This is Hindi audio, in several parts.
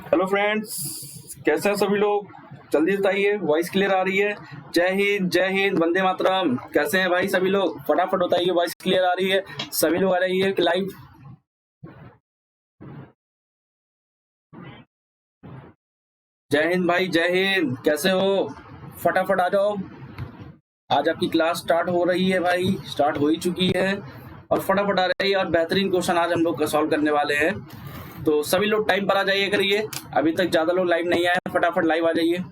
हेलो फ्रेंड्स, कैसे हैं सभी लोग? जल्दी बताइए, वॉइस क्लियर आ रही है? जय हिंद, वंदे मातरम। कैसे हैं भाई सभी लोग? फटाफट बताइए, वॉइस क्लियर आ रही है? सभी लोग आ रही है लाइव? जय हिंद भाई, जय हिंद। कैसे हो? फटाफट आ जाओ। आज आपकी क्लास स्टार्ट हो रही है भाई, स्टार्ट हो ही चुकी है और फटाफट आ रही है और बेहतरीन क्वेश्चन आज हम लोग सॉल्व करने वाले हैं। तो सभी लोग टाइम पर आ जाइए करिए। अभी तक ज्यादा लोग लाइव नहीं आए, फटाफट लाइव आ जाइए।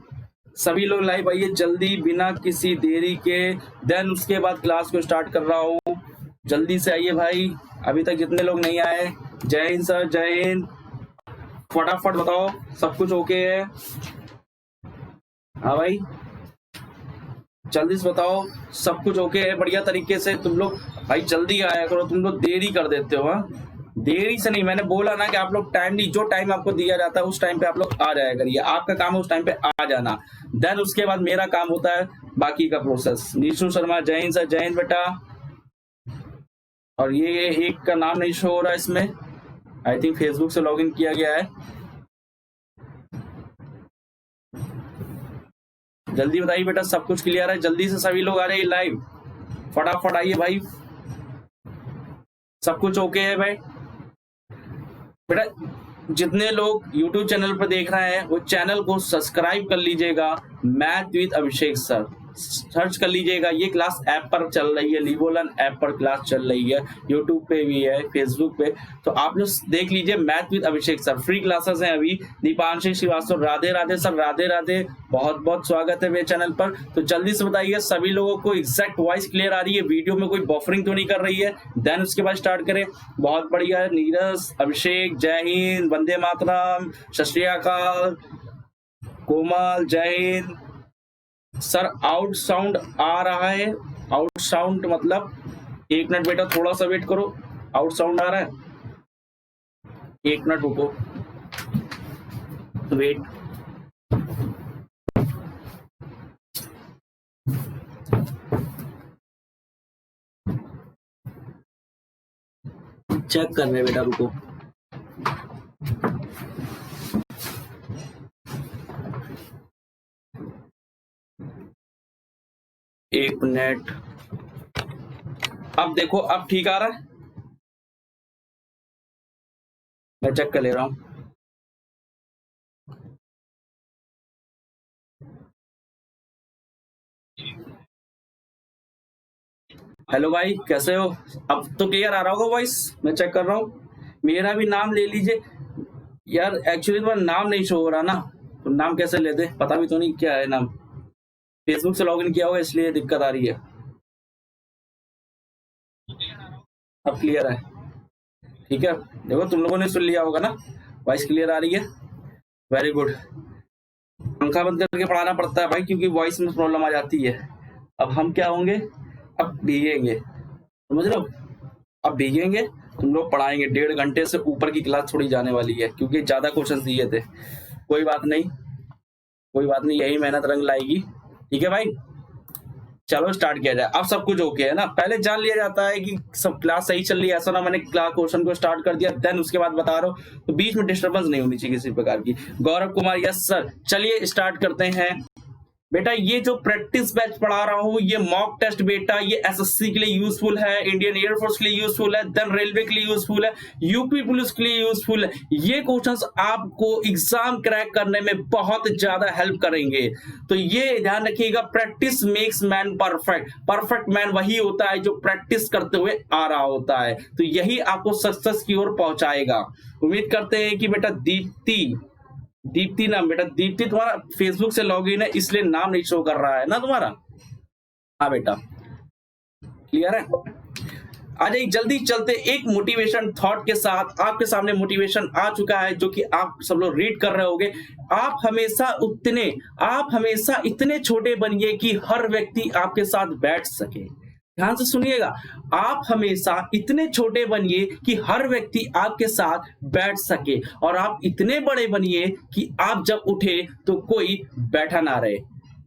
सभी लोग लाइव आइए जल्दी, बिना किसी देरी के। देन उसके बाद क्लास को स्टार्ट कर रहा हूँ। जल्दी से आइए भाई, अभी तक जितने लोग नहीं आए। जय हिंद सर, जय हिंद। फटाफट बताओ, सब कुछ ओके है? हाँ भाई, जल्दी से बताओ, सब कुछ ओके है बढ़िया तरीके से? तुम लोग भाई जल्दी आया करो, तुम लोग देरी कर देते हो। हाँ, देरी से नहीं, मैंने बोला ना कि आप लोग टाइमली, जो टाइम आपको दिया जाता है उस टाइम पे आप लोग आ जाया करिए। आपका काम है उस टाइम पे आ जाना। देन उसके बाद मेरा काम होता है बाकी का प्रोसेस। नीशु शर्मा, जय हिंद सर, जय हिंद बेटा। और ये एक का नाम नहीं शो हो रहा है इसमें, आई थिंक फेसबुक से लॉगिन किया गया है। जल्दी बताइए बेटा, सब कुछ क्लियर है? जल्दी से सभी लोग आ रहे हैं लाइव, फटाफट आइए भाई। सब कुछ ओके है भाई? बेटा जितने लोग YouTube चैनल पर देख रहे हैं वो चैनल को सब्सक्राइब कर लीजिएगा। Math with Abhishek sir search कर लीजिएगा। ये क्लास ऐप पर चल रही है, लीवोलन ऐप पर क्लास चल रही है, YouTube पे भी है, फेसबुक पे। तो आप लोग देख लीजिए, math with Abhishek sir free classes हैं अभी। दीपांशी श्रीवास्तव, राधे राधे सर, राधे राधे, बहुत बहुत स्वागत है मेरे चैनल पर। तो जल्दी से बताइए सभी लोगों को एग्जैक्ट वॉइस क्लियर आ रही है, वीडियो में कोई बफरिंग तो नहीं कर रही है? देन उसके बाद स्टार्ट करें। बहुत बढ़िया है। नीरज, अभिषेक, जय हिंद, वंदे मातरम, सत श्री अकाल, कोमल, जय हिंद सर। आउट साउंड आ रहा है? आउट साउंड मतलब, एक मिनट बेटा थोड़ा सा वेट करो। आउट साउंड आ रहा है? एक मिनट रुको, वेट। चेक कर रहे बेटा, रुको। एक मिनट, अब देखो, अब ठीक आ रहा है? मैं चेक कर ले रहा हूं। हेलो भाई, कैसे हो? अब तो क्लियर आ रहा होगा वॉइस? मैं चेक कर रहा हूँ। मेरा भी नाम ले लीजिए यार, एक्चुअली तुम्हारा नाम नहीं शो हो रहा ना, तो नाम कैसे लेते? पता भी तो नहीं क्या है नाम। फेसबुक से लॉगिन किया होगा इसलिए दिक्कत आ रही है। अब क्लियर है? ठीक है, देखो तुम लोगों ने सुन लिया होगा ना, वॉइस क्लियर आ रही है। Very good. पंखा बंद करके पढ़ाना पड़ता है भाई, क्योंकि वॉइस में प्रॉब्लम आ जाती है। अब हम क्या होंगे? अब भीगेंगे, समझ लो। अब भीगेंगे, तुम लोग पढ़ाएंगे। 1.5 घंटे से ऊपर की क्लास थोड़ी जाने वाली है, क्योंकि ज्यादा क्वेश्चन दिए थे। कोई बात नहीं, कोई बात नहीं, यही मेहनत रंग लाएगी। ठीक है भाई, चलो स्टार्ट किया जाए। अब सब कुछ ओके है ना? पहले जान लिया जाता है कि सब क्लास सही चल रही है, ऐसा ना मैंने क्लास क्वेश्चन को स्टार्ट कर दिया देन उसके बाद बता रहा हूँ, तो बीच में डिस्टर्बेंस नहीं होनी चाहिए किसी प्रकार की। Gaurav Kumar, yes sir. चलिए स्टार्ट करते हैं। बेटा ये जो प्रैक्टिस बैच पढ़ा रहा हूँ, ये मॉक टेस्ट बेटा, ये एसएससी के लिए यूजफुल है, इंडियन एयरफोर्स के लिए यूजफुल है, देन रेलवे के लिए यूजफुल है, यूपी पुलिस के लिए यूजफुल है। ये क्वेश्चंस आपको एग्जाम क्रैक करने में बहुत ज्यादा हेल्प करेंगे। तो ये ध्यान रखिएगा, practice makes man perfect. Perfect man वही होता है जो प्रैक्टिस करते हुए आ रहा होता है। तो यही आपको सक्सेस की ओर पहुंचाएगा। उम्मीद करते हैं कि बेटा दीप्ति नाम, बेटा दीप्ति तुम्हारा फेसबुक से लॉगिन है इसलिए नाम नहीं शो कर रहा है ना तुम्हारा? हाँ बेटा, क्लियर है? आ जाइए, जल्दी चलते। एक मोटिवेशन थॉट के साथ आपके सामने मोटिवेशन आ चुका है, जो कि आप सब लोग रीड कर रहे होंगे। आप हमेशा इतने छोटे बनिए कि हर व्यक्ति आपके साथ बैठ सके। ध्यान से सुनिएगा, आप हमेशा इतने छोटे बनिए कि हर व्यक्ति आपके साथ बैठ सके, और आप इतने बड़े बनिए कि आप जब उठे तो कोई बैठा ना रहे।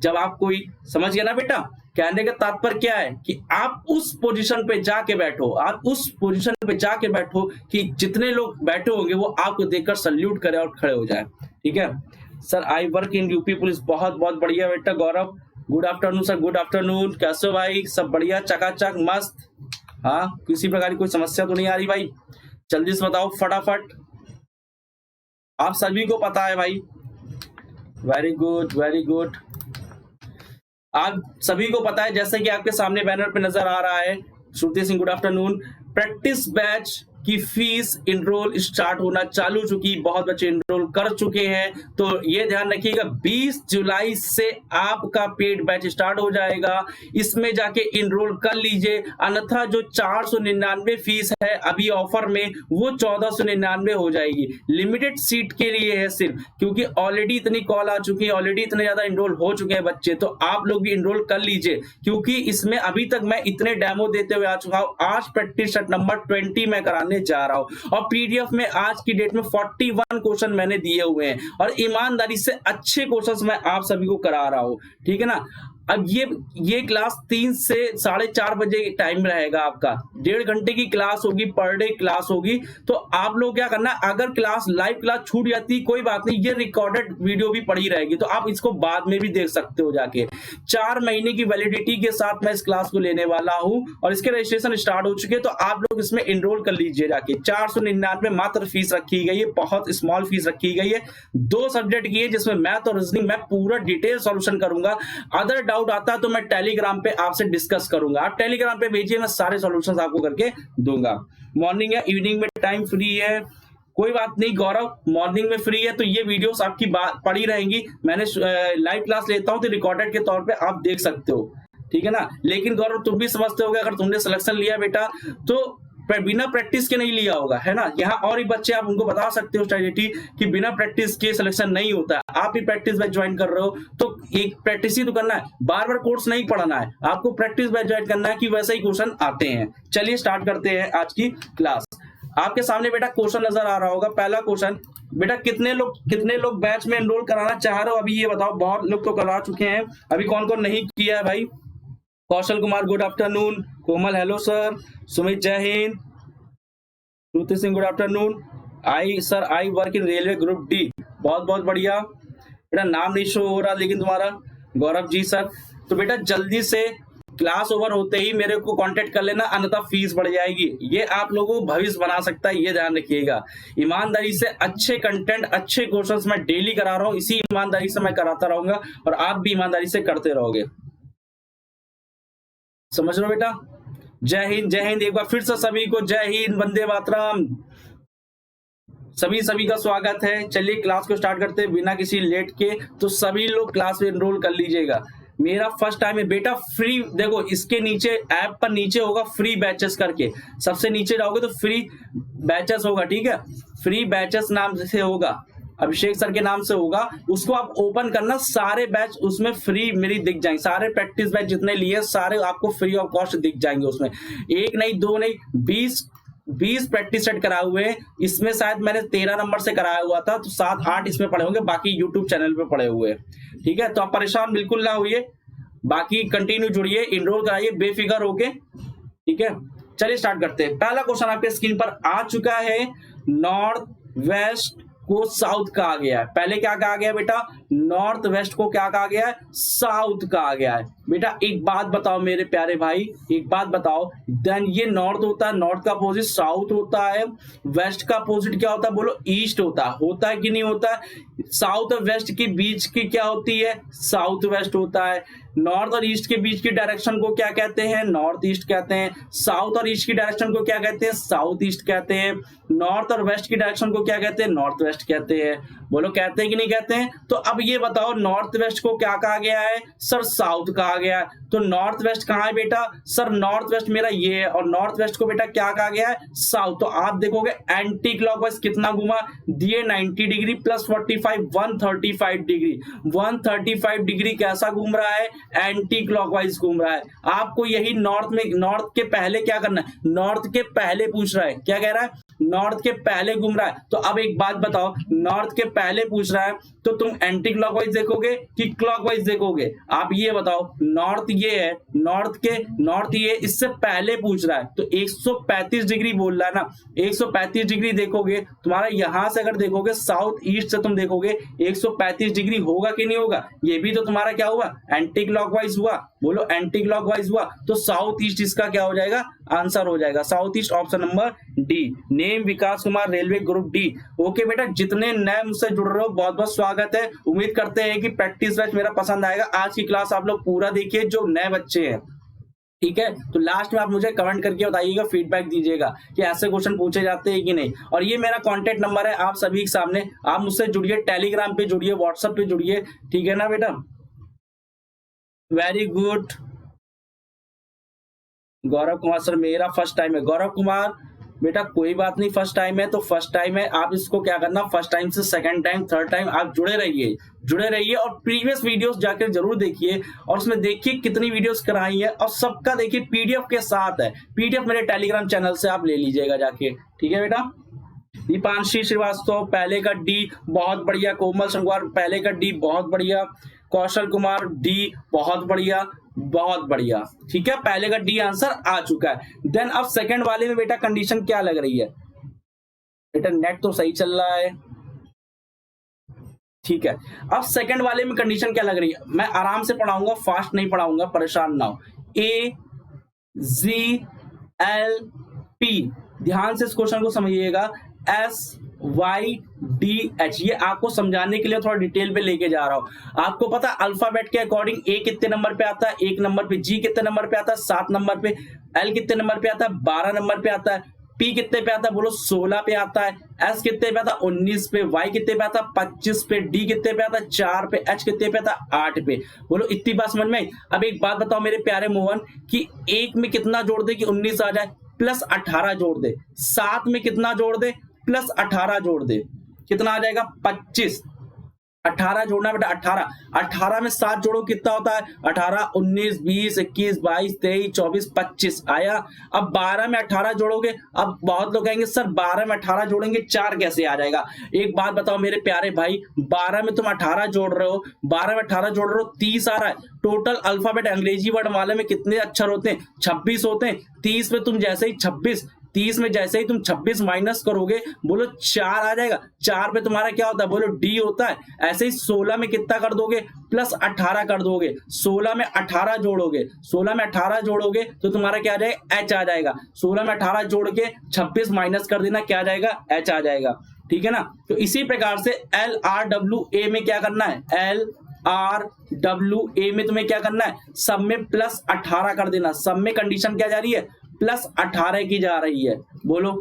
जब आप कोई, समझ गया ना बेटा? कहने का तात्पर्य क्या है कि आप उस पोजीशन पे जाके बैठो, आप उस पोजीशन पे जाके बैठो कि जितने लोग बैठे होंगे वो आपको देखकर सल्यूट करे और खड़े हो जाए। ठीक है sir, I work in UP police. बहुत बहुत बढ़िया बेटा Gaurav, good afternoon sir, good afternoon. कैसे हो भाई? सब बढ़िया, चकाचक, मस्त। हाँ, किसी प्रकार की कोई समस्या तो नहीं आ रही भाई? जल्दी से बताओ फटाफट। आप सभी को पता है भाई। Very good, very good. आप सभी को पता है, जैसे कि आपके सामने बैनर पे नजर आ रहा है, Shruti Singh good afternoon, practice batch की फीस इनरोल स्टार्ट होना चालू चुकी। बहुत बच्चे इनरोल कर चुके हैं, तो ये ध्यान रखिएगा 20 जुलाई से आपका पेड बैच स्टार्ट हो जाएगा। इसमें जाके इनरोल कर लीजिए, अन्यथा जो 499 फीस है अभी ऑफर में, वो 1499 हो जाएगी। लिमिटेड सीट के लिए है सिर्फ, क्योंकि ऑलरेडी इतनी कॉल आ चुकी है, ऑलरेडी इतने ज्यादा इनरोल हो चुके हैं बच्चे, तो आप लोग भी इनरोल कर लीजिए, क्योंकि इसमें अभी तक मैं इतने डेमो देते हुए आ चुका हूं। आज प्रैक्टिस सेट नंबर 20 मैं कराने जा रहा हूं, और पीडीएफ में आज की डेट में 41 क्वेश्चन मैंने दिए हुए हैं, और ईमानदारी से अच्छे क्वेश्चन मैं आप सभी को करा रहा हूं, ठीक है ना। अब ये क्लास 3 से 4:30 बजे टाइम रहेगा आपका, 1.5 घंटे की क्लास होगी, पर डे क्लास होगी। तो आप लोग क्या करना, अगर क्लास लाइव क्लास छूट जाती कोई बात नहीं, ये रिकॉर्डेड वीडियो भी पड़ी रहेगी, तो आप इसको बाद में भी देख सकते हो जाके। 4 महीने की वैलिडिटी के साथ मैं इस क्लास को लेने वाला हूं, और इसके रजिस्ट्रेशन स्टार्ट हो चुके हैं, तो आप लोग इसमें एनरोल कर लीजिए जाके। 499 मात्र फीस रखी गई है, बहुत स्मॉल फीस रखी गई है। 2 सब्जेक्ट की है, जिसमें मैथ और रीजनिंग मैं पूरा डिटेल सॉल्यूशन करूंगा। अदर डाउट आता है तो मैं टेलीग्राम पे आपसे डिस्कस करूंगा, आप टेलीग्राम पे भेजिए, मैं सारे सॉल्यूशंस आपको करके दूंगा। मॉर्निंग या इवनिंग में टाइम फ्री है, कोई बात नहीं गौरव, मॉर्निंग में फ्री है तो ये वीडियोस आपकी पड़ी रहेंगी। मैंने लाइव क्लास लेता हूं तो रिकॉर्डेड के तौर पे आप देख सकते हो, ठीक है ना। लेकिन गौरव तुम भी समझते होगे, अगर तुमने सिलेक्शन लिया बेटा तो बिना प्रैक्टिस के नहीं लिया होगा, है ना। यहाँ और भी बच्चे, आप उनको बता सकते हो स्ट्रेटेजी कि बिना प्रैक्टिस के सिलेक्शन नहीं होता है। आप भी प्रैक्टिस बैच ज्वाइन कर रहे हो तो एक प्रैक्टिस ही तो करना है, बार बार कोर्स नहीं पढ़ना है, आपको प्रैक्टिस बैच ज्वाइन करना है कि वैसे ही क्वेश्चन आते हैं। चलिए स्टार्ट करते हैं आज की क्लास। आपके सामने बेटा क्वेश्चन नजर आ रहा होगा। पहला क्वेश्चन, बेटा कितने लोग बैच में एनरोल कराना चाह रहे हो अभी ये बताओ। बहुत लोग तो करा चुके हैं, अभी कौन कौन नहीं किया है भाई? Kaushal Kumar good afternoon, Komal hello sir, Sumit जय हिंद, Shruti Singh good afternoon. I work in railway group D, बहुत बहुत बढ़िया बेटा। नाम नहीं शो हो रहा लेकिन तुम्हारा, गौरव जी सर। तो बेटा जल्दी से क्लास ओवर होते ही मेरे को कांटेक्ट कर लेना, अन्यथा फीस बढ़ जाएगी। ये आप लोगों को भविष्य बना सकता है, ये ध्यान रखिएगा। ईमानदारी से अच्छे कंटेंट, अच्छे क्वेश्चंस मैं डेली करा रहा हूँ, इसी ईमानदारी से मैं कराता रहूंगा, और आप भी ईमानदारी से करते रहोगे। समझ रहे हो बेटा? जय हिंद, जय हिंद। एक बार फिर से सभी को जय हिंद, वंदे मातरम। सभी का स्वागत है। चलिए क्लास को स्टार्ट करते हैं बिना किसी लेट के। तो सभी लोग क्लास में एनरोल कर लीजिएगा। मेरा फर्स्ट टाइम है बेटा, फ्री देखो इसके नीचे ऐप पर नीचे होगा फ्री बैचेस करके, सबसे नीचे जाओगे तो फ्री बैचेस होगा, ठीक है। फ्री बैचेस नाम से होगा, अभिषेक सर के नाम से होगा, उसको आप ओपन करना, सारे बैच उसमें फ्री मेरी दिख जाएंगे। सारे प्रैक्टिस बैच जितने लिए सारे आपको फ्री ऑफ कॉस्ट दिख जाएंगे। उसमें 1 नहीं 2 नहीं 20 प्रैक्टिस सेट कराए हुए हैं। इसमें शायद मैंने 13 नंबर से कराया हुआ था, तो 7-8 इसमें पड़े होंगे, बाकी यूट्यूब चैनल पे पड़े हुए हैं, ठीक है। तो आप परेशान बिल्कुल ना होइए, बाकी कंटिन्यू जुड़िए, इनरोल कराइए बेफिक्र होके, ठीक है। चलिए स्टार्ट करते हैं। पहला क्वेश्चन आपके स्क्रीन पर आ चुका है, नॉर्थ वेस्ट को साउथ कहा गया है। पहले क्या कहा गया बेटा? नॉर्थ वेस्ट को क्या कहा गया है? साउथ कहा गया है। बेटा एक बात बताओ मेरे प्यारे भाई, एक बात बताओ, देन ये नॉर्थ होता है, नॉर्थ का अपोजिट साउथ होता है, वेस्ट का अपोजिट क्या होता है बोलो? ईस्ट होता है कि नहीं होता है? साउथ और वेस्ट के बीच की क्या होती है? साउथ वेस्ट होता है। नॉर्थ और ईस्ट के बीच की डायरेक्शन को क्या कहते हैं? नॉर्थ ईस्ट कहते हैं। साउथ और ईस्ट की डायरेक्शन को क्या कहते हैं? साउथ ईस्ट कहते हैं। नॉर्थ और वेस्ट की डायरेक्शन को क्या कहते हैं? नॉर्थ वेस्ट कहते हैं। बोलो कहते हैं कि नहीं कहते हैं? तो अब ये बताओ नॉर्थ वेस्ट को क्या कहा गया है? सर साउथ कहा गया है। तो नॉर्थ वेस्ट कहाँ है बेटा? सर नॉर्थ वेस्ट मेरा ये है, और नॉर्थ वेस्ट को बेटा क्या कहा गया है? साउथ। तो आप देखोगे एंटी क्लॉकवाइज कितना घुमा दिए? 90 डिग्री प्लस 45 135 डिग्री। 135 डिग्री कैसा घूम रहा है? एंटी क्लॉकवाइज घूम रहा है। आपको यही नॉर्थ के पहले क्या करना है? नॉर्थ के पहले पूछ रहा है, क्या कह रहा है? नॉर्थ के पहले घूम रहा है। तो अब एक बात बताओ, नॉर्थ के पहले पूछ रहा है तो तुम एंटी क्लॉकवाइज देखोगे कि क्लॉकवाइज देखोगे? आप ये बताओ, नॉर्थ ये है, नॉर्थ ये इससे पहले पूछ रहा है तो 135 डिग्री बोल रहा है ना, 135 डिग्री देखोगे। तुम्हारा यहां से अगर देखोगे साउथ ईस्ट से तुम देखोगे 135 डिग्री होगा कि नहीं होगा? ये भी तो तुम्हारा क्या हुआ, एंटी क्लॉकवाइज हुआ। बोलो एंटी क्लॉकवाइज हुआ तो साउथ ईस्ट इसका क्या हो जाएगा, आंसर हो जाएगा south east, option number D. Name Vikas Kumar, railway group D. Okay बेटा, जितने नए मुझसे जुड़ रहे हो बहुत बहुत स्वागत है। उम्मीद करते हैं कि प्रैक्टिस बैच मेरा पसंद आएगा। आज की क्लास आप लोग पूरा देखिए जो नए बच्चे हैं, ठीक है? तो लास्ट में आप मुझे कमेंट करके बताइएगा, फीडबैक दीजिएगा कि ऐसे क्वेश्चन पूछे जाते हैं कि नहीं। और ये मेरा कांटेक्ट नंबर है आप सभी के सामने, आप मुझसे जुड़िए, टेलीग्राम पे जुड़िए, व्हाट्सएप पे जुड़िए, ठीक है ना बेटा? Very good Gaurav Kumar sir, मेरा फर्स्ट टाइम है। गौरव कुमार बेटा कोई बात नहीं, फर्स्ट टाइम है तो फर्स्ट टाइम है, आप इसको क्या करना, फर्स्ट टाइम से सेकंड टाइम, थर्ड टाइम आप जुड़े रहिए और प्रीवियस वीडियोस जाकर जरूर देखिए और उसमें देखिए कितनी वीडियोस कराई है और सबका देखिए पीडीएफ के साथ है। पीडीएफ मेरे टेलीग्राम चैनल से आप ले लीजिएगा जाके, ठीक है बेटा? दीपांशी श्रीवास्तव पहले का डी, बहुत बढ़िया। कोमल संगवार पहले का डी, बहुत बढ़िया। कौशल कुमार डी, बहुत बढ़िया, बहुत बढ़िया, ठीक है? पहले का डी आंसर आ चुका है। देन अब सेकंड वाले में बेटा कंडीशन क्या लग रही है? बेटा नेट तो सही चल रहा है, ठीक है? अब सेकंड वाले में कंडीशन क्या लग रही है? मैं आराम से पढ़ाऊंगा, फास्ट नहीं पढ़ाऊंगा, परेशान ना हो। ए जी एल पी, ध्यान से इस क्वेश्चन को समझिएगा। एस वाई डी एच, ये आपको समझाने के लिए थोड़ा डिटेल पे लेके जा रहा हूं। आपको पता अल्फाबेट के अकॉर्डिंग ए कितने नंबर पे आता है, 1 नंबर पे, जी कितने नंबर पे आता है, 7 नंबर पे, एल कितने नंबर पे आता है, 12 नंबर पे आता है, पी कितने पे आता है, बोलो 16 पे आता है, एस कितने पे आता है, 19 पे, वाई कितने पे आता है, 25 पे, डी कितने पे आता है, 4 पे, एच कितने पे आता है, 8 पे। बोलो इतनी बात समझ में आई? अब एक बात बताओ मेरे प्यारे मोहन कि 1 में कितना जोड़ दे कि 19 आ जाए, प्लस 18 जोड़ दे। 7 में कितना जोड़ दे, प्लस 18 जोड़ दे, कितना आ जाएगा, 25। 18 जोड़ना बेटा, 18 में 7 जोड़ो कितना होता है, 18, 19, 20, 21, 22, 23, 24, 25 आया। अब 12 में 18 जोड़ोगे, अब बहुत लोग कहेंगे सर 12 में 18 जोड़ेंगे 4 कैसे आ जाएगा? एक बात बताओ मेरे प्यारे भाई, 12 में तुम 18 जोड़ रहे हो, 12 में 18 जोड़ रहे हो, 30 आ रहा है। टोटल अल्फाबेट अंग्रेजी वर्ड वाले में कितने अक्षर होते हैं, 26 होते हैं। 30 में तुम जैसे ही 30 में जैसे ही तुम 26 माइनस करोगे, बोलो 4 आ जाएगा। 4 पे तुम्हारा क्या होता है, बोलो डी होता है। ऐसे ही 16 में कितना कर दोगे, प्लस 18 कर दोगे। 16 में 18 जोड़ोगे, 16 में 18 जोड़ोगे तो तुम्हारा क्या आ जाएगा, एच आ जाएगा। 16 में 18 जोड़ के 26 माइनस कर देना, क्या आ जाएगा, एच आ जाएगा, ठीक है ना? तो इसी प्रकार से एल आर डब्ल्यू ए में क्या करना है, एल आर डब्ल्यू ए में तुम्हें क्या करना है, सब में प्लस 18 कर देना। सब में कंडीशन क्या जा रही है, प्लस 18 की जा रही है। बोलो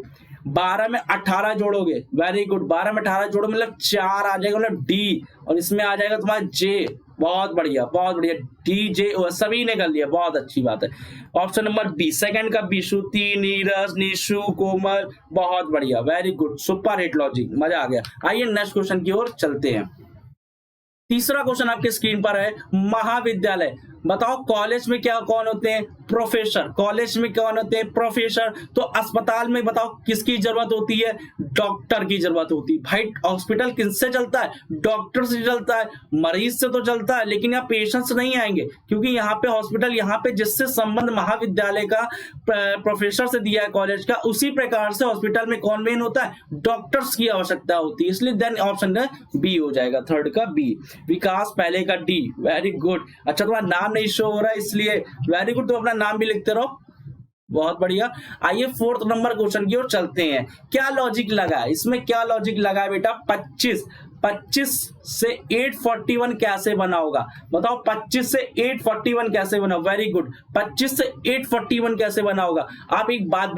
12 में 18 जोड़ोगे, वेरी गुड, 12 में 18 जोड़ो मतलब 4 आ जाएगा, मतलब डी, और इसमें आ जाएगा तुम्हारा जे। बहुत बढ़िया, बहुत बढ़िया, डी जे सभी ने कर लिया, बहुत अच्छी बात है। ऑप्शन नंबर बी, सेकंड का बी, श्रुति, नीरज, निशु, कोमल, बहुत बढ़िया, very good, super hit logic, मजा आ गया। आइए नेक्स्ट क्वेश्चन की ओर चलते हैं। तीसरा क्वेश्चन आपके स्क्रीन पर है, महाविद्यालय। बताओ कॉलेज में क्या कौन होते हैं, प्रोफेसर। कॉलेज में कौन होते हैं, प्रोफेसर। तो अस्पताल में बताओ किसकी जरूरत होती है, डॉक्टर की जरूरत होती है। भाई हॉस्पिटल किससे चलता है, डॉक्टर से चलता है, मरीज से तो चलता है, लेकिन यहाँ पेशेंट्स नहीं आएंगे क्योंकि यहाँ पे हॉस्पिटल, यहाँ पे जिससे संबंध महाविद्यालय का प्रोफेसर से दिया है कॉलेज का, उसी प्रकार से हॉस्पिटल में कौन मेन होता है, डॉक्टर्स की आवश्यकता होती है। इसलिए देन ऑप्शन बी हो जाएगा, थर्ड का बी। विकास पहले का डी, वेरी गुड। अच्छा तुम्हारा नाम नहीं शो हो रहा है इसलिए, वेरी गुड, तो अपना नाम भी लिखते रहो, बहुत बढ़िया। आइए फोर्थ नंबर क्वेश्चन की ओर चलते हैं। क्या लॉजिक लगा है इसमें, क्या लॉजिक लगा है बेटा, 25 से 841 कैसे बना होगा, बताओ 25 से 841 कैसे बना, वेरी गुड, 25 से 841 कैसे बना होगा। आप एक बात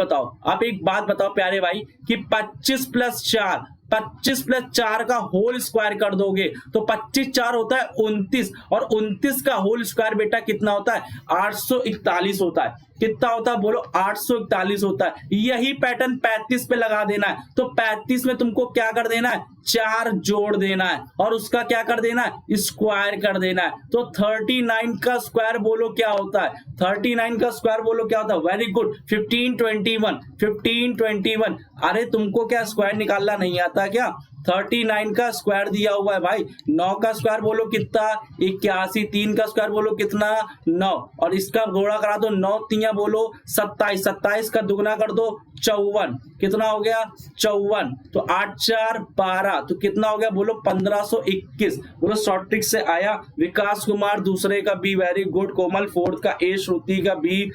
बताओ प्यारे भाई कि 25 प्लस 4, 25 प्लस 4 का होल स्क्वायर कर दोगे तो 25 4 होता है 29, और 29 का होल स्क्वायर बेटा कितना होता है, 841 होता है। कितना होता है बोलो 841 होता है। यही पैटर्न 35 पे लगा देना है। तो 35 में तुमको क्या कर देना है, 4 जोड़ देना है और उसका क्या कर देना है, स्क्वायर कर देना है। तो 39 का स्क्वायर बोलो क्या होता है, 39 का स्क्वायर बोलो क्या होता है, वेरी गुड 1521, 1521। अरे तुमको क्या स्क्वायर निकालना नहीं आता क्या, 39 का स्क्वायर दिया हुआ है भाई। 9 का स्क्वायर बोलो कितना, 81। 3 का स्क्वायर बोलो कितना, 9। और इसका गुणा करा दो, 9 तिया बोलो 27, 27 का दुगना कर दो 54। कितना हो गया 54। तो 8 4 12, तो कितना हो गया बोलो 1521। बोलो शॉर्ट ट्रिक से आया। विकास कुमार दूसरे का बी, वेरी गुड। कोमल फोर्थ का ए, श्रुति का बी,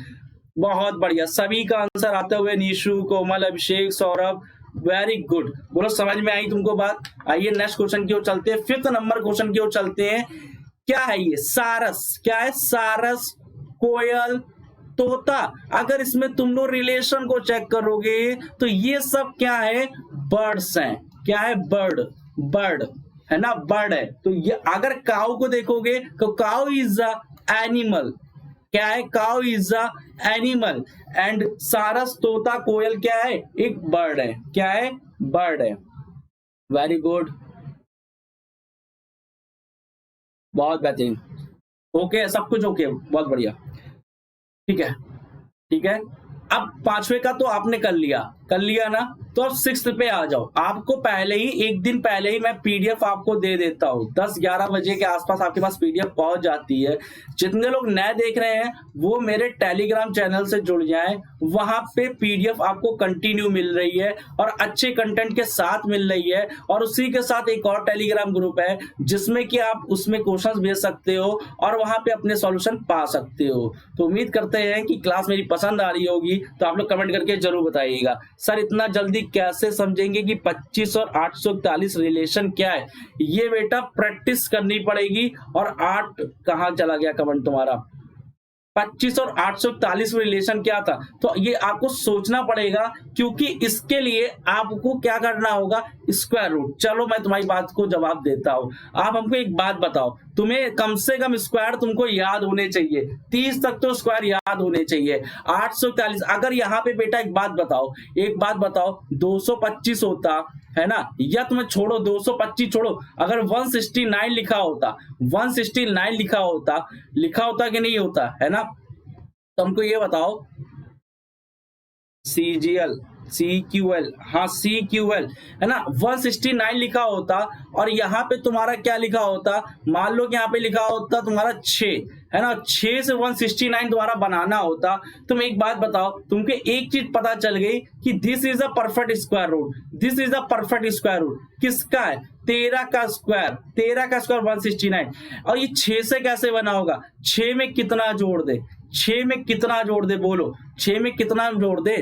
बहुत बढ़िया। सभी का आंसर आते हुए निशु, कोमल, अभिषेक, सौरभ, वेरी गुड। बोलो समझ में आई तुमको बात। आइए नेक्स्ट क्वेश्चन की ओर चलते हैं, 5th नंबर क्वेश्चन की ओर चलते हैं। क्या है ये, सारस। क्या है, सारस, कोयल, तोता। अगर इसमें तुम लोग रिलेशन को चेक करोगे तो ये सब क्या है, बर्ड्स हैं। क्या है, बर्ड, बर्ड है ना, बर्ड है। तो ये अगर काऊ को देखोगे तो काऊ इज अ एनिमल। क्या है, cow is a animal and सारस, तोता, कोयल क्या है, एक बर्ड है। क्या है, बर्ड है। वेरी गुड, बहुत बेहतरीन। ओके, सब कुछ ओके, बहुत बढ़िया। ठीक है, ठीक है। अब 5वें का तो आपने कर लिया ना। तो अब 6th पे आ जाओ। आपको पहले ही, एक दिन पहले ही मैं पीडीएफ आपको दे देता हूँ। 10-11 बजे के आसपास आपके पास पीडीएफ पहुंच जाती है। जितने लोग नए देख रहे हैं वो मेरे टेलीग्राम चैनल से जुड़ जाएं। वहां पे पीडीएफ आपको कंटिन्यू मिल रही है और अच्छे कंटेंट के साथ मिल रही है। और उसी के साथ एक और टेलीग्राम ग्रुप है जिसमें कि आप उसमें क्वेश्चंस भेज सकते हो और वहां पे अपने सॉल्यूशन पा सकते हो। तो उम्मीद करते हैं कि क्लास मेरी पसंद आ रही होगी। तो आप लोग कमेंट करके जरूर बताइएगा, सर इतना जल्दी कैसे समझेंगे कि 25 और 841 रिलेशन क्या है। ये बेटा प्रैक्टिस करनी पड़ेगी। और 8 कहां चला गया कमेंट तुम्हारा, 25 और 841 में रिलेशन क्या था। तो ये आपको सोचना पड़ेगा क्योंकि इसके लिए आपको क्या करना होगा, स्क्वायर रूट। चलो मैं तुम्हारी बात को जवाब देता हूं। आप हमको एक बात बताओ, तुम्हें कम से कम स्क्वायर तुमको याद होने चाहिए, 30 तक तो स्क्वायर याद होने चाहिए। 841 अगर यहाँ पे बेटा एक बात बताओ 225 होता है ना, या तुम्हें छोड़ो 225 छोड़ो, अगर 169 लिखा होता, 169 लिखा होता कि नहीं होता, है ना। तो हमको ये बताओ, CGL, CQL, हाँ CQL है ना, 169 लिखा होता और यहाँ पे तुम्हारा क्या लिखा होता, मान लो कि यहाँ पे लिखा होता तुम्हारा 6 है ना, 6 से 169 तुम्हारा बनाना होता। तुम एक बात बताओ, तुमको एक चीज पता चल गई कि this is a perfect square root, this is a perfect square root किसका है, 13 का स्क्वायर 169। और ये 6 से कैसे बना होगा, 6 में कितना जोड़ दे, 6 में कितना जोड़ दे, बोलो 6 में कितना जोड़ दे,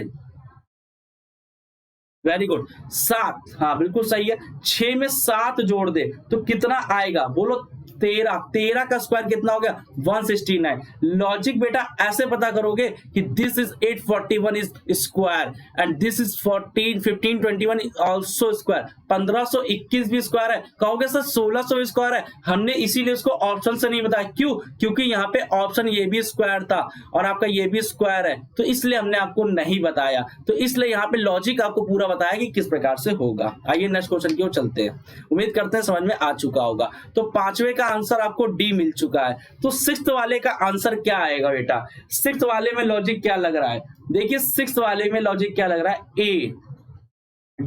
वेरी गुड 7, हाँ बिल्कुल सही है। 6 में 7 जोड़ दे तो कितना आएगा, बोलो 13, 13 का स्क्वायर कितना हो गया 169। लॉजिक बेटा ऐसे पता करोगे कि this is 841 is square and this is 1521 is also square. 1521 भी स्क्वायर है, कहोगे सर 1600 स्क्वायर है, हमने इसीलिए इसको ऑप्शन से नहीं बताया। क्यों, क्योंकि यहाँ पे ऑप्शन ये भी स्क्वायर था और आपका ये भी स्क्वायर है, तो इसलिए हमने आपको नहीं बताया। तो इसलिए यहाँ पे लॉजिक आपको पूरा बताया कि किस प्रकार से होगा। आइए नेक्स्ट क्वेश्चन की ओर चलते हैं, उम्मीद करते हैं समझ में आ चुका होगा। तो 5वें का आंसर आपको डी मिल चुका है। तो 6th वाले का आंसर क्या आएगा बेटा, 6th वाले में लॉजिक क्या लग रहा है, देखिए 6th वाले में लॉजिक क्या लग रहा है, A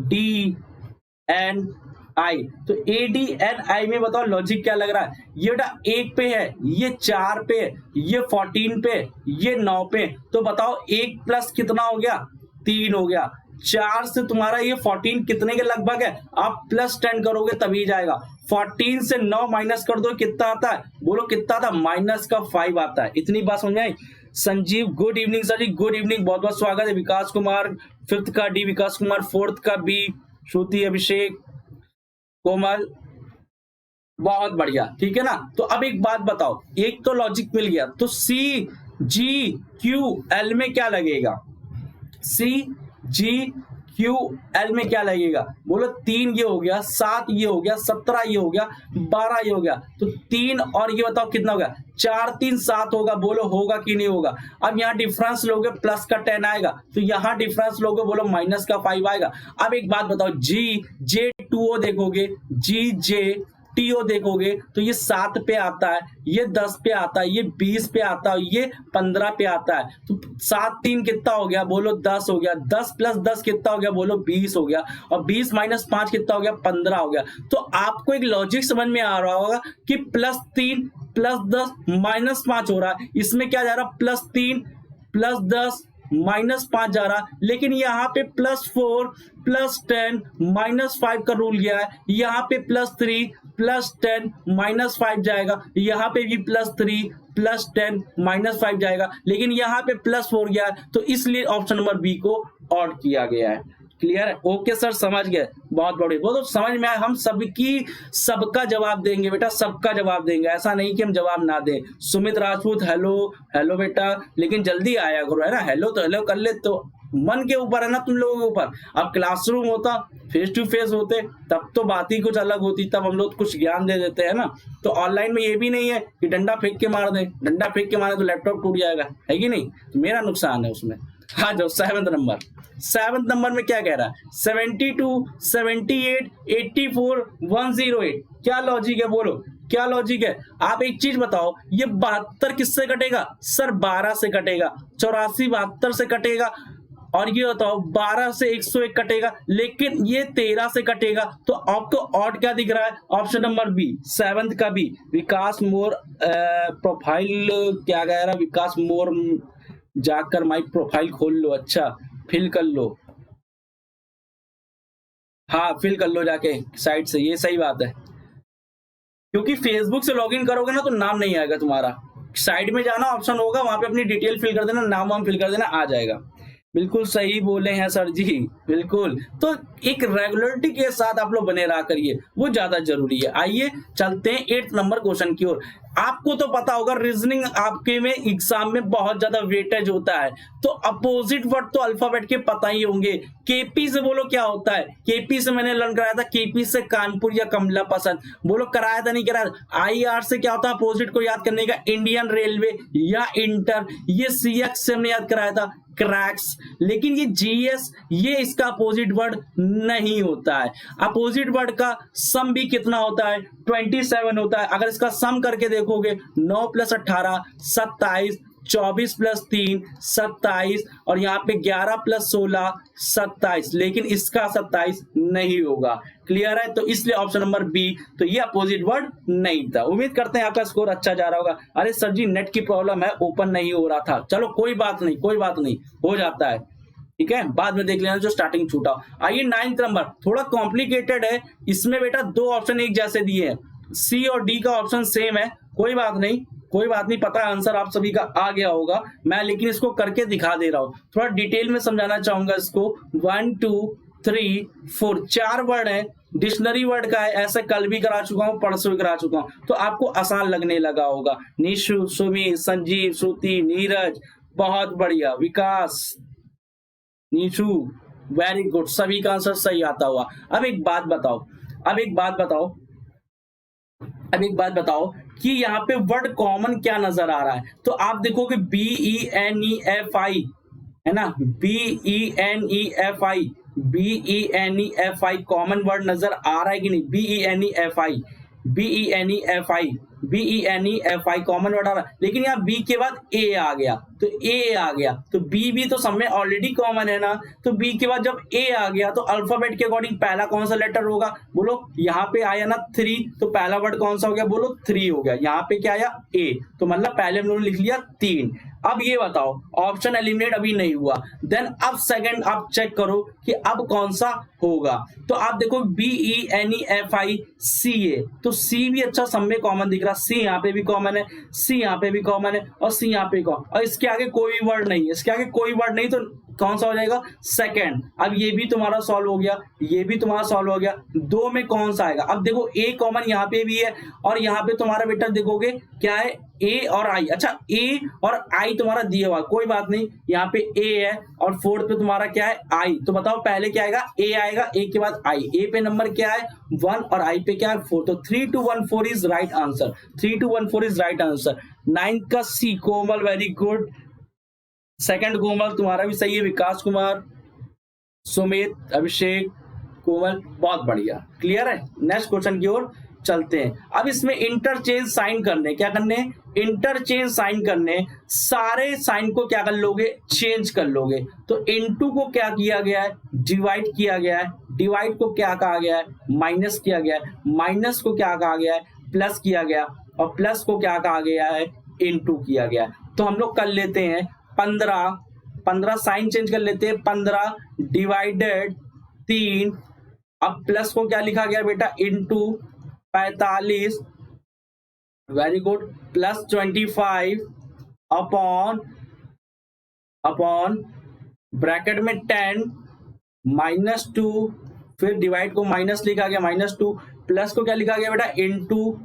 D N I। तो A D N I में बताओ लॉजिक क्या लग रहा है। ये बेटा 1 पे है, ये 4 पे, ये 14 पे, ये 9 पे। तो बताओ 1 प्लस कितना हो गया, 3 हो गया। 4 से तुम्हारा ये 14 कितने के लगभग है, आप प्लस 10 करोगे तभी जाएगा। 14 से 9 माइनस कर दो कितना आता है, बोलो कितना आता है, -5 आता है। इतनी बात समझ में आई। संजीव गुड इवनिंग सर जी, गुड इवनिंग, बहुत बहुत स्वागत है। विकास कुमार 5th का डी, विकास कुमार 4th का बी, श्रुति, अभिषेक, कोमल, बहुत बढ़िया, ठीक है ना। तो अब एक बात बताओ, एक तो लॉजिक मिल गया, तो CGQL में क्या लगेगा, CGQL क्यू एल में क्या लगेगा, बोलो 3 ये हो गया, 7 ये हो गया, 17 ये हो गया, 12 ये हो गया, तो 3 और ये बताओ कितना हो गया, 4 3 7 होगा, बोलो होगा कि नहीं होगा। अब यहाँ डिफरेंस लोगे प्लस का 10 आएगा, तो यहाँ डिफरेंस लोगे बोलो माइनस का 5 आएगा। अब एक बात बताओ, जी जे 2 देखोगे, जी जे टीओ देखोगे तो ये 7 पे आता है, ये 10 पे आता है, ये 20 पे आता है, ये 15 पे आता है। तो 7 3 कितना हो गया, बोलो 10 हो गया, 10 प्लस 10 कितना हो गया, बोलो 20 हो गया, और 20 माइनस 5 कितना हो गया, 15 हो गया। तो आपको एक लॉजिक समझ में आ रहा होगा कि +3 प्लस 10 माइनस 5 हो रहा है, इसमें क्या जा रहा है, +3 प्लस 10 माइनस 5 जा रहा, लेकिन यहाँ पे +4 प्लस 10 माइनस 5 का रूल गया है, यहाँ पे +3 प्लस 10 माइनस 5 जाएगा, यहाँ पे भी +3 प्लस 10 माइनस 5 जाएगा, लेकिन यहाँ पे +4 गया है, तो इसलिए ऑप्शन नंबर बी को ऑड किया गया है। क्लियर है? ओके सर, समझ गए, बहुत बढ़िया, वो तो समझ में आया। हम सबका जवाब देंगे बेटा, सबका जवाब देंगे, ऐसा नहीं कि हम जवाब ना दें। सुमित राजपूत हेलो, हेलो बेटा, लेकिन जल्दी आया करो, है ना, हेलो तो हेलो कर ले, तो मन के ऊपर है ना तुम लोगों के ऊपर। अब क्लासरूम होता, फेस टू फेस होते, तब तो बात ही कुछ अलग होती, तब हम लोग कुछ ज्ञान दे देते हैं ना। तो ऑनलाइन में ये भी नहीं है कि डंडा फेंक के मार दे, डंडा फेंक के मारे तो लैपटॉप टूट जाएगा, है कि नहीं, तो मेरा नुकसान है उसमें। हाँ, जो 7th नंबर में क्या कह रहा है, 72 78 84 108, क्या लॉजिक है, बोलो क्या लॉजिक है। आप एक चीज बताओ, ये 72 किससे कटेगा, सर 12 से कटेगा, 84 72 से कटेगा, और ये बताओ 12 से 101 कटेगा, लेकिन ये 13 से कटेगा, तो आपको ऑड क्या दिख रहा है, ऑप्शन नंबर बी 7th का बी। विकास मोर प्रोफाइल क्या कह रहा है, विकास मोर जाकर माई प्रोफाइल खोल लो, अच्छा फिल कर लो, हाँ फिल कर लो जाके साइट से, ये सही बात है, क्योंकि फेसबुक से लॉगिन करोगे ना तो नाम नहीं आएगा तुम्हारा, साइड में जाना ऑप्शन होगा, वहां पे अपनी डिटेल फिल कर देना, नाम वाम फिल कर देना, आ जाएगा। बिल्कुल सही बोले हैं सर जी, बिल्कुल। तो एक रेगुलरिटी के साथ आप लोग बने रहा करिए, वो ज्यादा जरूरी है। आइए चलते हैं 8th नंबर क्वेश्चन की ओर। आपको तो पता होगा रीजनिंग आपके में एग्जाम में बहुत ज्यादा वेटेज होता है, तो अपोजिट वर्ड तो अल्फाबेट के पता ही होंगे। केपी से बोलो क्या होता है, केपी से मैंने लर्न कराया था, केपी से कानपुर या कमला पसंद, बोलो कराया था नहीं कराया। आईआर से क्या होता है, अपोजिट को याद करने का, इंडियन रेलवे या इंटर, ये सीएक्स से हमने याद कराया था, क्रैक्स। लेकिन ये जीएस, ये इसका अपोजिट वर्ड नहीं होता है। अपोजिट वर्ड का सम भी कितना होता है, 27 होता है। अगर इसका सम करके देखोगे 9 + 18 27, 24 + 3 27, और यहाँ पे 11 + 16 27, लेकिन इसका 27 नहीं होगा। क्लियर है? तो इसलिए ऑप्शन नंबर बी, तो ये अपोजिट वर्ड नहीं था। उम्मीद करते हैं आपका स्कोर अच्छा जा रहा होगा। अरे सर जी नेट की प्रॉब्लम है, ओपन नहीं हो रहा था, चलो कोई बात नहीं, कोई बात नहीं, हो जाता है, ठीक है, बाद में देख लेना जो स्टार्टिंग छूटा। आइए 9th नंबर, थोड़ा कॉम्प्लिकेटेड है, इसमें बेटा 2 ऑप्शन एक जैसे दिए हैं, सी और डी का ऑप्शन सेम है, कोई बात नहीं, कोई बात नहीं, पता है आंसर आप सभी का आ गया होगा, मैं लेकिन इसको करके दिखा दे रहा हूं, थोड़ा डिटेल में समझाना चाहूंगा इसको। 1 2 3 4 4 वर्ड है, डिक्शनरी वर्ड का है, ऐसे कल भी करा चुका हूं, परसों भी करा चुका हूं, तो आपको आसान लगने लगा होगा। निशु, सुमी, संजीव, श्रुति, नीरज, बहुत बढ़िया, विकास, नीशु, वेरी गुड, सभी का आंसर सही आता हुआ। अब एक बात बताओ, अब एक बात बताओ, अब एक बात बताओ कि यहाँ पे वर्ड कॉमन क्या नजर आ रहा है, तो आप देखोगे BENEFI, है ना, BENEFI, BENEFI कॉमन वर्ड नजर आ रहा है कि नहीं, BENEFI, BENEFI, BENEFI common word आ रहा है, लेकिन यहाँ बी के बाद ए आ गया, तो ए आ गया, तो बी भी तो सब में ऑलरेडी कॉमन है ना, तो बी के बाद जब ए आ गया तो अल्फाबेट के अकॉर्डिंग पहला कौन सा लेटर होगा, बोलो, यहाँ पे आया ना 3, तो पहला वर्ड कौन सा हो गया, बोलो 3 हो गया, यहाँ पे क्या आया ए, तो मतलब पहले हम लोगों ने लिख लिया 3। अब ये बताओ, ऑप्शन एलिमिनेट अभी नहीं हुआ, देन अब सेकंड आप चेक करो कि अब कौन सा होगा, तो आप देखो BENEFI CA, तो सी भी अच्छा सब में कॉमन दिख रहा, सी यहाँ पे भी कॉमन है, सी यहाँ पे भी कॉमन है, और सी यहाँ पे कॉमन, और इसके आगे कोई वर्ड नहीं है, इसके आगे कोई वर्ड नहीं, तो कौन सा हो जाएगा, सेकंड। अब ये भी तुम्हारा सॉल्व हो गया, ये भी तुम्हारा सॉल्व हो गया, दो में कौन सा आएगा, अब देखो ए कॉमन यहाँ पे भी है और यहाँ पे तुम्हारा बेटा देखोगे क्या है, ए और आई। अच्छा ए और आई तुम्हारा दिया हुआ, कोई बात नहीं, यहाँ पे ए है और फोर्थ पे तुम्हारा क्या है, आई। तो बताओ पहले क्या आएगा, ए आएगा, ए के बाद आई। ए पे नंबर क्या है 1 और आई पे क्या है 4, तो 3214 is right answer, 3214 is right answer. 9 का सी कोमल, वेरी गुड। सेकंड कोमल तुम्हारा भी सही है, विकास कुमार, सुमित, अभिषेक, कोमल, बहुत बढ़िया, क्लियर है। नेक्स्ट क्वेश्चन की ओर चलते हैं। अब इसमें इंटरचेंज साइन करने, क्या करने, इंटरचेंज साइन करने, सारे साइन को क्या कर लोगे, चेंज कर लोगे। तो इनटू को क्या किया गया है, डिवाइड किया गया है, डिवाइड को क्या कहा गया है, माइनस किया गया है, माइनस को क्या कहा गया है, प्लस किया गया, और प्लस को क्या कहा गया है, इनटू किया गया है। तो हम लोग कर लेते हैं 15 साइन चेंज कर लेते हैं, 15 डिवाइडेड 3, अब प्लस को क्या लिखा गया बेटा, into 45, very good, plus 25 upon bracket में 10 -2, फिर डिवाइड को माइनस लिखा गया -2, प्लस को क्या लिखा गया बेटा, इनटू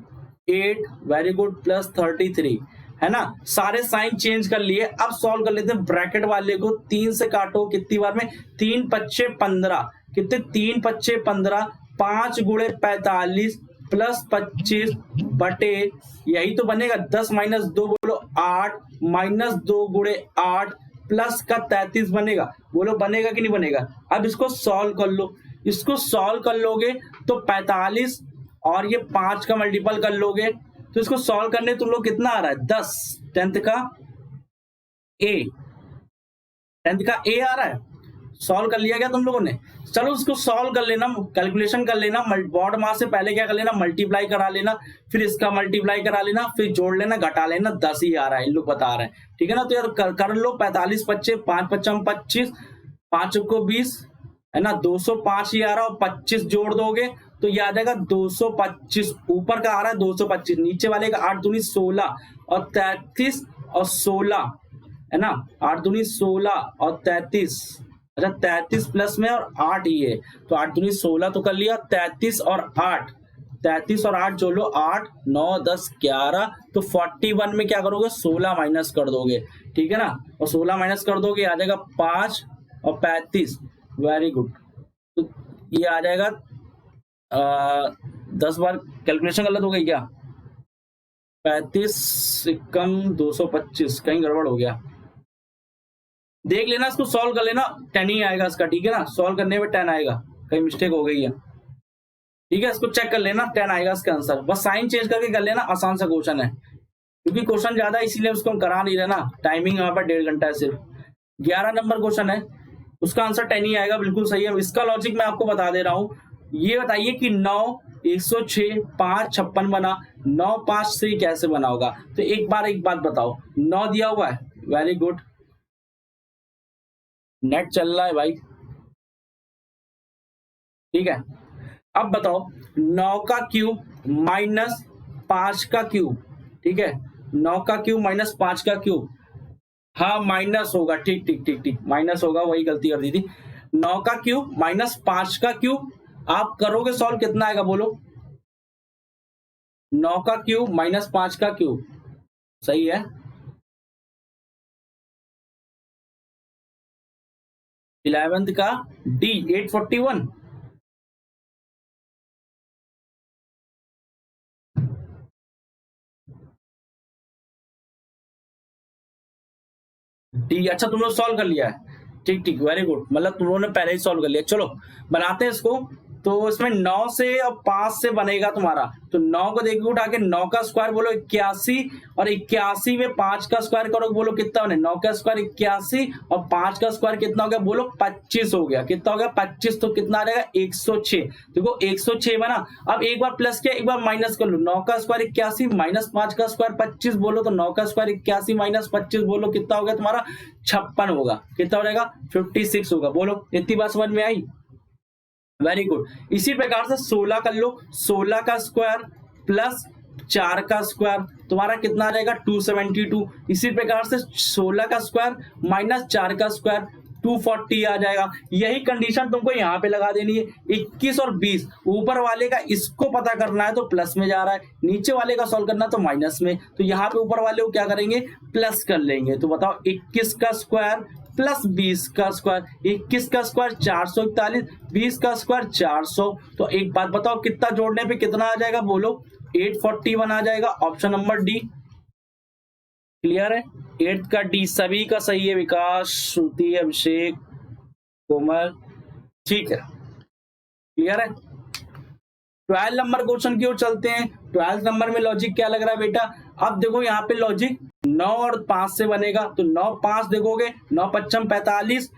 8, वेरी गुड, प्लस 33, है ना। सारे साइन चेंज कर लिए। अब सॉल्व कर लेते हैं ब्रैकेट वाले को, 3 से काटो कितनी बार में, 3 पच्चे 15, कितने, 3 पच्चे 15, 5 गुणे 45 प्लस 25 बटे, यही तो बनेगा 10 माइनस 2 बोलो 8, -2 गुणे 8 प्लस का 33 बनेगा, बोलो बनेगा कि नहीं बनेगा। अब इसको सॉल्व कर लो, इसको सॉल्व कर लोगे तो 45 और ये 5 का मल्टीपल कर लोगे तो इसको सॉल्व करने तुम लोग कितना आ रहा है, 10, 10th का ए आ रहा है। सॉल्व कर लिया क्या तुम लोगों ने, चलो उसको सॉल्व कर लेना, कैलकुलेशन कर लेना, बॉड मास से पहले क्या कर लेना, मल्टीप्लाई करा लेना, फिर इसका मल्टीप्लाई करा लेना, फिर जोड़ लेना, घटा लेना, 10 ही आ रहा है, इन लोग बता रहे हैं, ठीक है ना। तो यार कर लो, 45 पच्चे 5 पच्चम 25, 5 को 20, है ना, 205 ही आ रहा है, और 25 जोड़ दोगे तो ये आ जाएगा 225, ऊपर का आ रहा है 225, नीचे वाले का 8 दूनी 16 और 33 और 16, है ना, 8 दूनी 16 और 33, अच्छा 33 प्लस में और 8 ही है, तो 8 दूनी 16 तो कर लिया, 33 और 8 जोड़ लो, 8 9 10 11, तो 41 में क्या करोगे, 16 माइनस कर दोगे, ठीक है ना, और 16 माइनस कर दोगे आ जाएगा 5 और 35, वेरी गुड। तो ये आ जाएगा 10 बार कैलकुलेशन गलत हो गई क्या, 35 कम 225, कहीं गड़बड़ हो गया, देख लेना, इसको सॉल्व कर लेना, 10 ही आएगा इसका, ठीक है ना, सॉल्व करने में 10 आएगा, कहीं मिस्टेक हो गई है, ठीक है, इसको चेक कर लेना, 10 आएगा इसका आंसर, बस साइन चेंज करके कर लेना, आसान सा क्वेश्चन है, क्योंकि क्वेश्चन ज्यादा इसीलिए उसको हम करा नहीं रहे ना, टाइमिंग यहाँ पर 1.5 घंटा है सिर्फ। 11 नंबर क्वेश्चन है, उसका आंसर 10 ही आएगा, बिल्कुल सही है। इसका लॉजिक मैं आपको बता दे रहा हूँ, ये बताइए कि 9 106 5 56 बना, 9 5 से कैसे बना होगा, तो एक बात बताओ, 9 दिया हुआ है, वेरी गुड, नेट चल रहा है भाई, ठीक है। अब बताओ 9 का क्यूब माइनस 5 का क्यूब, ठीक है, 9 का क्यूब माइनस 5 का क्यूब, हाँ माइनस होगा, ठीक माइनस होगा, वही गलती कर दी थी। 9 का क्यूब माइनस 5 का क्यूब, आप करोगे सॉल्व कितना आएगा बोलो, 9 का क्यूब माइनस 5 का क्यूब, सही है, 11th का डी 841, डी, अच्छा तुम लोग सॉल्व कर लिया है, ठीक वेरी गुड, मतलब तुम लोगों ने पहले ही सॉल्व कर लिया। चलो बनाते हैं इसको, तो इसमें 9 से और 5 से बनेगा तुम्हारा, तो 9 को देखो उठा के, 9 का स्क्वायर बोलो 81, और 81 में 5 का स्क्वायर करो बोलो कितना बने, 9 का स्क्वायर 81 और 5 का स्क्वायर कितना हो गया बोलो 25 हो गया, कितना हो गया 25, तो कितना आ जाएगा 106, देखो 106 बना। अब एक बार प्लस किया, एक बार माइनस कर लो, 9 का स्क्वायर 81 माइनस 5 का स्क्वायर 25 बोलो, तो 9 का स्क्वायर 81 माइनस 25 बोलो कितना हो गया तुम्हारा 56 होगा, कितना हो जाएगा 56 होगा, बोलो इतनी बात समझ में आई, वेरी गुड। इसी प्रकार से 16 कर लो, 16 का स्क्वायर प्लस 4 का स्क्वायर तुम्हारा कितना आ जाएगा 272। इसी प्रकार से 16 का स्क्वायर माइनस 4 का स्क्वायर 240 आ जाएगा। यही कंडीशन तुमको यहाँ पे लगा देनी है। 21 और 20 ऊपर वाले का इसको पता करना है तो प्लस में जा रहा है, नीचे वाले का सॉल्व करना तो माइनस में। तो यहाँ पे ऊपर वाले को क्या करेंगे, प्लस कर लेंगे। तो बताओ 21 का स्क्वायर प्लस 20 का स्क्वायर, 21 का स्क्वायर 441, 20 का स्क्वायर 400। तो एक बात बताओ, कितना जोड़ने पे कितना आ जाएगा, बोलो 841 आ जाएगा। Option number D. क्लियर है? 8 का डी सभी का सही है। विकास, श्रुति, अभिषेक, कोमल, ठीक है, क्लियर है। 12 नंबर क्वेश्चन की ओर चलते हैं। 12 नंबर में लॉजिक क्या लग रहा है बेटा, अब देखो यहाँ पे लॉजिक 9 और 5 से बनेगा। तो 9 5 देखोगे, 9 पच्चम 45,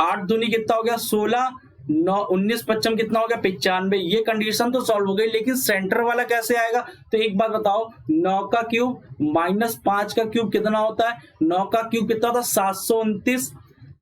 8 दूनी कितना हो गया 16, 9 19 पच्चम कितना हो गया 95। ये कंडीशन तो सॉल्व हो गई, लेकिन सेंटर वाला कैसे आएगा। तो एक बात बताओ, 9 का क्यूब माइनस 5 का क्यूब कितना होता है, 9 का क्यूब कितना होता है 729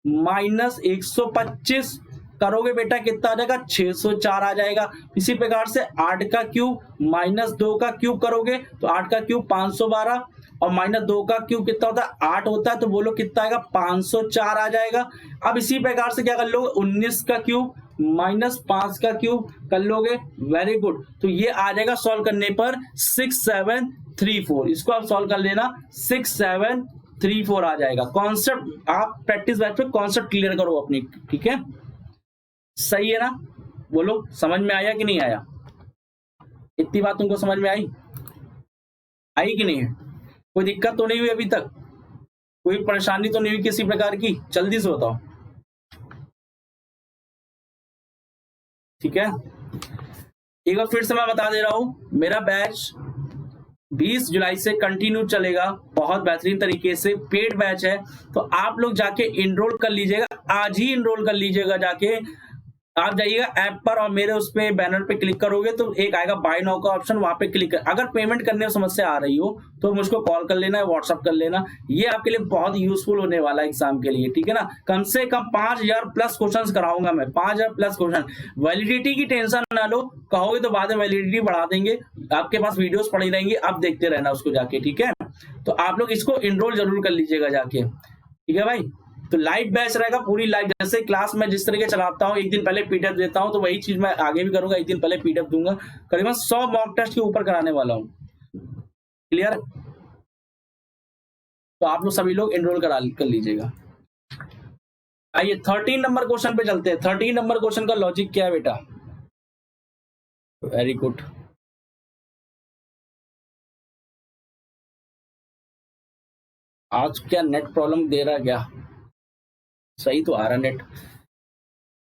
माइनस 125 करोगे बेटा कितना आ जाएगा 604 आ जाएगा। इसी प्रकार से 8 का क्यूब माइनस 2 का क्यूब करोगे तो 8 का क्यूब 512 और माइनस 2 का क्यूब कितना होता है 8 होता है। तो बोलो कितना आएगा 504 आ जाएगा। अब इसी प्रकार से क्या कर लोगे, 19 का क्यूब माइनस 5 का क्यूब कर लोगे। Very good. तो ये आ जाएगा सॉल्व करने पर 6734। इसको आप सॉल्व कर लेना, 6734 आ जाएगा। कॉन्सेप्ट आप प्रैक्टिस बैच पे कॉन्सेप्ट क्लियर करो अपनी, ठीक है, सही है ना। बोलो समझ में आया कि नहीं आया, इतनी बात तुमको समझ में आई कि नहीं है, कोई दिक्कत तो नहीं हुई अभी तक, कोई परेशानी तो नहीं हुई किसी प्रकार की, जल्दी से बताओ, ठीक है। एक बार फिर से मैं बता दे रहा हूं, मेरा बैच 20 जुलाई से कंटिन्यू चलेगा, बहुत बेहतरीन तरीके से पेड बैच है। तो आप लोग जाके इनरोल कर लीजिएगा, आज ही इनरोल कर लीजिएगा। जाके आप जाइएगा ऐप पर और मेरे उस पे बैनर पे क्लिक करोगे तो एक आएगा बाय नाउ का ऑप्शन, वहां पे क्लिक कर। अगर पेमेंट करने में समस्या आ रही हो तो मुझको कॉल कर लेना, व्हाट्सअप कर लेना। ये आपके लिए बहुत यूजफुल होने वाला है एग्जाम के लिए, ठीक है ना। कम से कम 5000 प्लस क्वेश्चन कराऊंगा मैं, 5000 प्लस क्वेश्चन। वैलिडिटी की टेंशन ना लो, कहोगे तो बाद में वैलिडिटी बढ़ा देंगे, आपके पास वीडियोस पड़ी रहेंगी, आप देखते रहना उसको जाके, ठीक है। तो आप लोग इसको इनरोल जरूर कर लीजिएगा जाके, ठीक है भाई। तो लाइव बैच रहेगा, पूरी लाइव, जैसे क्लास में जिस तरीके चलाता हूँ, एक दिन पहले पीडीएफ देता हूँ, तो वही चीज मैं आगे भी करूंगा, एक दिन पहले पीडीएफ दूंगा। करीबन 100 मॉक टेस्ट के ऊपर कराने वाला हूँ, क्लियर। तो आप लोग सभी लोग एनरोल कर लीजिएगा। आइए 13 नंबर क्वेश्चन पे चलते हैं। 13 नंबर क्वेश्चन का लॉजिक क्या है बेटा, वेरी गुड। आज क्या नेट प्रॉब्लम दे रहा है क्या, सही तो आ रहा नेट,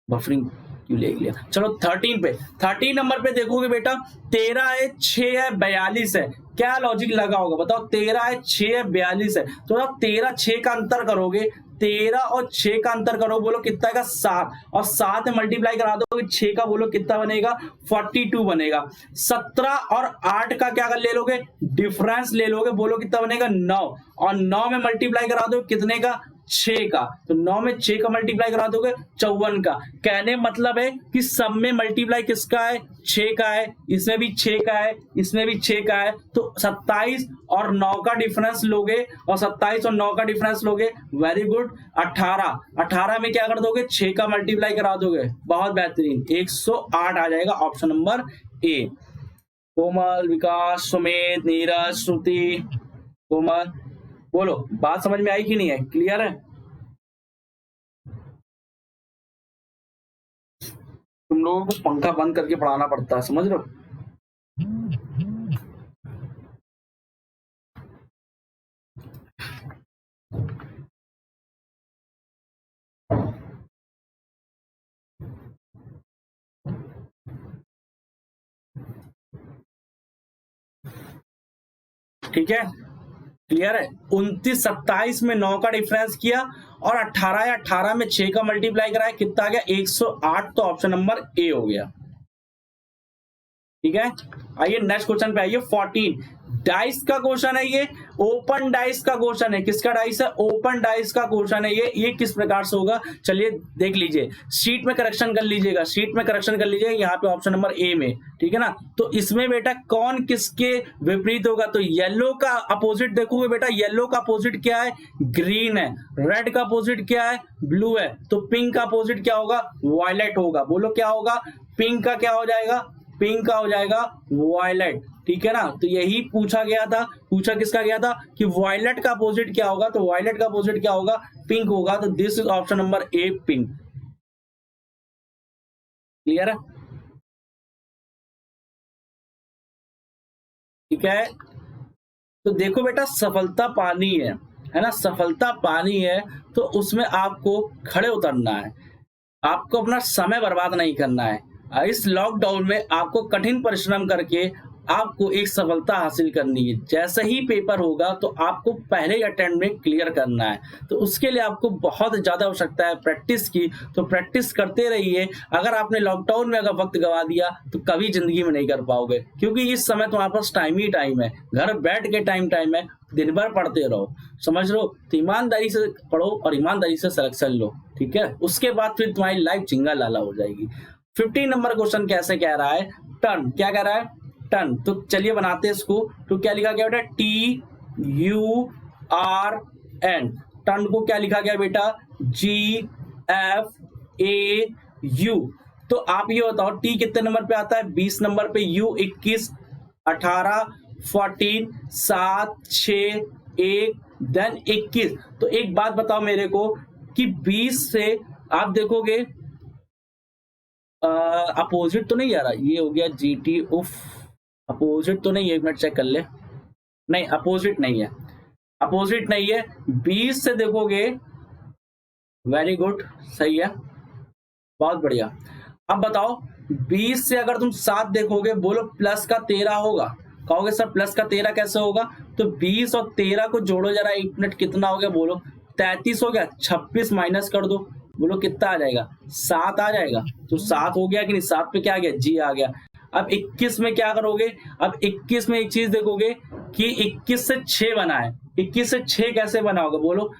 बफरिंग क्यों ले लिया। चलो 13 पे, 13 नंबर पे देखोगे बेटा, 13 है 6 है 42 है, क्या लॉजिक लगा होगा बताओ। 13 है 6 है 42 है, तो 13 6 का अंतर करोगे, 13 और 6 का अंतर करो, बोलो कितना का 7, और 7 में मल्टीप्लाई करा दोगे 6 का, बोलो कितना बनेगा 42 बनेगा। 17 और 8 का क्या कर ले लोगे, डिफरेंस ले लोगे, बोलो कितना बनेगा 9, और 9 में मल्टीप्लाई करा दो कितने का 6 का, तो 9 में 6 का मल्टीप्लाई करा दोगे 54 का। कहने मतलब है कि सब में मल्टीप्लाई किसका है 6 का है, इसमें भी 6 का है, इसमें भी 6 का है। तो 27 और 9 का डिफरेंस लोगे, और 27 और 9 का डिफरेंस लोगे, वेरी गुड। 18 में क्या कर दोगे 6 का मल्टीप्लाई करा दोगे, बहुत बेहतरीन, 108 आ जाएगा। Option number A. Komal, Vikas, Sumit, Neeraj, Shruti, Komal, बोलो बात समझ में आई कि नहीं है, क्लियर है। तुम लोगों को पंखा बंद करके पढ़ाना पड़ता है, समझ रहे हो। ठीक है, क्लियर है। 29 27 में 9 का डिफरेंस किया, और 18 या 18 में 6 का मल्टीप्लाई कराया, कितना आ गया 108। तो ऑप्शन नंबर ए हो गया, ठीक है। आइए नेक्स्ट क्वेश्चन पे आइए। 14 डाइस का क्वेश्चन है ये, ओपन डाइस का क्वेश्चन है। किसका डाइस है? ओपन डाइस का क्वेश्चन है ये किस प्रकार से होगा चलिए देख लीजिए। शीट में करेक्शन कर लीजिएगा, शीट में करेक्शन कर लीजिएगा यहाँ पे ऑप्शन नंबर ए में, ठीक है ना। तो इसमें बेटा कौन किसके विपरीत होगा? तो येलो का अपोजिट देखोगे बेटा, येलो का अपोजिट क्या है? ग्रीन है। रेड का अपोजिट क्या है? ब्लू है। तो पिंक का अपोजिट क्या होगा? वायलेट होगा। बोलो क्या होगा? पिंक का क्या हो जाएगा? पिंक का हो जाएगा वायलेट, ठीक है ना। तो यही पूछा गया था, पूछा किसका गया था कि वायलेट का अपोजिट क्या होगा? तो वायलेट का अपोजिट क्या होगा? पिंक होगा। तो this is option number A, pink. Clear है? ठीक है। तो देखो बेटा, सफलता पानी है ना, सफलता पानी है। तो उसमें आपको खड़े उतरना है, आपको अपना समय बर्बाद नहीं करना है। इस लॉकडाउन में आपको कठिन परिश्रम करके आपको एक सफलता हासिल करनी है। जैसे ही पेपर होगा तो आपको पहले अटेम्प्ट में क्लियर करना है। तो उसके लिए आपको बहुत ज्यादा आवश्यकता है प्रैक्टिस की। तो प्रैक्टिस करते रहिए। अगर आपने लॉकडाउन में अगर वक्त गवा दिया तो कभी जिंदगी में नहीं कर पाओगे, क्योंकि इस समय तुम्हारे पास टाइम ही टाइम है। घर बैठ के टाइम है, दिन भर पढ़ते रहो, समझ लो। तो ईमानदारी से पढ़ो और ईमानदारी से सिलेक्शन लो, ठीक है। उसके बाद फिर तुम्हारी लाइफ चिंगा लाला हो जाएगी। 15 नंबर क्वेश्चन कैसे कह रहा है? टर्न, क्या कह रहा है? टर्न। तो चलिए बनाते हैं इसको। तो क्या लिखा गया बेटा? TURN। टर्न को क्या लिखा गया बेटा? GFAU। तो आप ये बताओ, टी कितने नंबर पे आता है? 20 नंबर पे, यू 21, 18, 14, 7, 6, 1, देन 21। तो एक बात बताओ मेरे को कि 20 से आप देखोगे अपोजिट तो नहीं आ रहा। ये हो गया GT। उफ, अपोजिट तो नहीं है, एक मिनट चेक कर ले। नहीं, अपोजिट नहीं है, अपोजिट नहीं है। 20 से देखोगे, वेरी गुड, सही है, बहुत बढ़िया। अब बताओ 20 से अगर तुम 7 देखोगे, बोलो प्लस का 13 होगा। कहोगे सर प्लस का 13 कैसे होगा? तो 20 और 13 को जोड़ो जरा, एक मिनट, कितना हो गया बोलो? 33 हो गया। 26 माइनस कर दो, बोलो कितना आ जाएगा? 7 आ जाएगा। तो 7 हो गया कि नहीं? 7 पे क्या आ गया? जी आ गया। अब 21 में क्या करोगे? अब 21 में एक चीज देखोगे कि 21 से 6 बना है। 21 से 6 कैसे बना होगा? बोलो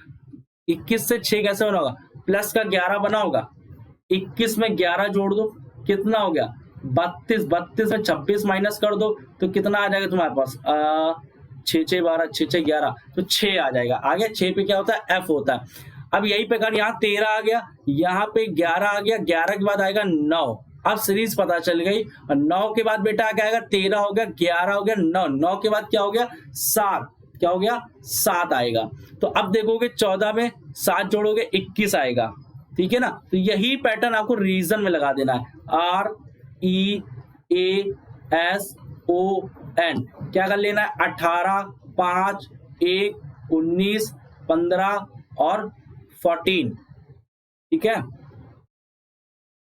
21 से 6 कैसे बना होगा? प्लस का 11 बना होगा। 21 में 11 जोड़ दो, कितना हो गया? 32। 32 में 26 माइनस कर दो तो कितना आ जाएगा तुम्हारे पास? 6 6 12, 6 6 11, तो 6 आ जाएगा। आ गया। 6 पे क्या होता है? F होता है। अब यही प्रकार यहाँ 13 आ गया, यहाँ पे 11 आ गया, 11 के बाद आएगा 9। अब सीरीज पता चल गई। और 9 के बाद बेटा क्या आएगा? 13 हो गया, 11 हो गया, 9। 9 के बाद क्या हो गया? 7। क्या हो गया? 7 आएगा। तो अब देखोगे 14 में 7 जोड़ोगे 21 आएगा, ठीक है ना। तो यही पैटर्न आपको रीजन में लगा देना है। REASON, क्या कर लेना है? 18, 5, 1, 19, 15 और 14, ठीक है,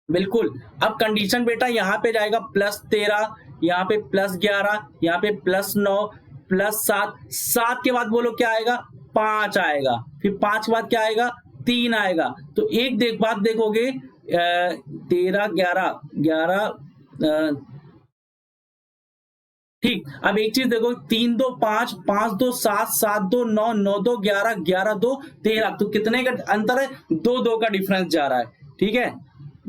बिल्कुल। अब कंडीशन बेटा यहाँ पे जाएगा +13, यहाँ पे +11, यहाँ पे +9, +7। 7 के बाद बोलो क्या आएगा? 5 आएगा। फिर 5 के बाद क्या आएगा? 3 आएगा। तो एक बात देखोगे, 13, 11, 11, ठीक। अब एक चीज देखो, 3 2 5, 5 2 7, 7 2 9, 9 2 11, 11 2 13। तो कितने का अंतर है? 2 2 का डिफरेंस जा रहा है, ठीक है,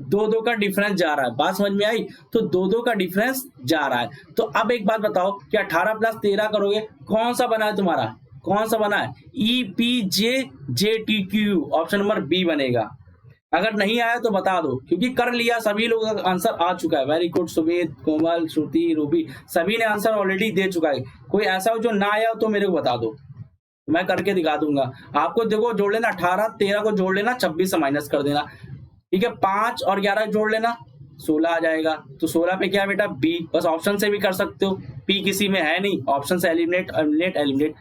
2 2 का डिफरेंस जा रहा है। बात समझ में आई? तो 2 2 का डिफरेंस जा रहा है। तो अब एक बात बताओ कि 18 + 13 करोगे, कौन सा बना है तुम्हारा? कौन सा बना है? EPJJTQ, ऑप्शन नंबर बी बनेगा। अगर नहीं आया तो बता दो, क्योंकि कर लिया, सभी लोगों का आंसर आ चुका है। वेरी गुड, सुमित, कोमल, श्रुति, रूबी, सभी ने आंसर ऑलरेडी दे चुका है। कोई ऐसा हो जो ना आया हो तो मेरे को बता दो, मैं करके दिखा दूंगा आपको। देखो जोड़ लेना, 18 13 को जोड़ लेना, 26 से माइनस कर देना, ठीक है। 5 और 11 जोड़ लेना, 16 आ जाएगा। तो 16 पे क्या बेटा? बी। बस ऑप्शन से भी कर सकते हो, पी किसी में है नहीं, ऑप्शन से एलिमिनेट,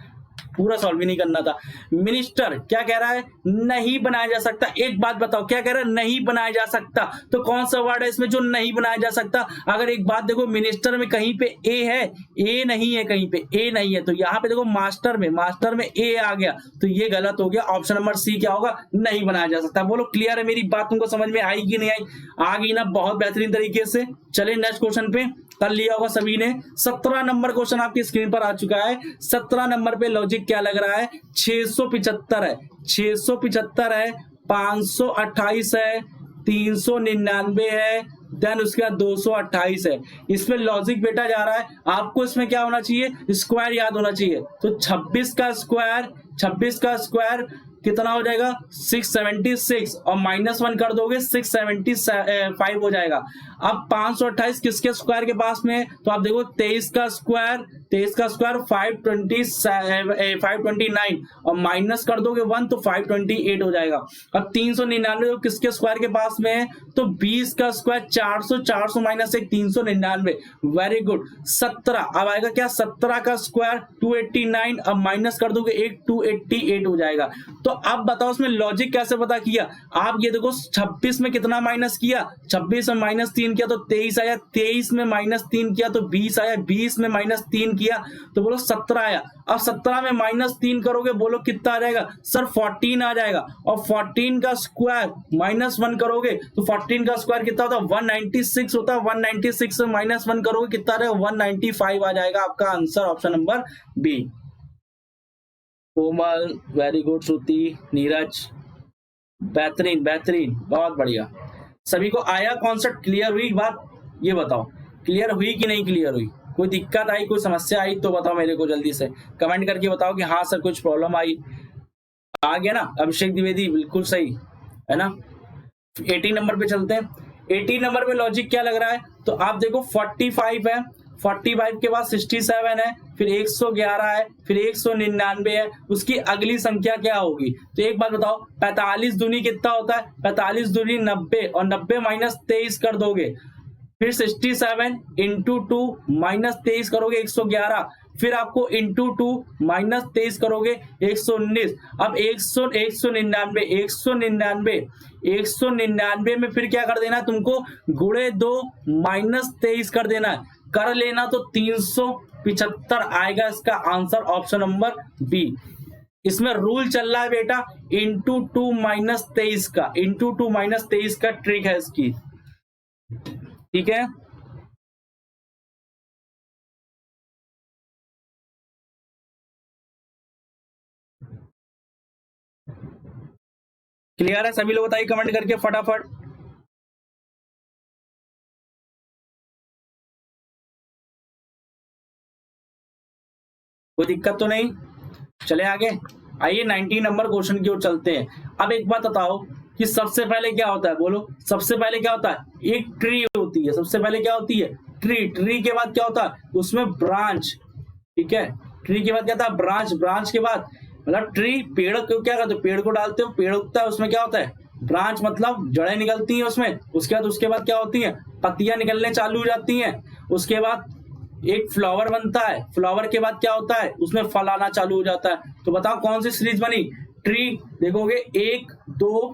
पूरा सॉल्व भी नहीं करना था। मिनिस्टर क्या कह रहा है? नहीं बनाया जा सकता। एक बात बताओ, क्या कह रहा है? नहीं बनाया जा सकता। तो कौन सा वर्ड है इसमें जो नहीं बनाया जा सकता? अगर एक बात देखो, मिनिस्टर में कहीं पे ए है? ए नहीं है, कहीं पे ए नहीं है। तो यहाँ पे देखो मास्टर में ए आ गया, तो ये गलत हो गया। ऑप्शन नंबर सी क्या होगा? नहीं बनाया जा सकता। बोलो क्लियर है? मेरी बात तुमको समझ में आई कि नहीं आई? आ गई ना? बहुत बेहतरीन तरीके से। चलिए नेक्स्ट क्वेश्चन पे। कर लिया होगा सभी ने। 17 नंबर क्वेश्चन आपकी स्क्रीन पर आ चुका है। 17 नंबर पे लॉजिक क्या लग रहा है, 675 है, 675 है, 528 है, 399 है, देन उसके बाद 228 है। इसमें लॉजिक बेटा जा रहा है, आपको इसमें क्या होना चाहिए, स्क्वायर याद होना चाहिए। तो 26 का स्क्वायर कितना हो जाएगा, 676, और -1 कर दोगे 675 हो जाएगा। अब 528 किसके स्क्वायर के पास में है, तो आप देखो 23 का स्क्वायर 529, और माइनस कर दोगे 1 तो 528 हो जाएगा। अब 399 किसके स्क्वायर के पास में है, तो 20 का स्क्वायर 400 माइनस 1 399, वेरी गुड। 17 अब आएगा क्या, 17 का स्क्वायर 289, अब माइनस कर दोगे 1 288 हो जाएगा। तो अब बताओ इसमें लॉजिक कैसे पता किया, आप ये देखो 26 में कितना माइनस किया, 26 में -3 किया तो 23 आया, 23 में -3 किया तो 20 आया, 20 में -3 किया तो बोलो 17 आया। अब 17 में -3 करोगे, बोलो कितना आ जाएगा, सर 14 आ जाएगा। और 14 का स्क्वायर -1 करोगे तो 14 का स्क्वायर कितना होता है, 196 होता है। 196 से -1 करोगे कितना आ जाएगा, 195 आ जाएगा। आपका आंसर ऑप्शन नंबर बी। कोमल, वेरी गुड। श्रुति, नीरज, बेहतरीन बेहतरीन, बहुत बढ़िया। सभी को आया कॉन्सेप्ट, क्लियर हुई बात, ये बताओ क्लियर हुई कि नहीं क्लियर हुई, कोई दिक्कत आई, कोई समस्या आई तो बताओ मेरे को, जल्दी से कमेंट करके बताओ कि हाँ सर कुछ प्रॉब्लम आई। आ गया ना अभिषेक द्विवेदी, बिल्कुल सही है ना। 18 नंबर पे चलते हैं। 18 नंबर पे लॉजिक क्या लग रहा है, तो आप देखो 45 है, 45 के बाद 67 है, फिर 111 है, फिर 199 है, उसकी अगली संख्या क्या होगी। तो एक बात बताओ, 45 दूनी कितना होता है, 45 दूनी 90, और 90 माइनस 23 कर दोगे, फिर 67 इंटू 2 माइनस 23 करोगे 111, फिर आपको इंटू 2 माइनस 23 करोगे 119। अब 199 में फिर क्या कर देना है तुमको, गुणे 2 माइनस 23 कर देना है, कर लेना तो 375 आएगा। इसका आंसर ऑप्शन नंबर बी। इसमें रूल चल रहा है बेटा इंटू 2 माइनस 23 का, इंटू 2 माइनस 23 का ट्रिक है इसकी, ठीक है। क्लियर है सभी लोग, बताइए कमेंट करके फटाफट। कोई दिक्कत तो नहीं, चले आगे। आइए 19 नंबर क्वेश्चन की ओर चलते हैं। अब एक बात बताओ कि सबसे पहले क्या होता है, बोलो सबसे पहले क्या होता है, एक ट्री होती है। सबसे पहले क्या होती है, ट्री। ट्री के बाद क्या होता है, उसमें ब्रांच, ठीक है। ट्री के बाद क्या था, ब्रांच। ब्रांच के बाद मतलब ट्री, पेड़ को क्या करते हो, पेड़ को डालते हो, पेड़ उगता है, उसमें क्या होता है, ब्रांच मतलब जड़ें निकलती हैं उसमें। उसके बाद क्या होती हैं, पत्तियां निकलने चालू हो जाती हैं। उसके बाद एक फ्लावर बनता है, फ्लावर के बाद क्या होता है, उसमें फल आना चालू हो जाता है। तो बताओ कौन सी सीरीज बनी, ट्री। देखोगे 1 2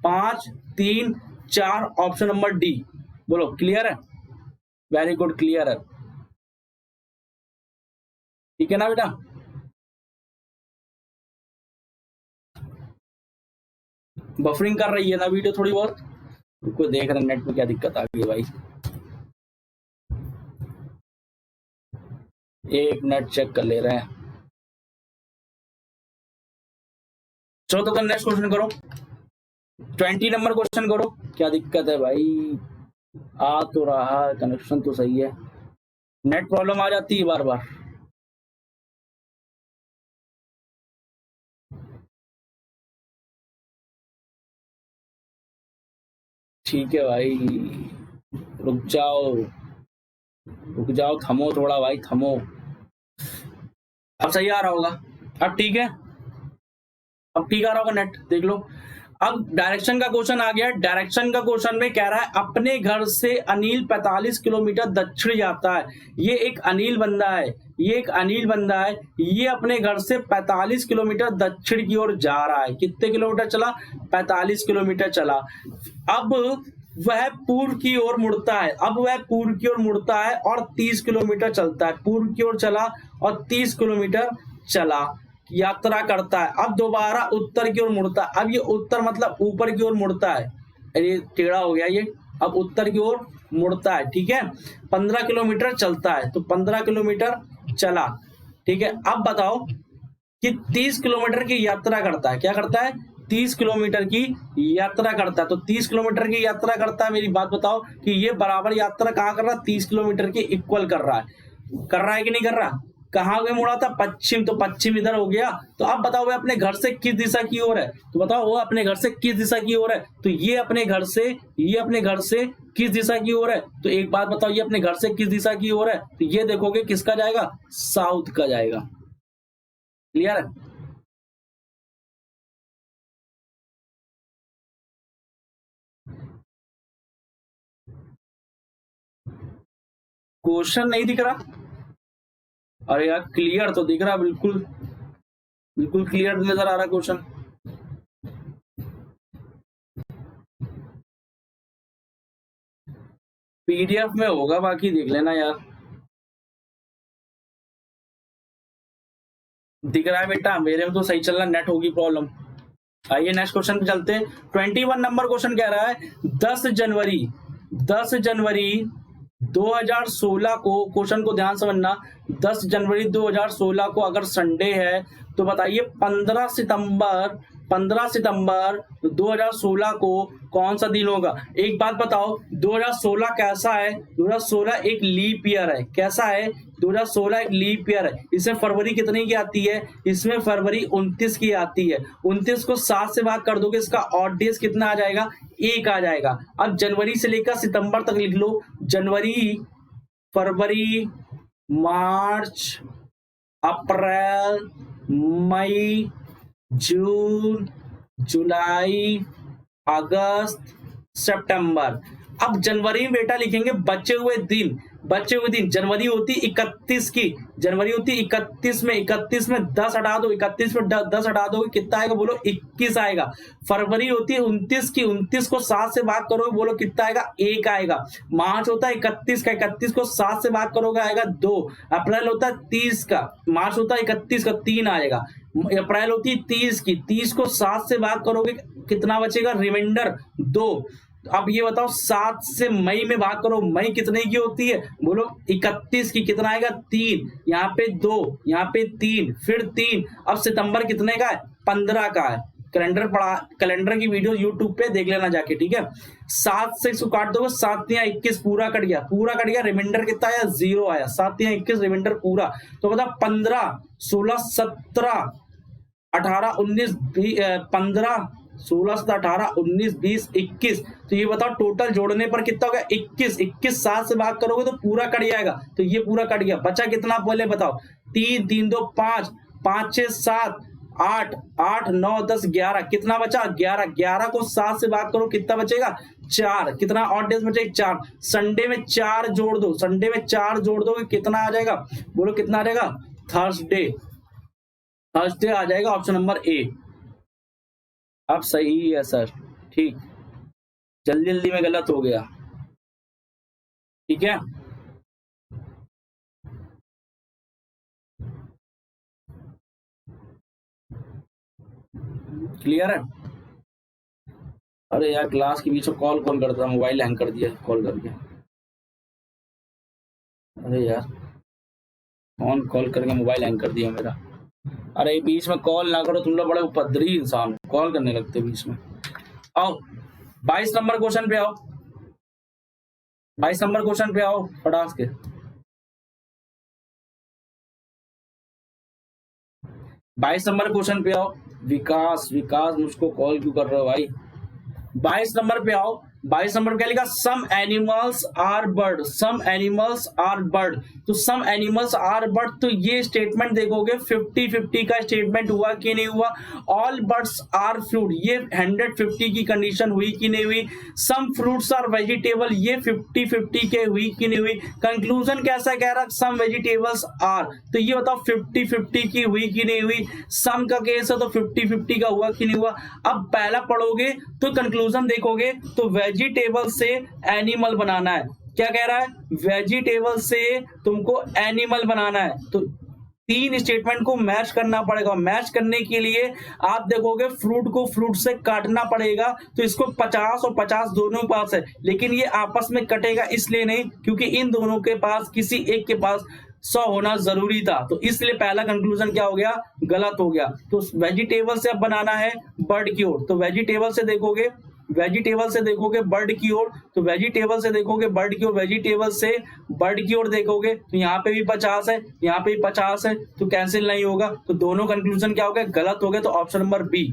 5 3 4, ऑप्शन नंबर डी। बोलो क्लियर है, वेरी गुड, क्लियर है, ठीक है ना बेटा। बफरिंग कर रही है ना वीडियो थोड़ी बहुत, रुको देख रहे नेट में क्या दिक्कत आ गई भाई, एक मिनट चेक कर ले रहे हैं। चलो तो नेक्स्ट क्वेश्चन करो, 20 नंबर क्वेश्चन करो। क्या दिक्कत है भाई, आ तो रहा है, कनेक्शन तो सही है, नेट प्रॉब्लम आ जाती है बार बार। ठीक है भाई, रुक जाओ, थमो थोड़ा भाई, थमो। अब सही आ रहा होगा, अब ठीक है, अब ठीक आ रहा होगा नेट, देख लो। अब डायरेक्शन का क्वेश्चन आ गया। डायरेक्शन का क्वेश्चन में कह रहा है अपने घर से अनिल 45 किलोमीटर दक्षिण जाता है। ये एक अनिल बंदा है, ये अपने घर से 45 किलोमीटर दक्षिण की ओर जा रहा है। कितने किलोमीटर चला, 45 किलोमीटर चला। अब वह पूर्व की ओर मुड़ता है, और 30 किलोमीटर चलता है। पूर्व की ओर चला और 30 किलोमीटर चला, यात्रा करता है। अब दोबारा उत्तर की ओर मुड़ता है। अब ये उत्तर मतलब ऊपर की ओर मुड़ता है, ये टेढ़ा हो गया ये। अब उत्तर की ओर मुड़ता है, ठीक है। 15 किलोमीटर चलता है, तो 15 किलोमीटर चला, ठीक है। अब बताओ कि 30 किलोमीटर की यात्रा करता है, क्या करता है, 30 किलोमीटर की यात्रा करता है। तो 30 किलोमीटर की यात्रा करता है, मेरी बात बताओ कि ये बराबर यात्रा कहाँ कर रहा है, 30 किलोमीटर के इक्वल कर रहा है कि नहीं कर रहा। कहाँ गए मुड़ा था, पश्चिम, तो पश्चिम इधर हो गया। तो अब बताओ वो अपने घर से किस दिशा की ओर है, तो बताओ वो अपने घर से किस दिशा की ओर है। तो ये अपने घर से किस दिशा की ओर है। तो एक बात बताओ, ये अपने घर से किस दिशा की ओर है, तो ये देखोगे किसका जाएगा, साउथ का जाएगा। क्लियर है। क्वेश्चन नहीं दिख रहा, अरे यार क्लियर तो दिख रहा, बिल्कुल बिल्कुल क्लियर नजर आ रहा क्वेश्चन। पीडीएफ में होगा, बाकी देख लेना यार। दिख रहा है बेटा, मेरे में तो सही चल रहा, नेट होगी प्रॉब्लम। आइए नेक्स्ट क्वेश्चन पे चलते हैं। 21 नंबर क्वेश्चन कह रहा है 10 जनवरी 2016 को, क्वेश्चन को ध्यान समझना, 10 जनवरी 2016 को अगर संडे है तो बताइए 15 सितंबर 2016 को कौन सा दिन होगा। एक बात बताओ, 2016 कैसा है, 2016 एक लीप ईयर है, कैसा है, 2016 एक लीप ईयर है। इसमें फरवरी कितने की आती है, इसमें फरवरी 29 की आती है। 29 को 7 से भाग कर दोगे, इसका ऑड डेज कितना आ जाएगा, 1 आ जाएगा। अब जनवरी से लेकर सितंबर तक लिख लो, जनवरी, फरवरी, मार्च, अप्रैल, मई, जून, जुलाई, अगस्त, सितंबर। अब जनवरी में बेटा लिखेंगे बचे हुए दिन। जनवरी होती 31 की, जनवरी होती 31 में 10 हटा दो, 31 में 10 हटा दो, कितना आएगा बोलो, 21 आएगा। फरवरी होती है 29 की, 29 को 7 से भाग करोगे, बोलो कितना आएगा, 1 आएगा। मार्च होता है 31 का, 31 को 7 से भाग करोगे आएगा 2। अप्रैल होता है 30 का, मार्च होता है 31 का, 3 आएगा। अप्रैल होती है 30 की, 30 को 7 से भाग करोगे कितना बचेगा, रिमाइंडर 2। अब ये बताओ 7 से मई में भाग करो, मई कितने की होती है, बोलो 31 की, कितना आएगा, 3, यहाँ पे 2, यहाँ पे 3, फिर 3। अब सितंबर कितने का है, 15 का है। कैलेंडर की वीडियो यूट्यूब पे देख लेना जाके, ठीक है। 7 से इसको काट दोगे, 7 या 21 पूरा कट गया, रिमाइंडर कितना आया, 0 आया। 7 या 21 रिमाइंडर पूरा, तो बताओ 15, 16, 17, 18, 19, 15, 16, 17, 18, 19, 20, 21। तो ये बताओ टोटल जोड़ने पर कितना होगा, 21। 21 7 से भाग करोगे तो पूरा कट जाएगा, तो ये पूरा कट गया। बचा कितना पहले बताओ, 3, 3, 2, 5, 5, 6, 7, 8, 8, 9, 10, 11, कितना बचा, 11। 11 को 7 से भाग करो, कितना बचेगा, 4। कितना और डेज बचेगा, 4। संडे में 4 जोड़ दो, कितना आ जाएगा, बोलो कितना आ जाएगा, थर्सडे आ जाएगा, ऑप्शन नंबर ए। अब सही है सर, ठीक, जल्दी में गलत हो गया, ठीक है। क्लियर है। अरे यार क्लास के बीच में कॉल कौन करता है, मोबाइल हैंग कर दिया कॉल करके। अरे यार कौन कॉल करके मोबाइल हैंग कर दिया मेरा। अरे बीच में कॉल ना करो, तुम लोग बड़े उपद्रवी इंसान, कॉल करने लगते बीच में। आओ 22 नंबर क्वेश्चन पे आओ, 22 नंबर क्वेश्चन पे आओ फटाक के। 22 नंबर क्वेश्चन पे आओ। विकास मुझको कॉल क्यों कर रहे हो भाई। 22 नंबर पे आओ। 22 नंबर क्या लिखा, सम एनिमल्स आर बर्ड, तो सम एनिमल्स आर बर्ड, तो ये स्टेटमेंट देखोगे 50-50 का स्टेटमेंट हुआ कि नहीं हुआ। ऑल बर्ड्स आर फ्रूट, ये 150 की कंडीशन हुई कि नहीं हुई। सम फ्रूट्स आर वेजिटेबल, ये 50-50 के हुई कि नहीं हुई। कंक्लूजन कैसा कह रहा, सम वेजिटेबल्स आर, तो ये बताओ 50-50 की हुई कि नहीं हुई। सम का केस है तो 50-50 का हुआ कि नहीं हुआ। अब पहला पढ़ोगे तो कंक्लूजन देखोगे तो वेजिटेबल से एनिमल बनाना है। क्या कह रहा है, वेजिटेबल से तुमको एनिमल बनाना है। तो तीन स्टेटमेंट को मैच करना पड़ेगा। मैच करने के लिए आप देखोगे फ्रूट को फ्रूट से काटना पड़ेगा, तो इसको 50 और 50 दोनों के पास है, लेकिन ये आपस में कटेगा इसलिए नहीं क्योंकि इन दोनों के पास किसी एक के पास 100 होना जरूरी था, तो इसलिए पहला कंक्लूजन क्या हो गया, गलत हो गया। तो वेजिटेबल से अब बनाना है बर्ड की ओर, तो वेजिटेबल से देखोगे बर्ड की ओर, तो वेजिटेबल से देखोगे बर्ड की ओर, वेजिटेबल से बर्ड की ओर देखोगे तो यहाँ पे भी 50 है, यहाँ पे भी 50 है, तो कैंसिल नहीं होगा, तो दोनों कंक्लूजन क्या हो गए, गलत हो गए। तो option number B.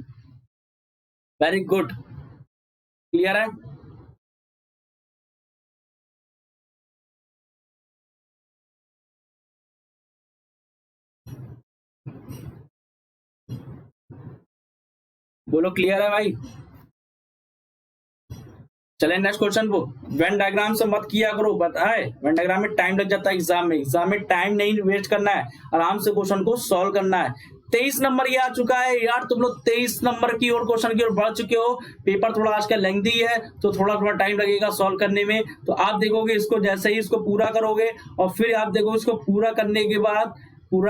Very good, clear है। बोलो क्लियर है भाई। चले नेक्स्ट क्वेश्चन को। वेन डायग्राम से मत किया करो, बताए वेन डायग्राम में टाइम लग जाता है एग्जाम में टाइम नहीं वेस्ट करना है, आराम से क्वेश्चन को सॉल्व करना है। 23 नंबर ये आ चुका है यार, तुम लोग 23 नंबर की ओर क्वेश्चन की ओर बढ़ चुके हो। पेपर थोड़ा आज का लेंथी है तो थोड़ा टाइम लगेगा सॉल्व करने में। तो आप देखोगे इसको, जैसे ही इसको पूरा करोगे और फिर आप देखोगे इसको पूरा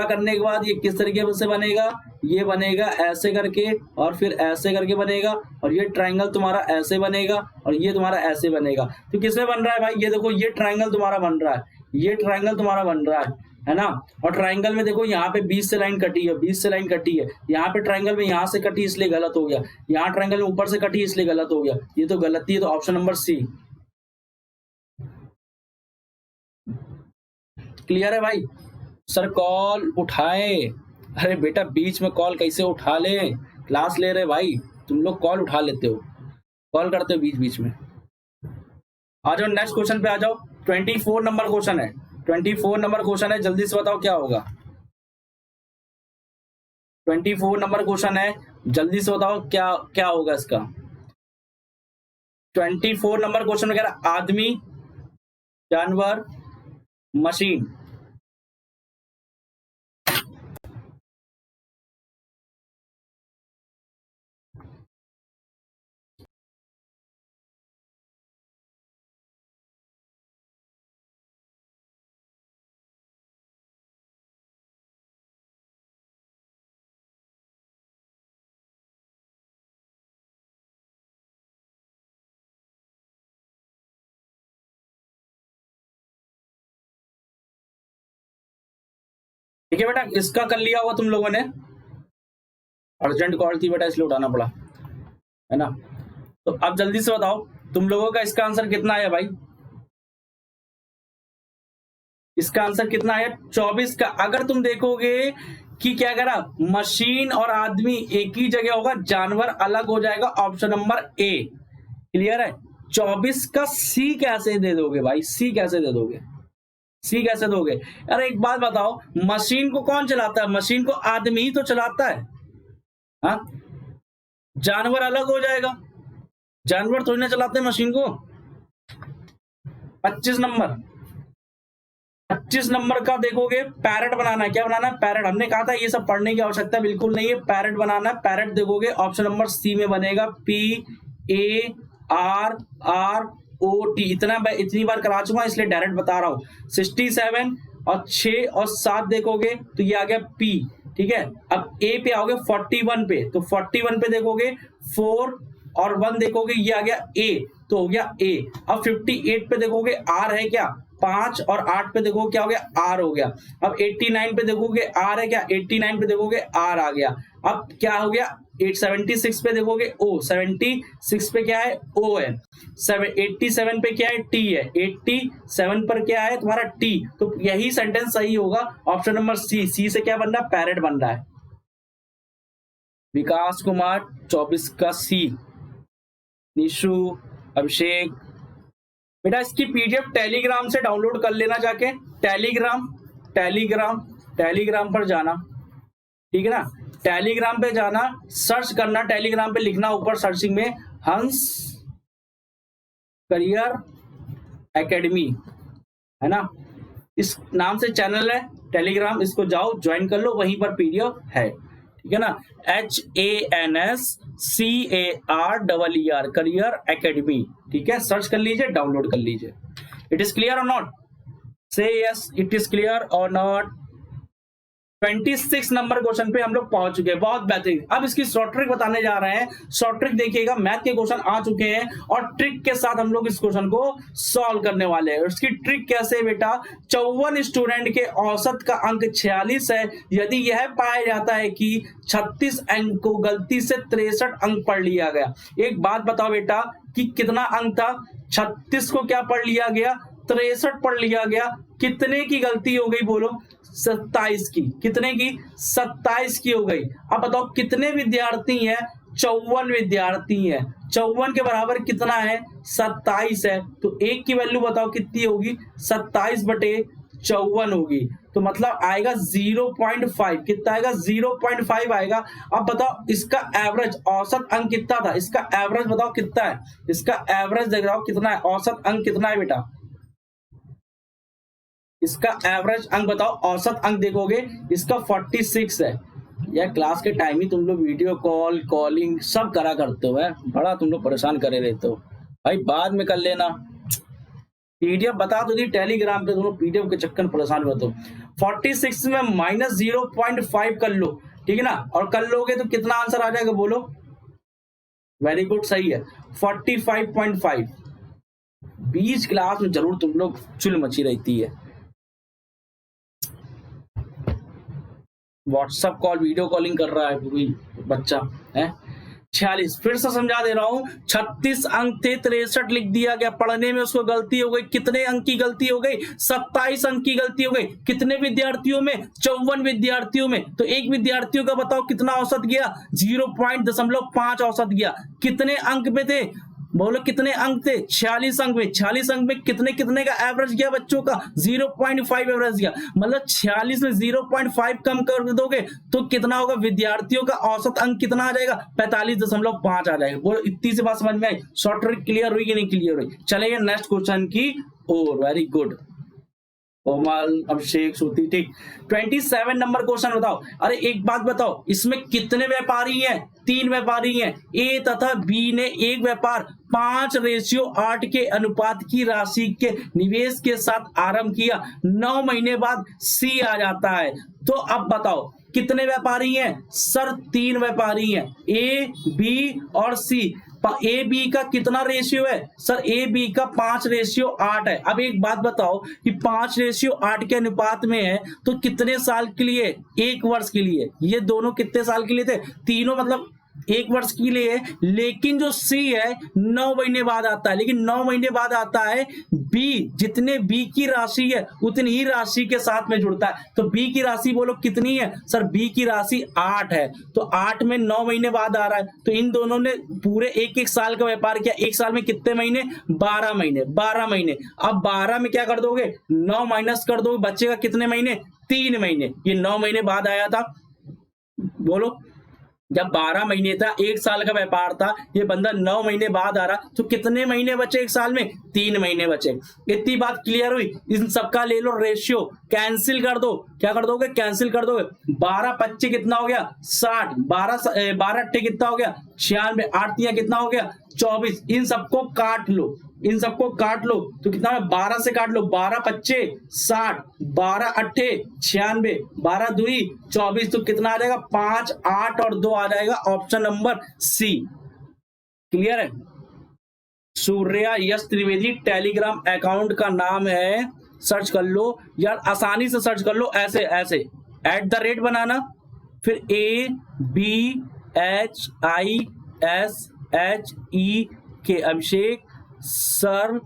करने के बाद ये किस तरीके से बनेगा, ये बनेगा ऐसे करके और फिर ऐसे करके बनेगा, और ये ट्रायंगल तुम्हारा ऐसे बनेगा और ये तुम्हारा ऐसे बनेगा। तो किसमें बन रहा है भाई, ये देखो ये ट्रायंगल तुम्हारा बन रहा है, ये ट्रायंगल तुम्हारा बन रहा है ना। और ट्रायंगल में देखो यहाँ पे 20 से लाइन कटी है, 20 से लाइन कटी है, यहाँ पे ट्रायंगल में यहाँ से कटी इसलिए गलत हो गया, यहाँ ट्रायंगल में ऊपर से कटी इसलिए गलत हो गया, ये तो गलती है। तो ऑप्शन नंबर सी। क्लियर है भाई। सर कॉल उठाए, अरे बेटा बीच में कॉल कैसे उठा ले, क्लास ले रहे भाई, तुम लोग कॉल उठा लेते हो, कॉल करते हो बीच बीच में। आ जाओ नेक्स्ट क्वेश्चन पे आ जाओ। 24 नंबर क्वेश्चन है, 24 नंबर क्वेश्चन है, जल्दी से बताओ क्या होगा। 24 नंबर क्वेश्चन है, जल्दी से बताओ क्या क्या होगा इसका। 24 नंबर क्वेश्चन वगैरह, आदमी, जानवर, मशीन। ठीक है बेटा, इसका कर लिया होगा तुम लोगों ने, अर्जेंट कॉल थी बेटा इसलिए उठाना पड़ा, है ना। तो अब जल्दी से बताओ तुम लोगों का इसका आंसर कितना आया भाई, इसका आंसर कितना आया 24 का। अगर तुम देखोगे कि क्या करा, मशीन और आदमी एक ही जगह होगा, जानवर अलग हो जाएगा, ऑप्शन नंबर ए। क्लियर है। 24 का सी कैसे दे दोगे भाई, सी कैसे दे दोगे, सी कैसे दोगे। अरे एक बात बताओ, मशीन को कौन चलाता है, मशीन को आदमी ही तो चलाता है, हाँ। जानवर अलग हो जाएगा, जानवर थोड़ी ना चलाते हैं मशीन को। 25 नंबर, 25 नंबर का देखोगे पैरेट बनाना है, क्या बनाना है, पैरेट। हमने कहा था ये सब पढ़ने की आवश्यकता बिल्कुल नहीं है, पैरेट बनाना है। पैरेट देखोगे ऑप्शन नंबर सी में बनेगा, PARROT। इतनी बार करा चुका इसलिए डायरेक्ट बता रहा हूं। 67 और 6 और 7 देखोगे तो ये आ गया P, ठीक है। अब A पे आओगे 41 पे, तो 41 पे देखोगे 4 और 1 देखोगे, ये आ गया A, तो हो गया A। अब 58 पे देखोगे R है क्या, 5 और 8 पे देखोगे क्या हो गया, R हो गया। अब 89 पे देखोगे R है क्या, 89 पे देखोगे R आ गया। अब क्या हो गया, 76 पे देखोगे O, 76 पे क्या है, O है। 87 पे क्या है, T है। 87 पर क्या है तुम्हारा T, तो यही सेंटेंस सही होगा, ऑप्शन नंबर सी। सी से क्या बन रहा है, पैरेट बन रहा है। विकास कुमार 24 का सी। निशु, अभिषेक, बेटा इसकी पीडीएफ टेलीग्राम से डाउनलोड कर लेना, जाके टेलीग्राम पर जाना, ठीक है ना। टेलीग्राम पे जाना, सर्च करना, टेलीग्राम पे लिखना ऊपर सर्चिंग में हंस करियर एकेडमी, है ना, इस नाम से चैनल है टेलीग्राम, इसको जाओ ज्वाइन कर लो, वहीं पर पीडीएफ है, ठीक है ना। HANSCARER करियर एकेडमी, ठीक है, सर्च कर लीजिए, डाउनलोड कर लीजिए। इट इज क्लियर और नॉट, से यस इट इज क्लियर और नॉट। 26 नंबर क्वेश्चन पे हम लोग पहुंच चुके हैं, बहुत बेहतरीन। अब इसकी शॉर्ट ट्रिक बताने जा रहे हैं। शॉर्ट ट्रिक देखिएगा, मैथ के क्वेश्चन आ चुके हैं और ट्रिक के साथ हम लोग इस क्वेश्चन को सॉल्व करने वाले हैं। इसकी ट्रिक कैसे है बेटा, 54 स्टूडेंट के औसत का अंक 46 है। यदि यह पाया जाता है कि 36 अंक को गलती से 63 अंक पढ़ लिया गया। एक बात बताओ बेटा कि कितना अंक था, 36 को क्या पढ़ लिया गया, 63 पढ़ लिया गया। कितने की गलती हो गई बोलो, 27 की। कितने की, 27 की हो गई। अब बताओ कितने विद्यार्थी हैं, 54 विद्यार्थी हैं। 54 के बराबर कितना है, 27 है। तो एक की वैल्यू बताओ कितनी होगी, 27/54 होगी। तो मतलब आएगा 0.5। कितना आएगा, 0.5 आएगा। अब बताओ इसका एवरेज औसत अंक कितना था, इसका एवरेज बताओ कितना है, इसका एवरेज देख रहा हो कितना है, औसत अंक कितना है बेटा, इसका एवरेज अंक बताओ। औसत अंक देखोगे इसका 46 है। यह क्लास के टाइम ही तुम लोग वीडियो कॉल कॉलिंग सब करा करते हो, है बड़ा तुम लोग परेशान करे रहते हो भाई, बाद में कर लेना। पीडीएफ बता दो दी टेलीग्राम पे, तुम लोग पीडीएफ के चक्कर में परेशान रहते हो। 46 में -0.5 कर लो, ठीक है ना, और कर लोगे तो कितना आंसर आ जाएगा बोलो। वेरी गुड, सही है 45.5। बीच क्लास में जरूर तुम लोग चुल मची रहती है। व्हाट्सएप कॉल वीडियो कॉलिंग कर रहा है कोई बच्चा है। 46 फिर से समझा दे रहा हूं, 36 अंक थे, 63 लिख दिया गया। पढ़ने में उसको गलती हो गई। कितने अंक की गलती हो गई, 27 अंक की गलती हो गई। कितने विद्यार्थियों में, 54 विद्यार्थियों में। तो एक विद्यार्थियों का बताओ कितना औसत गया, 0.5 औसत गया। कितने अंक पे थे बोलो, कितने अंक थे, 46 अंक में। 46 अंक में कितने कितने का एवरेज गया बच्चों का, 0.5 एवरेज गया। मतलब 46 में 0.5 कम कर दोगे तो कितना होगा, विद्यार्थियों का औसत अंक कितना आ जाएगा, 45.5 आ जाएगा। बोलो इतनी सी बात समझ में आई, शॉर्ट ट्रिक क्लियर हुई कि नहीं क्लियर हुई। चलेंगे नेक्स्ट क्वेश्चन की ओर। वेरी गुड कोमल, अभिषेक, श्रुति, ठीक। 27 नंबर क्वेश्चन बताओ। अरे एक बात बताओ, इसमें कितने व्यापारी हैं, 3 व्यापारी हैं। ए तथा बी ने एक व्यापार 5:8 के अनुपात की राशि के निवेश के साथ आरंभ किया। 9 महीने बाद सी आ जाता है। तो अब बताओ कितने व्यापारी हैं सर, 3 व्यापारी हैं, ए बी और सी। ए बी का कितना रेशियो है सर, ए बी का 5:8 है। अब एक बात बताओ कि 5:8 के अनुपात में है तो कितने साल के लिए, 1 वर्ष के लिए। ये दोनों कितने साल के लिए थे, तीनों मतलब 1 वर्ष के लिए। लेकिन जो सी है 9 महीने बाद आता है। लेकिन 9 महीने बाद आता है बी, जितने बी की राशि है उतनी ही राशि के साथ में जुड़ता है। तो बी की राशि बोलो कितनी है सर, बी की राशि 8 है। तो 8 में 9 महीने बाद आ रहा है। तो इन दोनों ने पूरे 1-1 साल का व्यापार किया। 1 साल में कितने महीने, 12 महीने। 12 महीने। अब 12 में क्या कर दोगे, 9 माइनस कर दोगे, बचेगा कितने महीने, 3 महीने। ये 9 महीने बाद आया था। बोलो जब 12 महीने था, 1 साल का व्यापार था, ये बंदा 9 महीने बाद आ रहा, तो कितने महीने बचे 1 साल में, 3 महीने बचे। इतनी बात क्लियर हुई। इन सबका ले लो रेशियो, कैंसिल कर दो। क्या कर दोगे, कैंसिल कर दोगे। 12×25 कितना हो गया, 60। 12×8 कितना हो गया, 96। 8 कितना हो गया, 24। इन सबको काट लो, इन सबको काट लो तो कितना है, 12 से काट लो। 12×5 60, 12×8 96, 12×2 24। तो कितना आ जाएगा, 5, 8 और 2 आ जाएगा ऑप्शन नंबर सी। क्लियर है। सूर्या यश त्रिवेदी टेलीग्राम अकाउंट का नाम है, सर्च कर लो यार, आसानी से सर्च कर लो। ऐसे ऐसे @ बनाना, फिर ABHISHEK अभिषेक सर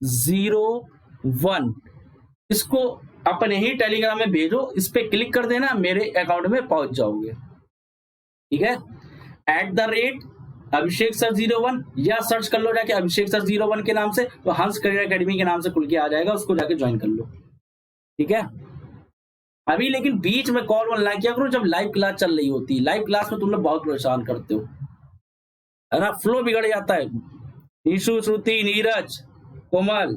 01, इसको अपने ही टेलीग्राम में भेजो। इस पे क्लिक कर देना, मेरे अकाउंट में पहुंच जाओगे। ठीक है, @ अभिषेक सर 01, या सर्च कर लो जाके अभिषेक सर 01 के नाम से, तो हंस करियर एकेडमी के नाम से खुल के आ जाएगा, उसको जाके ज्वाइन कर लो। ठीक है, अभी लेकिन बीच में कॉल वन लाइक किया करो जब लाइव क्लास चल रही होती है। लाइव क्लास में तुम लोग बहुत परेशान करते हो, है ना, फ्लो बिगड़ जाता है। ईशु, श्रुति, नीरज, कोमल,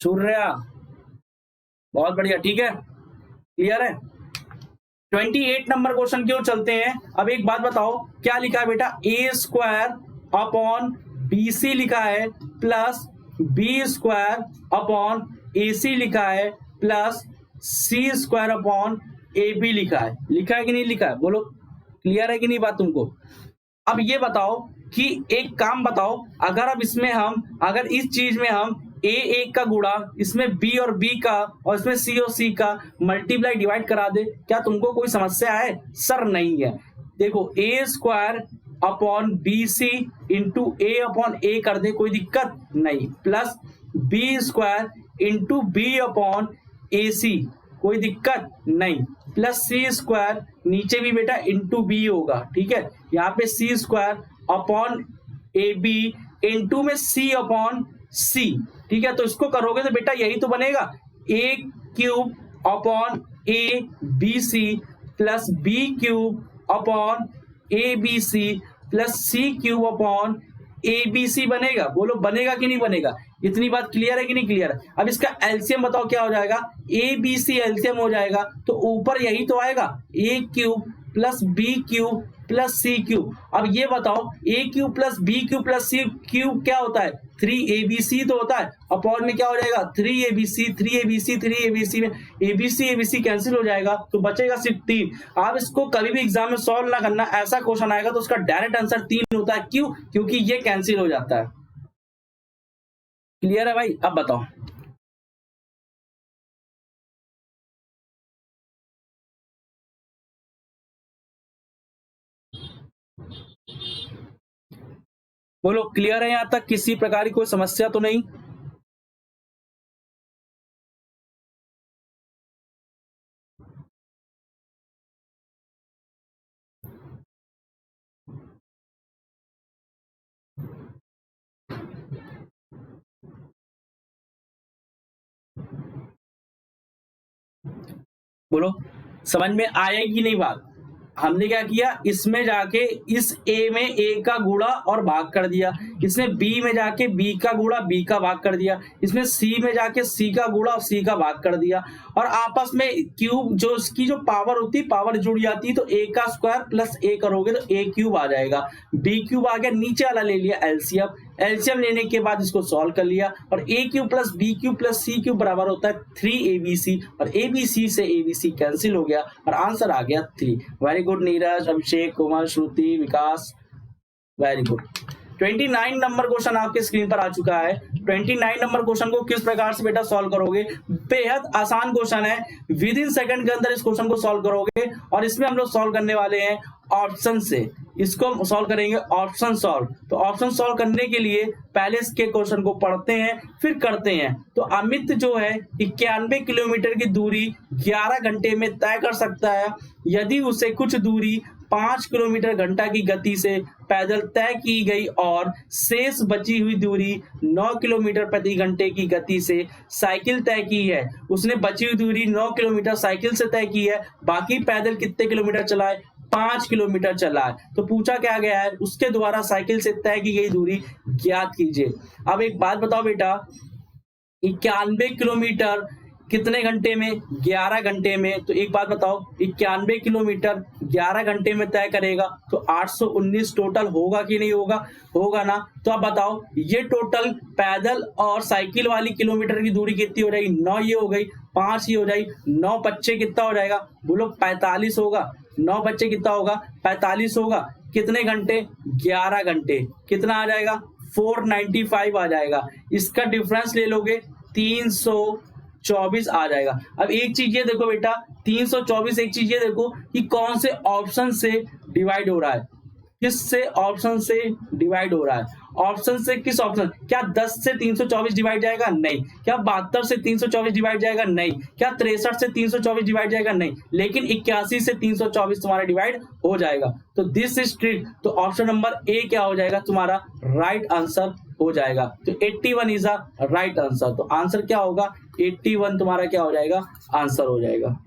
सूर्या, बहुत बढ़िया। ठीक है, क्लियर है। 28 नंबर क्वेश्चन की ओर चलते हैं। अब एक बात बताओ, क्या लिखा है बेटा, A² लिखा है प्लस B² AC लिखा है प्लस C² AB लिखा है कि नहीं लिखा है? बोलो क्लियर है कि नहीं बात तुमको? अब ये बताओ कि एक काम बताओ, अगर अब इसमें अगर इस चीज में हम A का गुणा इसमें B और B का और इसमें C और C का मल्टीप्लाई डिवाइड करा दे, क्या तुमको कोई समस्या है? सर नहीं है। देखो A² upon BC into A upon A कर दे, कोई दिक्कत नहीं, plus B² into B upon AC, कोई दिक्कत नहीं, प्लस C² नीचे भी बेटा इंटू B होगा, ठीक है। यहाँ पे C² अपॉन AB इंटू में C अपॉन C, ठीक है। तो इसको करोगे तो बेटा यही तो बनेगा, A³ upon ABC plus B³ upon ABC plus C³ upon ABC बनेगा। बोलो बनेगा कि नहीं बनेगा? इतनी बात क्लियर है कि नहीं क्लियर है? अब इसका एलसीएम बताओ क्या हो जाएगा? ABC एलसीएम हो जाएगा तो ऊपर यही तो आएगा, A³ plus B³ plus C³। अब ये बताओ A³ plus B³ plus C³ क्या होता है? 3ABC तो होता है, अपॉन में क्या हो जाएगा? 3ABC में ABC कैंसिल हो जाएगा तो बचेगा सिर्फ 3। आप इसको कभी भी एग्जाम में सॉल्व ना करना, ऐसा क्वेश्चन आएगा तो उसका डायरेक्ट आंसर 3 होता है। क्यों? क्योंकि ये कैंसिल हो जाता है। क्लियर है भाई? अब बताओ। बोलो क्लियर है? यहां तक किसी प्रकार की कोई समस्या तो नहीं? बोलो समझ में आएगी नहीं बात? हमने क्या किया, इसमें जाके इस A में A का गुणा और भाग कर दिया, इसमें B में जाके B का गुणा B का भाग कर दिया, इसमें C में जाके C का गुणा और C का भाग कर दिया, और आपस में क्यूब जो इसकी जो पावर होती है, पावर जुड़ जाती है, तो A का स्क्वायर प्लस A करोगे तो A³ आ जाएगा, B³ आ गया, नीचे वाला ले लिया एलसीएम लेने के बाद इसको सॉल्व कर लिया, और A³ plus B³ plus C³ बराबर होता है 3ABC, और ABC से ABC कैंसिल हो गया और आंसर आ गया 3। वेरी गुड नीरज, अभिषेक, कोमल, श्रुति, विकास, वेरी गुड। 29 नंबर क्वेश्चन आपके स्क्रीन पर आ चुका है। 29 नंबर क्वेश्चन को किस प्रकार से बेटा सॉल्व करोगे? बेहद आसान क्वेश्चन है, विद इन सेकंड के अंदर इस क्वेश्चन को सॉल्व करोगे, और इसमें हम लोग सॉल्व करने वाले हैं ऑप्शन से। इसको सॉल्व करेंगे ऑप्शन सॉल्व। तो ऑप्शन सॉल्व करने के लिए पहले इसके क्वेश्चन को पढ़ते हैं फिर करते हैं। तो अमित जो है 91 किलोमीटर की दूरी 11 घंटे में तय कर सकता है यदि उसे कुछ दूरी 5 किलोमीटर घंटा की गति से पैदल तय की गई और शेष बची हुई दूरी 9 किलोमीटर प्रति घंटे की गति से साइकिल तय की है। उसने बची हुई दूरी 9 किलोमीटर साइकिल से तय की है, बाकी पैदल कितने किलोमीटर चला है? 5 किलोमीटर चला है। तो पूछा क्या गया है, उसके द्वारा साइकिल से तय की गई दूरी ज्ञात कीजिए। अब एक बात बताओ बेटा, 91 किलोमीटर कितने घंटे में? 11 घंटे में। तो एक बात बताओ, 91 किलोमीटर 11 घंटे में तय करेगा तो 819 टोटल होगा कि नहीं होगा? होगा ना। तो अब बताओ ये टोटल पैदल और साइकिल वाली किलोमीटर की दूरी कितनी हो जाएगी? 9 ये हो गई, 5 ये हो जाएगी, 9 बच्चे कितना हो जाएगा? बोलो 45 होगा। 9 बच्चे कितना होगा? 45 होगा। कितने घंटे? 11 घंटे। कितना आ जाएगा? 495 आ जाएगा। इसका डिफरेंस ले लोगे 324 आ जाएगा। अब एक चीज ये देखो बेटा, 324 एक चीज ये देखो कि कौन से ऑप्शन से डिवाइड हो रहा है, किससे ऑप्शन से डिवाइड हो रहा है। ऑप्शन से किस ऑप्शन? क्या 10 से 324 डिवाइड जाएगा? नहीं। क्या 72 से 324 डिवाइड जाएगा? नहीं। क्या 63 से 324 डिवाइड जाएगा? नहीं। लेकिन 81 से 324 तुम्हारा डिवाइड हो जाएगा। तो दिस इज ट्रिक। तो ऑप्शन नंबर ए क्या हो जाएगा तुम्हारा? राइट आंसर हो जाएगा। तो 81 इज अ राइट आंसर। तो आंसर क्या होगा? 81 तुम्हारा क्या हो जाएगा? आंसर हो जाएगा।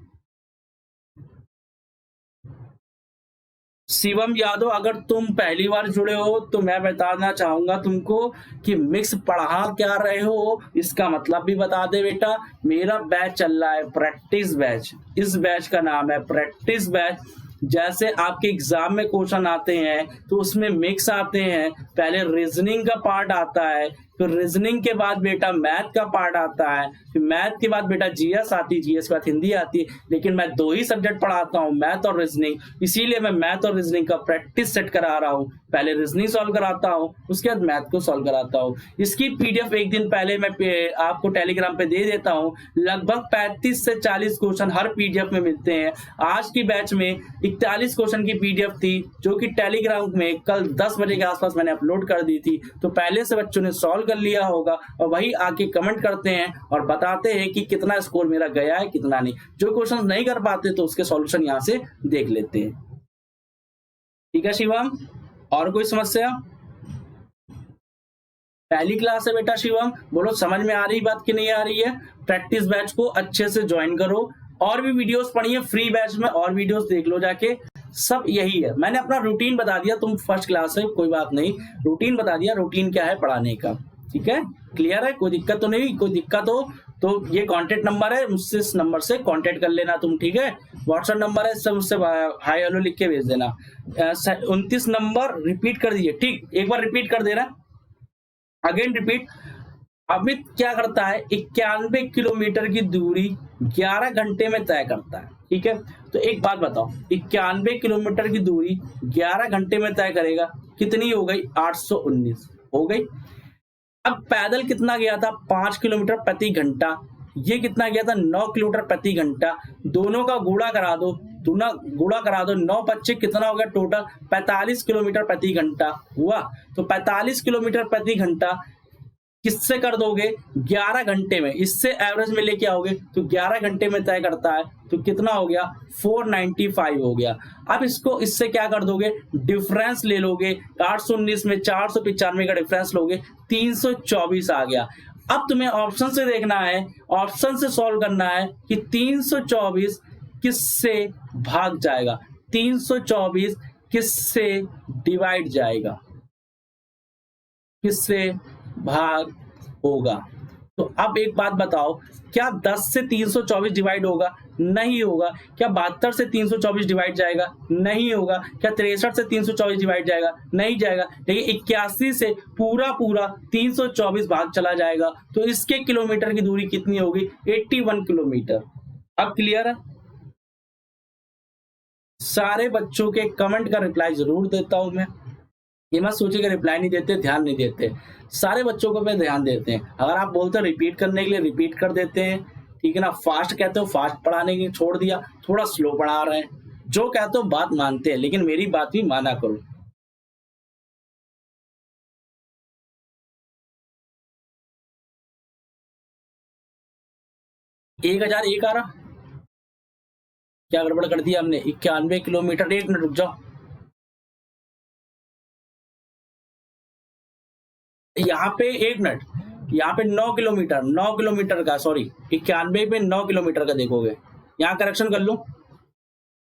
शिवम यादव, अगर तुम पहली बार जुड़े हो तो मैं बताना चाहूंगा तुमको कि मिक्स पढ़ा क्या रहे हो इसका मतलब भी बता दे बेटा। मेरा बैच चल रहा है प्रैक्टिस बैच, इस बैच का नाम है प्रैक्टिस बैच। जैसे आपके एग्जाम में क्वेश्चन आते हैं तो उसमें मिक्स आते हैं, पहले रीजनिंग का पार्ट आता है, फिर रीजनिंग के बाद बेटा मैथ का पार्ट आता है, फिर मैथ के बाद बेटा जीएस आती है, जीएस के बाद हिंदी आती है। लेकिन मैं 2 ही सब्जेक्ट पढ़ाता हूँ, मैथ और रीजनिंग, इसीलिए मैं मैथ और रीजनिंग का प्रैक्टिस सेट करा रहा हूँ। पहले रीजनिंग सॉल्व कराता हूँ, उसके बाद मैथ को सॉल्व कराता हूँ। इसकी पीडीएफ एक दिन पहले मैं आपको टेलीग्राम पे दे देता हूँ। लगभग 35 से 40 क्वेश्चन हर पीडीएफ में मिलते हैं। आज की बैच में 41 क्वेश्चन की पीडीएफ थी, जो कि टेलीग्राम में कल 10 बजे के आसपास मैंने अपलोड कर दी थी। तो पहले से बच्चों ने सॉल्व कर लिया होगा और वही आके कमेंट करते हैं और बताते हैं कि कितना स्कोर मेरा गया है, कितना नहीं। जो क्वेश्चन नहीं कर पाते तो उसके सॉल्यूशन यहाँ से देख लेते हैं। ठीक है शिवम, और कोई समस्या? पहली क्लास है बेटा शिवम, बोलो समझ में आ रही बात कि नहीं आ रही है? प्रैक्टिस बैच को अच्छे से ज्वाइन करो, और भी वीडियोस पढ़िए फ्री बैच में, और वीडियोस देख लो जाके। सब यही है, मैंने अपना रूटीन बता दिया, तुम फर्स्ट क्लास है कोई बात नहीं, रूटीन बता दिया, रूटीन क्या है पढ़ाने का। ठीक है, क्लियर है? कोई दिक्कत तो नहीं? कोई दिक्कत हो तो ये कॉन्टेक्ट नंबर है, मुझसे इस नंबर से कॉन्टेक्ट कर लेना तुम। ठीक है, व्हाट्सएप नंबर है, सब मुझसे हाई हेलो लिख के भेज देना। 29 नंबर रिपीट कर दीजिए, ठीक, एक बार रिपीट कर देना, अगेन रिपीट। अमित क्या करता है? 91 किलोमीटर की दूरी 11 घंटे में तय करता है। ठीक है, तो एक बात बताओ, 91 किलोमीटर की दूरी 11 घंटे में तय करेगा, कितनी हो गई? 819 हो गई। अब पैदल कितना गया था? 5 किलोमीटर प्रति घंटा। ये कितना गया था? 9 किलोमीटर प्रति घंटा। दोनों का गुणा करा दो, गुणा करा दो, 9 25 कितना हो गया टोटल? 45 किलोमीटर प्रति घंटा हुआ। तो 45 किलोमीटर प्रति घंटा किससे कर दोगे? 11 घंटे में। इससे एवरेज में लेके आओगे तो 11 घंटे में तय करता है, तो कितना हो गया? 495 हो गया। अब इसको इससे क्या कर दोगे? डिफरेंस ले लोगे, 819 में 495 का डिफरेंस लोगे, 324 आ गया। अब तुम्हें ऑप्शन से देखना है, ऑप्शन से सॉल्व करना है कि 324 किससे भाग जाएगा, 324 किससे डिवाइड जाएगा, किससे भाग होगा। तो अब एक बात बताओ, क्या 10 से 324 डिवाइड होगा? नहीं होगा। क्या 72 से 324 डिवाइड जाएगा? नहीं होगा। क्या 63 से 324 डिवाइड जाएगा? नहीं जाएगा। लेकिन 81 से पूरा 324 भाग चला जाएगा। तो इसके किलोमीटर की दूरी कितनी होगी? 81 किलोमीटर। अब क्लियर है? सारे बच्चों के कमेंट का रिप्लाई जरूर देता हूं मैं, ये मत सोचिए कि रिप्लाई नहीं देते, ध्यान नहीं देते। सारे बच्चों को पे ध्यान देते हैं। अगर आप बोलते हो रिपीट करने के लिए, रिपीट कर देते हैं। ठीक है ना, फास्ट कहते हो, फास्ट पढ़ाने की छोड़ दिया, थोड़ा स्लो पढ़ा रहे हैं। जो कहते हो बात मानते हैं, लेकिन मेरी बात भी माना करो। एक 1001 आ रहा, क्या गड़बड़ कर दिया हमने? 91 किलोमीटर। 1 मिनट रुक जाओ, यहाँ पे 1 मिनट, यहाँ पे 9 किलोमीटर, 9 किलोमीटर का, सॉरी 91 पे 9 किलोमीटर का देखोगे, यहाँ करेक्शन कर लूं,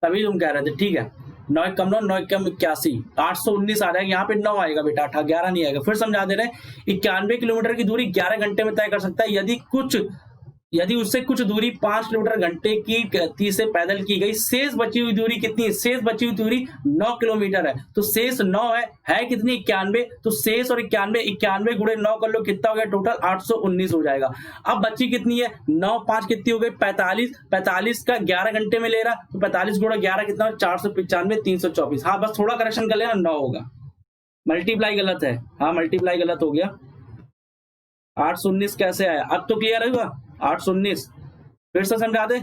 तभी तुम कह रहे थे। ठीक है, 9 कम 9, 9 कम 81, 819 आ जाएगा। यहाँ पे 9 आएगा बेटा, 11 नहीं आएगा। फिर समझा दे रहे हैं, 91 किलोमीटर की दूरी 11 घंटे में तय कर सकता है यदि उससे कुछ दूरी 5 किलोमीटर घंटे की गति से पैदल की गई। शेष बची हुई दूरी कितनी है? शेष बची हुई दूरी 9 किलोमीटर है। तो शेष 9 है कितनी? 91। तो शेष और 91 गुणे 9 कर लो, कितना हो गया टोटल? 819 हो जाएगा। अब बची कितनी है? 9 5 कितनी हो गई? 45। 45 का 11 घंटे में ले रहा, तो 45 गुणा 11 कितना? 495, 324। हाँ बस थोड़ा करेक्शन कर लेना, 9 होगा। मल्टीप्लाई गलत है, हाँ मल्टीप्लाई गलत हो गया। 819 कैसे आया? अब तो क्लियर हुआ। 819 फिर से समझा दे,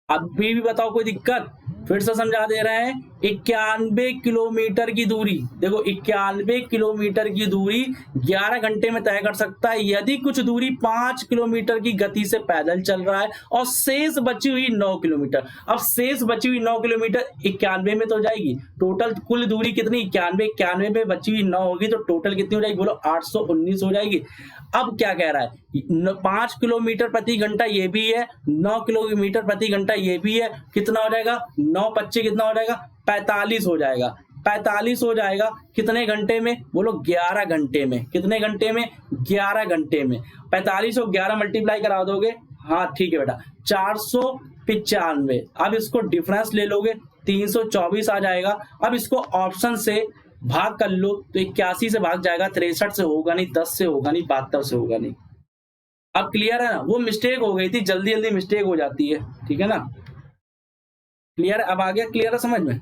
अभी भी बताओ कोई दिक्कत? फिर से समझा दे रहे हैं। 91 किलोमीटर की दूरी, देखो 91 किलोमीटर की दूरी 11 घंटे में तय कर सकता है यदि कुछ दूरी 5 किलोमीटर की गति से पैदल चल रहा है और शेष बची हुई 9 किलोमीटर। अब शेष बची हुई 9 किलोमीटर 91 में तो जाएगी, टोटल कुल दूरी कितनी? 91 में बची हुई 9 होगी, तो टोटल कितनी हो जाएगी? बोलो 819 हो जाएगी। अब क्या कह रहा है? 5 किलोमीटर प्रति घंटा ये भी है, 9 किलोमीटर प्रति घंटा ये भी है। कितना हो जाएगा? 9 25 कितना हो जाएगा? 45 हो जाएगा। 45 हो जाएगा कितने घंटे में? बोलो 11 घंटे में। कितने घंटे में? 11 घंटे में। 45 और 11 मल्टीप्लाई करा दोगे, हाँ ठीक है बेटा, 495। अब इसको डिफरेंस ले लोगे, 324 आ जाएगा। अब इसको ऑप्शन से भाग कर लो तो 81 से भाग जाएगा, 63 से होगा नहीं, 10 से होगा नहीं, 72 से होगा नहीं। अब क्लियर है ना, वो मिस्टेक हो गई थी, जल्दी जल्दी मिस्टेक हो जाती है, ठीक है ना। क्लियर, अब आ गया, क्लियर है समझ में।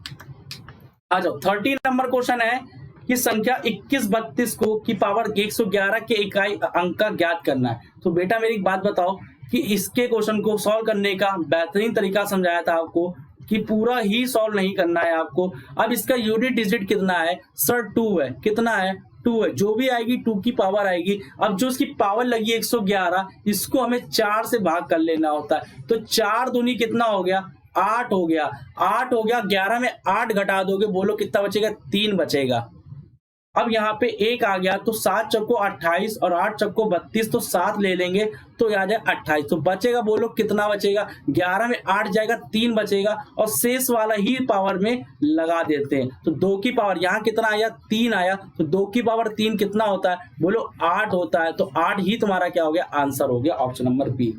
आ जाओ 30 नंबर क्वेश्चन है कि संख्या 21 32 को की पावर 111 के इकाई अंक का ज्ञात करना है। तो बेटा मेरी एक बात बताओ कि इसके क्वेश्चन को सॉल्व करने का बेहतरीन तरीका समझाया था आपको कि पूरा ही सॉल्व नहीं करना है आपको। अब इसका यूनिट डिजिट कितना है सर? 2 है। कितना है? 2 है। जो भी आएगी 2 की पावर आएगी। अब जो इसकी पावर लगी 111, इसको हमें 4 से भाग कर लेना होता है। तो 4 दूनी कितना हो गया? 8 हो गया। 8 हो गया, 11 में 8 घटा दोगे, बोलो कितना बचेगा? 3 बचेगा। अब यहाँ पे 1 आ गया तो 7 चौको 28 और 8 चौको 32, तो 7 ले लेंगे तो आ जाए 28। तो बचेगा, बोलो कितना बचेगा? 11 में 8 जाएगा, 3 बचेगा और शेष वाला ही पावर में लगा देते हैं। तो 2 की पावर यहाँ कितना आया? 3 आया। तो 2 की पावर 3 कितना होता है? बोलो 8 होता है। तो 8 ही तुम्हारा क्या हो गया? आंसर हो गया, ऑप्शन नंबर बी।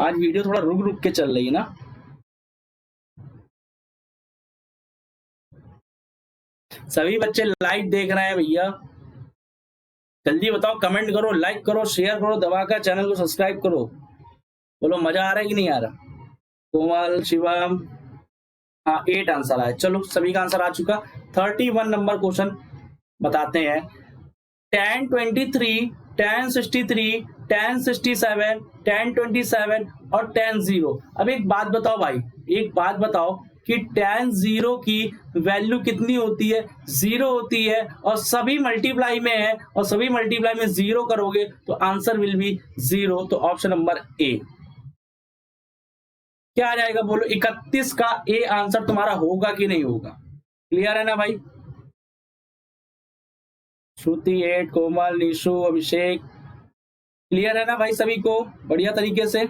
आज वीडियो थोड़ा रुक रुक के चल रही है ना। सभी बच्चे लाइव देख रहे हैं भैया, जल्दी बताओ, कमेंट करो, लाइक करो, शेयर करो, दबाकर चैनल को सब्सक्राइब करो। बोलो मजा आ रहा है कि नहीं आ रहा? कोमल, शिवम, हाँ 8 आंसर आया। चलो सभी का आंसर आ चुका। 31 नंबर क्वेश्चन बताते हैं। tan 23, tan 63, tan 67, tan 27 और tan 0। अब एक बात बताओ भाई, एक बात बताओ कि tan 0 की वैल्यू कितनी होती है? 0 होती है और सभी मल्टीप्लाई में है और सभी मल्टीप्लाई में 0 करोगे तो आंसर विल बी 0। तो ऑप्शन नंबर ए क्या आ जाएगा? बोलो 31 का ए आंसर तुम्हारा होगा कि नहीं होगा? क्लियर है ना भाई? श्रुति 8, कोमल, निशु, अभिषेक, क्लियर है ना भाई सभी को? बढ़िया तरीके से।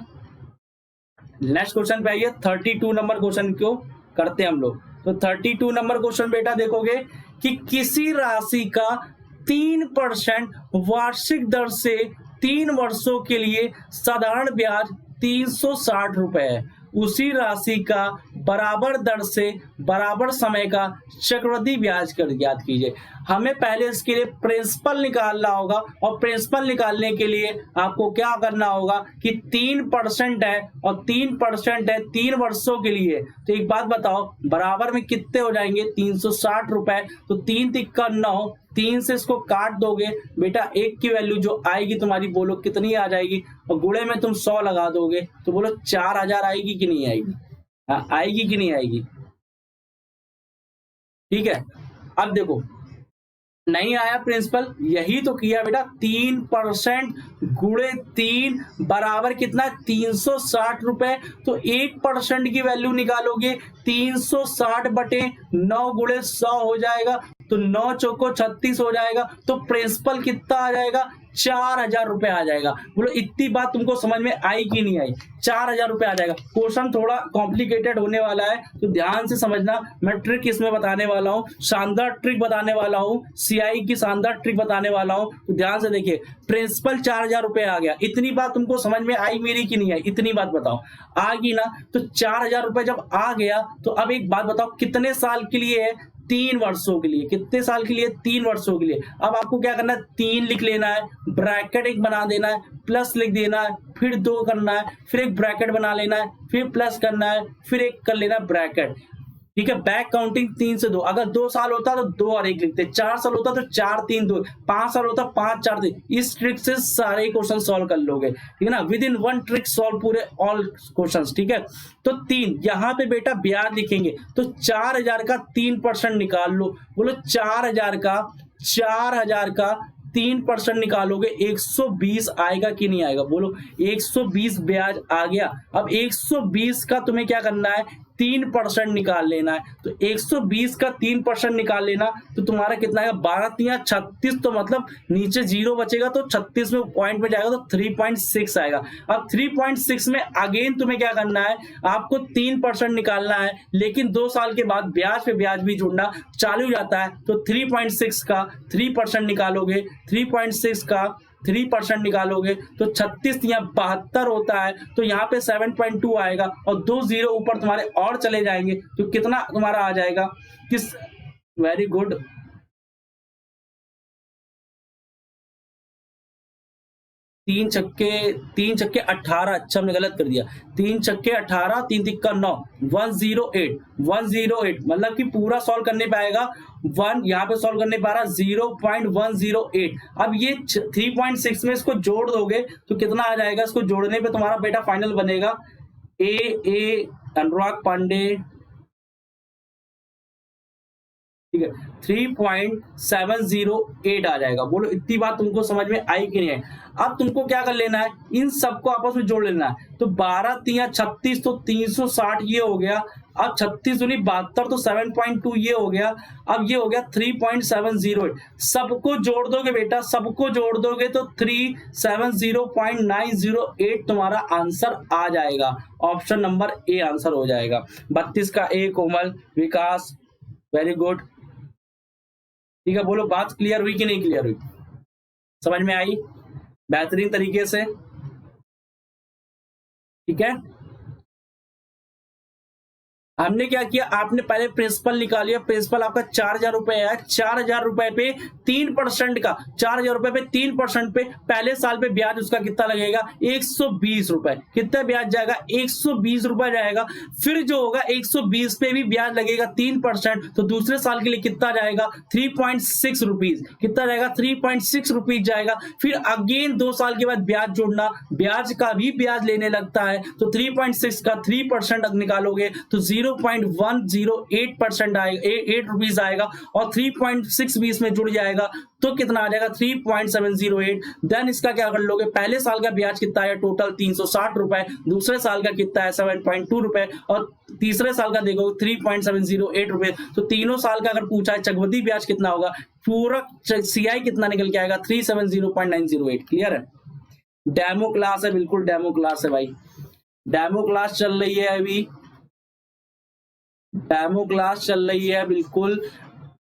नेक्स्ट क्वेश्चन पे आइए। 32 नंबर क्वेश्चन को करते हैं हम लोग। तो 32 नंबर क्वेश्चन बेटा देखोगे कि किसी राशि का 3% वार्षिक दर से 3 वर्षों के लिए साधारण ब्याज 360 रुपए है। उसी राशि का बराबर दर से बराबर समय का चक्रवृद्धि ब्याज कर ज्ञात कीजिए। हमें पहले इसके लिए प्रिंसिपल निकालना होगा और प्रिंसिपल निकालने के लिए आपको क्या करना होगा कि 3% है और 3% है 3 वर्षों के लिए। तो एक बात बताओ, बराबर में कितने हो जाएंगे? 360 रुपए। तो 3 तिक्का 9, 3 से इसको काट दोगे बेटा, 1 की वैल्यू जो आएगी तुम्हारी बोलो कितनी आ जाएगी? और गुणे में तुम 100 लगा दोगे तो बोलो 4000 आएगी कि नहीं आएगी? आएगी कि नहीं आएगी? ठीक है। अब देखो नहीं आया प्रिंसिपल, यही तो किया बेटा। 3% गुणे 3 बराबर कितना? 360 रुपए। तो 1% की वैल्यू निकालोगे 360 बटे 9 गुणे 100 हो जाएगा। तो 9 चौको 36 हो जाएगा। तो प्रिंसिपल कितना आ जाएगा? 4000 रुपए आ जाएगा। बोलो इतनी बात तुमको समझ में आई कि नहीं आई? 4000 रुपए आ जाएगा। क्वेश्चन थोड़ा कॉम्प्लिकेटेड होने वाला है तो ध्यान से समझना। मैं ट्रिक इसमें बताने वाला हूँ, शानदार ट्रिक बताने वाला हूँ, सीआई की शानदार ट्रिक बताने वाला हूँ। तो ध्यान से देखिए, प्रिंसिपल 4000 रुपए आ गया। इतनी बात तुमको समझ में आई मेरी कि नहीं आई? इतनी बात बताओ, आ गई ना? तो 4000 रुपए जब आ गया तो अब एक बात बताओ, कितने साल के लिए है? 3 वर्षों के लिए। कितने साल के लिए? 3 वर्षों के लिए। अब आपको क्या करना है? 3 लिख लेना है, ब्रैकेट 1 बना देना है, प्लस लिख देना है, फिर 2 करना है, फिर एक ब्रैकेट बना लेना है, फिर प्लस करना है, फिर एक कर लेना ब्रैकेट। ठीक है। बैक काउंटिंग 3 से 2। अगर 2 साल होता तो 2 और 1 लिखते, 4 साल होता तो 4 3 2, 5 साल होता 5 4 3। इस ट्रिक से सारे क्वेश्चन सॉल्व कर लोगे, ठीक है ना? विद इन 1 ट्रिक सॉल्व पूरे ऑल क्वेश्चंस, ठीक है। तो 3 यहाँ पे बेटा ब्याज लिखेंगे तो 4000 का 3% निकाल लो। बोलो 4000 का 3% निकालोगे 120 आएगा कि नहीं आएगा? बोलो 120 ब्याज आ गया। अब 120 का तुम्हें क्या करना है? 3% निकाल लेना है। तो 120 का 3% निकाल लेना तो तुम्हारा कितना आएगा? 12 3 36। तो मतलब नीचे 0 बचेगा तो 36 में पॉइंट में जाएगा तो 3.6 आएगा। अब 3.6 में अगेन तुम्हें क्या करना है? आपको 3% निकालना है, लेकिन 2 साल के बाद ब्याज पे ब्याज भी जुड़ना चालू हो जाता है। तो 3.6 का 3% निकालोगे, 3.6 का 3% निकालोगे तो 36 या 72 होता है, तो यहाँ पे 7.2 आएगा और 2 जीरो ऊपर तुम्हारे और चले जाएंगे तो कितना तुम्हारा आ जाएगा, किस, वेरी गुड, तीन छक्के 18, अच्छा हमने गलत कर दिया, 3 छक्के 18, 3 तिक्का 9, 108 मतलब कि पूरा सॉल्व करने पाएगा, 1 यहाँ पे सॉल्व करने पा रहा 0.108। अब ये 3.6 में इसको जोड़ दोगे तो कितना आ जाएगा, इसको जोड़ने पे तुम्हारा बेटा फाइनल बनेगा ए अनुराग पांडे, ठीक है, 3.708 आ जाएगा। बोलो इतनी बात तुमको समझ में आई कि नहीं है? अब तुमको क्या कर लेना है, इन सबको आपस में जोड़ लेना है। तो 12 तिया 36 तो 360 ये हो गया, अब 36 दूनी 72 तो 7.2 ये हो गया, अब ये हो गया 3.708। सबको जोड़ दोगे बेटा, सबको जोड़ दोगे तो 370.908 तुम्हारा आंसर आ जाएगा। ऑप्शन नंबर ए आंसर हो जाएगा। 32 का ए, कोमल, विकास, वेरी गुड, ठीक है। बोलो बात क्लियर हुई कि नहीं क्लियर हुई, समझ में आई बेहतरीन तरीके से, ठीक है। हमने क्या किया, आपने पहले प्रिंसिपल निकालिया, प्रिंसिपल आपका 4,000 रुपए है, 4,000 रुपए पे 3% का, 4,000 रुपए पे 3% पे पहले साल पे ब्याज उसका कितना लगेगा, 120 रुपए। कितना ब्याज जाएगा, 120 रुपए जाएगा। फिर जो होगा 120 पे भी ब्याज लगेगा 3%, तो दूसरे साल के लिए कितना जाएगा, 3.6 रुपीज। कितना जाएगा, 3.6 रुपीज जाएगा। फिर अगेन 2 साल के बाद ब्याज जोड़ना, ब्याज का भी ब्याज लेने लगता है, तो 3.6 का 3% निकालोगे तो 0.108% आएगा, 8 रुपीज आएगा, और 3.6 20 में जुड़ जाएगा तो कितना आ जाएगा, 3.708। देन इसका क्या कर लोगे, पहले साल का ब्याज कितना है, टोटल 360 रुपए, दूसरे साल का कितना है 7.2 रुपए, और तीसरे साल का देखो 3.708 रुपए। तो तीनों साल का अगर पूछा है चक्रवृद्धि ब्याज कितना होगा, पूरा सीआई कितना निकल के आएगा, 370.908। क्लियर है? डेमो क्लास है, बिल्कुल डेमो क्लास है भाई, डेमो क्लास चल रही है अभी, डेमो क्लास चल रही है बिल्कुल।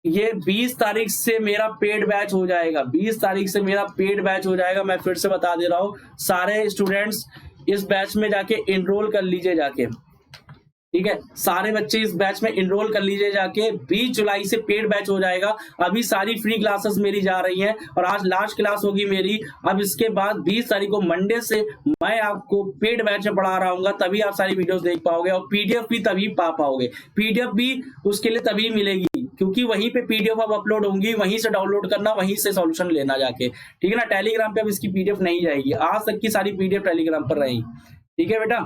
ये 20 तारीख से मेरा पेड बैच हो जाएगा, 20 तारीख से मेरा पेड बैच हो जाएगा। मैं फिर से बता दे रहा हूँ, सारे स्टूडेंट्स इस बैच में जाके एनरोल कर लीजिए जाके, ठीक है। सारे बच्चे इस बैच में एनरोल कर लीजिए जाके, 20 जुलाई से पेड बैच हो जाएगा। अभी सारी फ्री क्लासेस मेरी जा रही हैं और आज लास्ट क्लास होगी मेरी। अब इसके बाद 20 तारीख को मंडे से मैं आपको पेड बैच में पढ़ा रहा हूँ, तभी आप सारी वीडियोस देख पाओगे, और पीडीएफ भी तभी पा पाओगे। पीडीएफ भी उसके लिए तभी मिलेगी क्योंकि वहीं पे पीडीएफ अब अपलोड होंगी, वहीं से डाउनलोड करना, वहीं से सॉल्यूशन लेना जाके, ठीक है ना। टेलीग्राम पे अब इसकी पीडीएफ नहीं जाएगी, आज तक की सारी पीडीएफ टेलीग्राम पर रहेगी, ठीक है बेटा।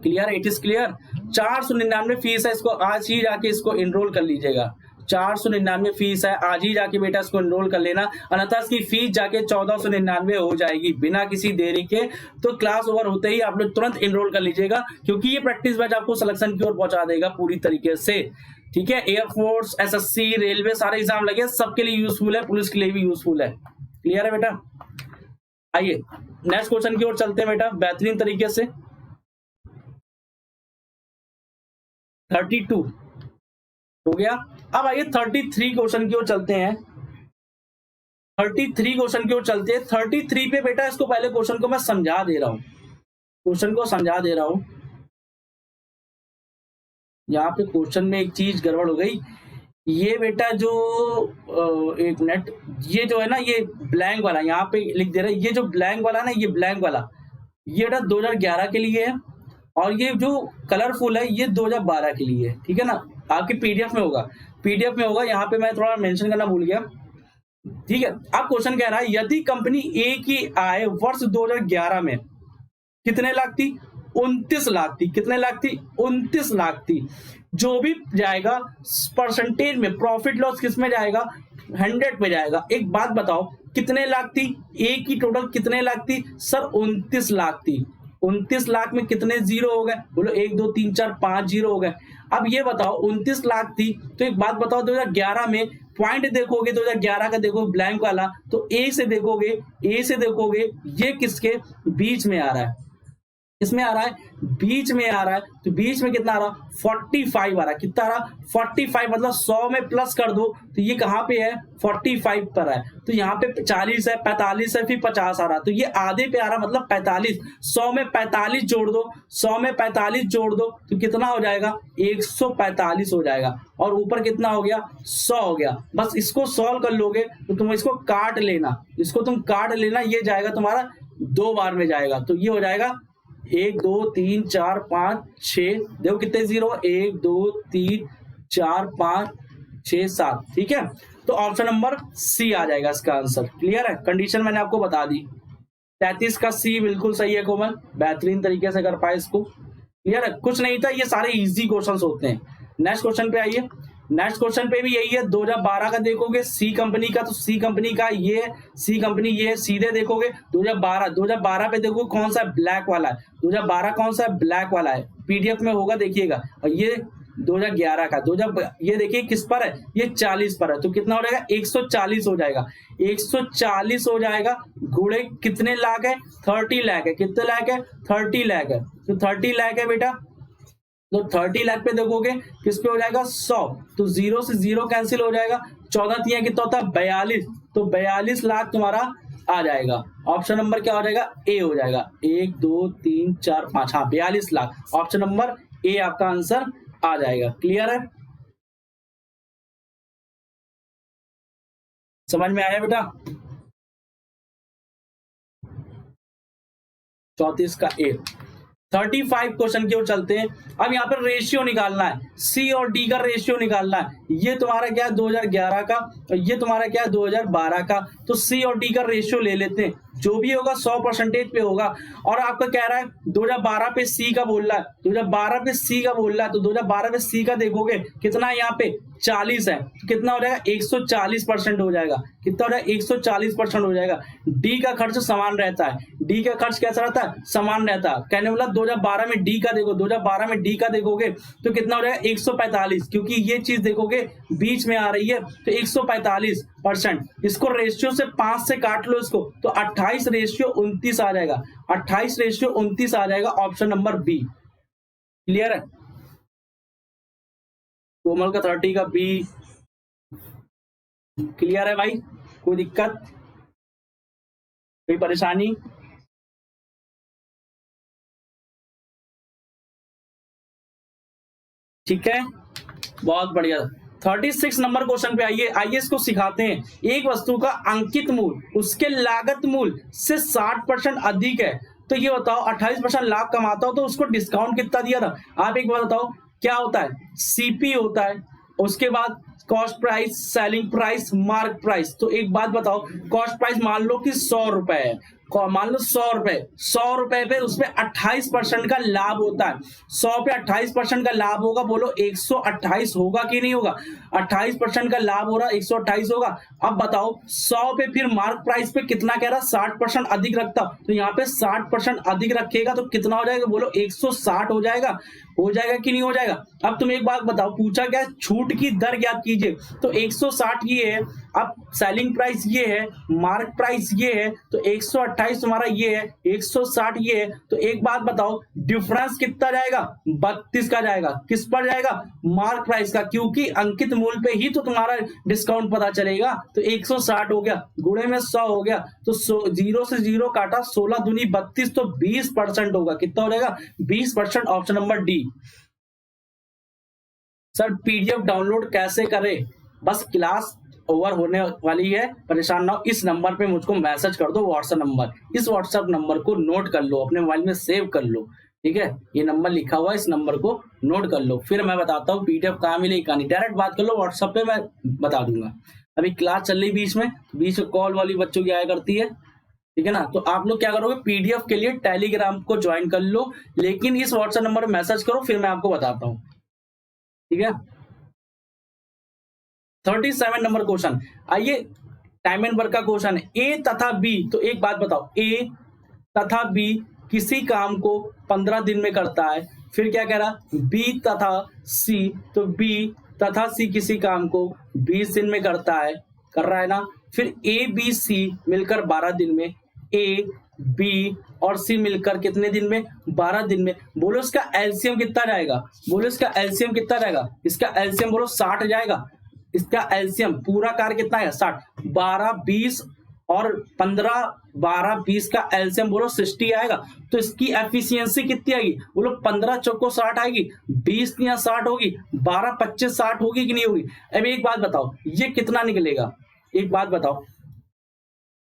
Clear, it is clear. 499 fees है, इसको आज ही जाके इसको एनरोल कर लीजिएगा। 499 फीस है, आज ही जाके बेटा इसको एनरोल कर लेना, अन्यथा इसकी फीस जाके 1499 हो जाएगी बिना किसी देरी के। तो क्लास ओवर होते ही आप लोग तुरंत एनरोल कर लीजिएगा, क्योंकि ये प्रैक्टिस बैच आपको सिलेक्शन की ओर पहुंचा देगा पूरी तरीके से, ठीक है। एयरफोर्स, एसएससी, रेलवे सारे एग्जाम लगे, सबके लिए यूजफुल है, पुलिस के लिए भी यूजफुल है। क्लियर है बेटा? आइए नेक्स्ट क्वेश्चन की ओर चलते हैं बेटा बेहतरीन तरीके से। 32 हो गया। अब आइए 33 क्वेश्चन की ओर चलते हैं। 33 क्वेश्चन की ओर चलते हैं। 33 पे बेटा इसको पहले क्वेश्चन को मैं समझा दे रहा हूं, क्वेश्चन को समझा दे रहा हूं। यहाँ पे क्वेश्चन में एक चीज गड़बड़ हो गई। ये बेटा जो एक मिनट, ये जो है ना, ये ब्लैंक वाला यहाँ पे लिख दे रहा है, ये जो ब्लैंक वाला ना, ये ब्लैंक वाला ये बेटा 2011 के लिए है, और ये जो कलरफुल है ये 2012 के लिए है, ठीक है ना। आपकी पीडीएफ में होगा, पीडीएफ में होगा, यहाँ पे मैं थोड़ा मेंशन करना भूल गया, ठीक है। अब क्वेश्चन कह रहा है, यदि कंपनी ए की आय वर्ष 2011 में कितने लाख थी, 29 लाख थी। कितने लाख थी, 29 लाख थी। जो भी जाएगा परसेंटेज में, प्रॉफिट लॉस किस में जाएगा, 100 पे जाएगा। एक बात बताओ, कितने लाख थी, ए की टोटल कितने लाख थी सर, 29 लाख थी। 29 लाख में कितने जीरो हो गए, बोलो 1 2 3 4 5 जीरो हो गए। अब ये बताओ 29 लाख थी, तो एक बात बताओ 2011 में पॉइंट देखोगे, 2011 का देखो ब्लैंक वाला, तो ए से देखोगे, ये किसके बीच में आ रहा है, किसमें आ रहा है, बीच में आ रहा है, तो बीच में कितना आ रहा है, 45 आ रहा है। कितना आ रहा, 45, मतलब 100 में प्लस कर दो तो ये कहाँ पे है, 45 पर है। तो यहाँ पे 40 है, 45 है, फिर 50 आ रहा, तो ये आधे पे आ रहा, मतलब 45। 100 में 45 जोड़ दो, 100 में 45 जोड़ दो तो कितना हो जाएगा, 145 हो जाएगा। और ऊपर कितना हो गया, 100 हो गया। बस इसको सॉल्व कर लोगे तो तुम इसको काट लेना, इसको तुम काट लेना, ये जाएगा तुम्हारा 2 बार में जाएगा। तो ये हो जाएगा 1 2 3 4 5 6, देखो कितने जीरो, 1 2 3 4 5 6 7, ठीक है। तो ऑप्शन नंबर सी आ जाएगा इसका आंसर। क्लियर है, कंडीशन मैंने आपको बता दी। 33 का सी बिल्कुल सही है कोमल, बेहतरीन तरीके से कर पाए इसको। क्लियर है, कुछ नहीं था, ये सारे इजी क्वेश्चंस होते हैं। नेक्स्ट क्वेश्चन पे आइए। नेक्स्ट क्वेश्चन पे भी यही है, 2012 का देखोगे सी कंपनी का, तो सी कंपनी का ये, सी कंपनी ये, सीधे देखोगे 2012 पे देखो कौन सा ब्लैक वाला है, 2012 कौन सा ब्लैक वाला है, पीडीएफ में होगा देखिएगा। और ये 2011 का, ये देखिए किस पर है, ये 40 पर है, तो कितना हो जाएगा, 140 हो जाएगा। 140 हो जाएगा, गुणे कितने लाख है, 30 लाख है। कितने लाख है, 30 लाख है। तो 30 लाख है बेटा, तो 30 लाख पे देखोगे किस पे हो जाएगा, 100, तो 0 से 0 कैंसिल हो जाएगा। 14 तिया कितना होता है, 42, तो 42 लाख तुम्हारा आ जाएगा। ऑप्शन नंबर क्या हो जाएगा, ए हो जाएगा। 1 2 3 4 5, हाँ 42 लाख, ऑप्शन नंबर ए आपका आंसर आ जाएगा। क्लियर है, समझ में आया बेटा। 34 का ए। 35 क्वेश्चन की ओर चलते हैं। अब यहाँ पर रेशियो निकालना है, सी और डी का रेशियो निकालना है। ये तुम्हारा क्या है, 2011 का, और ये तुम्हारा क्या है, 2012 का। तो सी और डी का रेशियो ले लेते हैं, जो भी होगा 100% पे होगा। और आपका कह रहा है 2012 पे सी का बोल रहा है, 2012 पे सी का बोल रहा है, तो 2012 पे सी का देखोगे कितना है, यहाँ पे 40 है, तो कितना हो जाएगा, 140% हो जाएगा। कितना हो जाएगा, 140% हो जाएगा। डी का खर्च समान रहता है, डी का खर्च कैसा रहता है, समान रहता है। कहने वाला 2012 में डी का देखो, 2012 में डी का देखोगे तो कितना हो जाएगा, 145, क्योंकि ये चीज देखोगे बीच में आ रही है, तो 145%। इसको रेशियो से 5 से काट लो इसको, तो 28:29 आ जाएगा। 28:29 आ जाएगा, ऑप्शन नंबर बी। क्लियर है, कोमल का 30 का बी। क्लियर है भाई, कोई दिक्कत, कोई परेशानी? ठीक है, बहुत बढ़िया। 36 नंबर क्वेश्चन पे आइए। आइए इसको सिखाते हैं। एक वस्तु का अंकित मूल्य उसके लागत मूल्य से 60% अधिक है, तो ये बताओ 28% लाभ कमाता हो तो उसको डिस्काउंट कितना दिया था। आप एक बार बताओ, क्या होता है, सीपी होता है, उसके बाद cost price, selling price, mark price. तो एक बात बताओ, कॉस्ट प्राइस मान लो कि 100 रुपए है, मान लो 100 रुपए, 100 रुपए पे उसमें 28% का लाभ होता है। 100 पे 28% का लाभ होगा, बोलो 128 होगा कि नहीं होगा। 28% का लाभ हो रहा, 128 होगा। अब बताओ 100 पे फिर मार्क प्राइस पे कितना कह रहा, 60% अधिक रखता, तो यहाँ पे 60% अधिक रखेगा तो कितना हो जाएगा, बोलो 160 हो जाएगा। हो जाएगा कि नहीं हो जाएगा। अब तुम एक बात बताओ, पूछा क्या, छूट की दर ज्ञात कीजिए, तो 160 ये है, अब सेलिंग प्राइस ये है, मार्क प्राइस ये है, तो 128 तुम्हारा ये है, 160 ये है। तो एक बात बताओ, डिफरेंस कितना जाएगा, 32 का जाएगा। किस पर जाएगा, मार्क प्राइस का, क्योंकि अंकित मूल्य पे ही तो तुम्हारा डिस्काउंट पता चलेगा। तो 160 हो गया, गुणे में 100 हो गया, तो 0 से 0 काटा, 16 दूनी 32, तो 20% होगा। कितना हो जाएगा, 20%, option number D. Sir PDF download कैसे करें, बस क्लास ओवर होने वाली है, परेशान ना हो। इस नंबर पे मुझको मैसेज कर दो, व्हाट्सएप नंबर, इस व्हाट्सएप नंबर को नोट कर लो, अपने मोबाइल में सेव कर लो, ठीक है। ये नंबर लिखा हुआ है, इस नंबर को नोट कर लो, फिर मैं बताता हूँ पीडीएफ कहाँ मिलेगी कहाँ नहीं। डायरेक्ट बात कर लो व्हाट्सएप पे, मैं बता दूंगा। अभी क्लास चल रही बीच में कॉल वाली बच्चों की आया करती है, ठीक है ना। तो आप लोग क्या करोगे, पीडीएफ के लिए टेलीग्राम को ज्वाइन कर लो, लेकिन इस व्हाट्सएप नंबर पर मैसेज करो, फिर मैं आपको बताता हूँ, ठीक है। 37 नंबर क्वेश्चन, आइए टाइम एंड वर्क का क्वेश्चन है। ए तथा बी, तो एक बात बताओ, ए तथा बी किसी काम को 15 दिन में करता है। फिर क्या कह रहा, बी तथा सी, तो बी तथा सी किसी काम को 20 दिन में करता है, कर रहा है ना। फिर ए बी सी मिलकर 12 दिन में, ए बी और सी मिलकर कितने दिन में? 12 दिन में। बोलो इसका एलसीएम कितना जाएगा? बोलो इसका एलसीएम कितना जाएगा? इसका एलसीएम बोलो 60 जाएगा। इसका एलसीएम पूरा कार्य कितना है? 60। 12 20 और 15 12 20 का एलसीएम बोलो 60 आएगा। तो इसकी एफिशिएंसी कितनी आएगी? बोलो 15 चौको 60 आएगी, 20 या 60 होगी, 12 25 60 होगी कि नहीं होगी? अब एक बात बताओ, ये कितना निकलेगा? एक बात बताओ,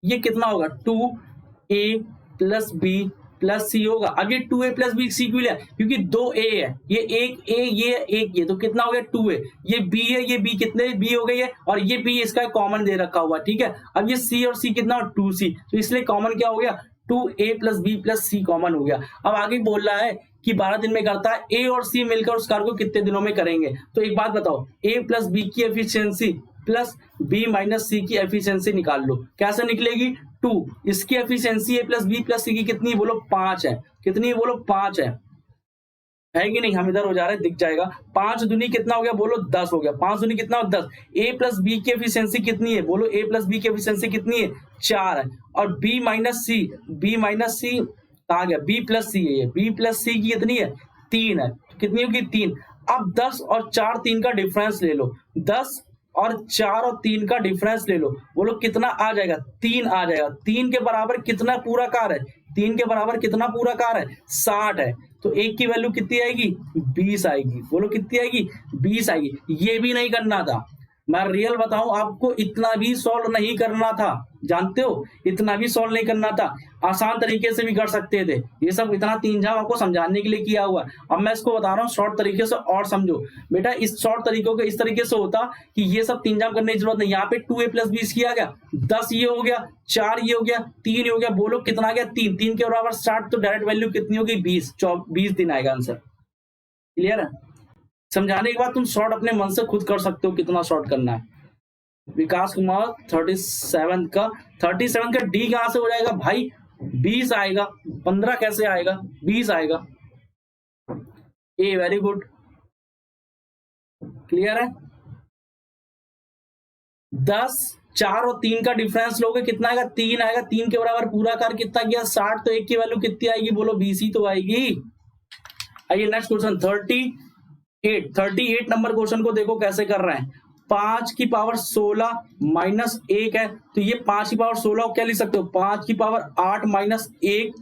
ये कितना होगा? 2a प्लस बी प्लस सी होगा। अब ये 2a प्लस बी सी क्यों लिया? क्योंकि 2a है, ये एक a ये एक ये, तो कितना हो गया? 2a। ये b है, ये b कितने b हो गई है, और ये b इसका कॉमन दे रखा हुआ, ठीक है। अब ये c और c कितना? 2c, तो इसलिए कॉमन क्या हो गया? 2a प्लस बी प्लस सी कॉमन हो गया। अब आगे बोल रहा है कि 12 दिन में करता है, a और c मिलकर उस कार्य को कितने दिनों में करेंगे? तो एक बात बताओ, a प्लस बी की efficiency plus b minus C की एफिशिएंसी निकाल लो। कैसे निकलेगी? 2। इसकी efficiency a plus B plus C की कितनी? बोलो 5 है। कितनी? बोलो 5 है कि नहीं? हम इधर हो जा रहे हैं, दिख जाएगा। 5 दूनी कितना हो गया? बोलो 10 हो गया। 5 दूनी कितना हो? 10। a प्लस बी की एफिशिएंसी कितनी है? बोलो a प्लस बी की एफिशिएंसी कितनी है? 4 है। और b माइनस सी कहा गया? b प्लस सी है, ये b प्लस सी की कितनी है? 3 है। कितनी होगी? 3। अब 10 और 4 3 का डिफरेंस ले लो। 10 और 4 और 3 का डिफरेंस ले लो। बोलो कितना आ जाएगा? 3 आ जाएगा। 3 के बराबर कितना पूरा कार है? 3 के बराबर कितना पूरा कार है? 60 है। तो एक की वैल्यू कितनी आएगी? 20 आएगी। बोलो कितनी आएगी? 20 आएगी। ये भी नहीं करना था, मैं रियल बताऊं आपको, इतना भी सॉल्व नहीं करना था, जानते हो, इतना भी सॉल्व नहीं करना था। आसान तरीके से भी कर सकते थे। ये सब इतना 3 जाम आपको समझाने के लिए किया हुआ है। अब मैं इसको बता रहा हूँ शॉर्ट तरीके से, और समझो बेटा। इस शॉर्ट तरीकों के इस तरीके से होता कि ये सब 3 जाम करने की जरूरत नहीं। यहाँ पे 2a प्लस 20 किया गया, 10 ये हो गया, 4 ये हो गया, 3 ये हो गया। बोलो कितना गया? 3। 3 के बराबर 60, तो डायरेक्ट वैल्यू कितनी होगी? 20। 20 दिन आएगा आंसर। क्लियर है? समझाने के बाद तुम शॉर्ट अपने मन से खुद कर सकते हो कितना शॉर्ट करना है। विकास कुमार 37 का डी कहां से हो जाएगा भाई? 20 आएगा। 15 कैसे आएगा? 20 आएगा। A very good. क्लियर है? 10 4 और 3 का डिफरेंस लोगे, कितना आएगा? 3 आएगा। 3 के बराबर पूरा कार कितना गया? 60। तो एक की वैल्यू कितनी आएगी? बोलो 20 ही तो आएगी। आइए नेक्स्ट क्वेश्चन 38 नंबर क्वेश्चन को देखो कैसे कर रहे हैं। 5 की पावर 16 माइनस 1 है, तो ये 5 की पावर 16 को क्या लिख सकते हो? 5 की पावर 8 माइनस 1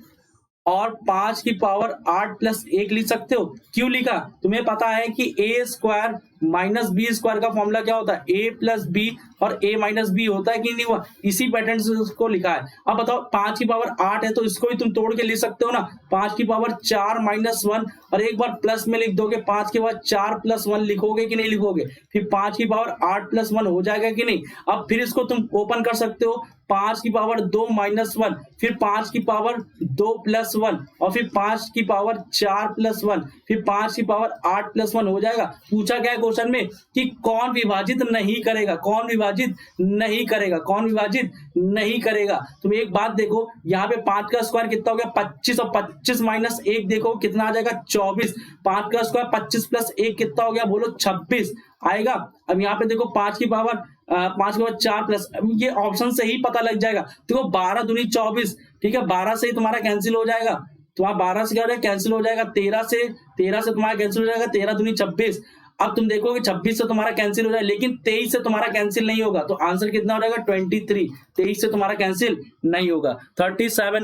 और 5 की पावर 8 प्लस 1 लिख सकते हो। क्यों लिखा? तुम्हें पता है कि a square minus B square का फॉर्मूला क्या होता है? a प्लस बी और a माइनस बी होता है कि नहीं हुआ? इसी पैटर्न से उसको लिखा है। अब बताओ 5 की पावर 8 है, तो इसको भी तुम तोड़ के लिख सकते हो ना। 5 की पावर 4 माइनस 1 और एक बार प्लस में लिख दोगे। 5 के बाद 4 प्लस 1 लिखोगे कि नहीं लिखोगे? फिर 5 की पावर 8 प्लस 1 हो जाएगा कि नहीं? अब फिर इसको तुम ओपन कर सकते हो। 5 की पावर 2 माइनस 1, फिर 5 की पावर 2 प्लस 1 और फिर 5 की पावर 4 प्लस 1, फिर 5 की पावर 8 प्लस 1 हो जाएगा। पूछा क्या है क्वेश्चन में कि कौन विभाजित नहीं करेगा? कौन विभाजित नहीं करेगा? कौन विभाजित नहीं करेगा? तुम एक बात देखो, यहाँ पे 5 का स्क्वायर कितना हो गया? 25 और 25 माइनस 1 देखो कितना आ जाएगा? 24। 5 का स्क्वायर 25 प्लस 1 कितना हो गया? बोलो 26 आएगा। अब यहाँ पे देखो 5 की पावर 4 प्लस, ये ऑप्शन से ही पता लग जाएगा। देखो 12 दूनी 24, ठीक है। 12 से ही तुम्हारा कैंसिल हो जाएगा। तुम्हारा 12 से क्या हो जाएगा? कैंसिल हो जाएगा। 13 से तुम्हारा कैंसिल हो जाएगा। 13 दूनी 26। अब तुम देखोगे 26 से तुम्हारा कैंसिल हो जाएगा, लेकिन 23 से तुम्हारा कैंसिल नहीं होगा। तो आंसर कितना हो जाएगा? 23। 23 से तुम्हारा कैंसिल नहीं होगा। 37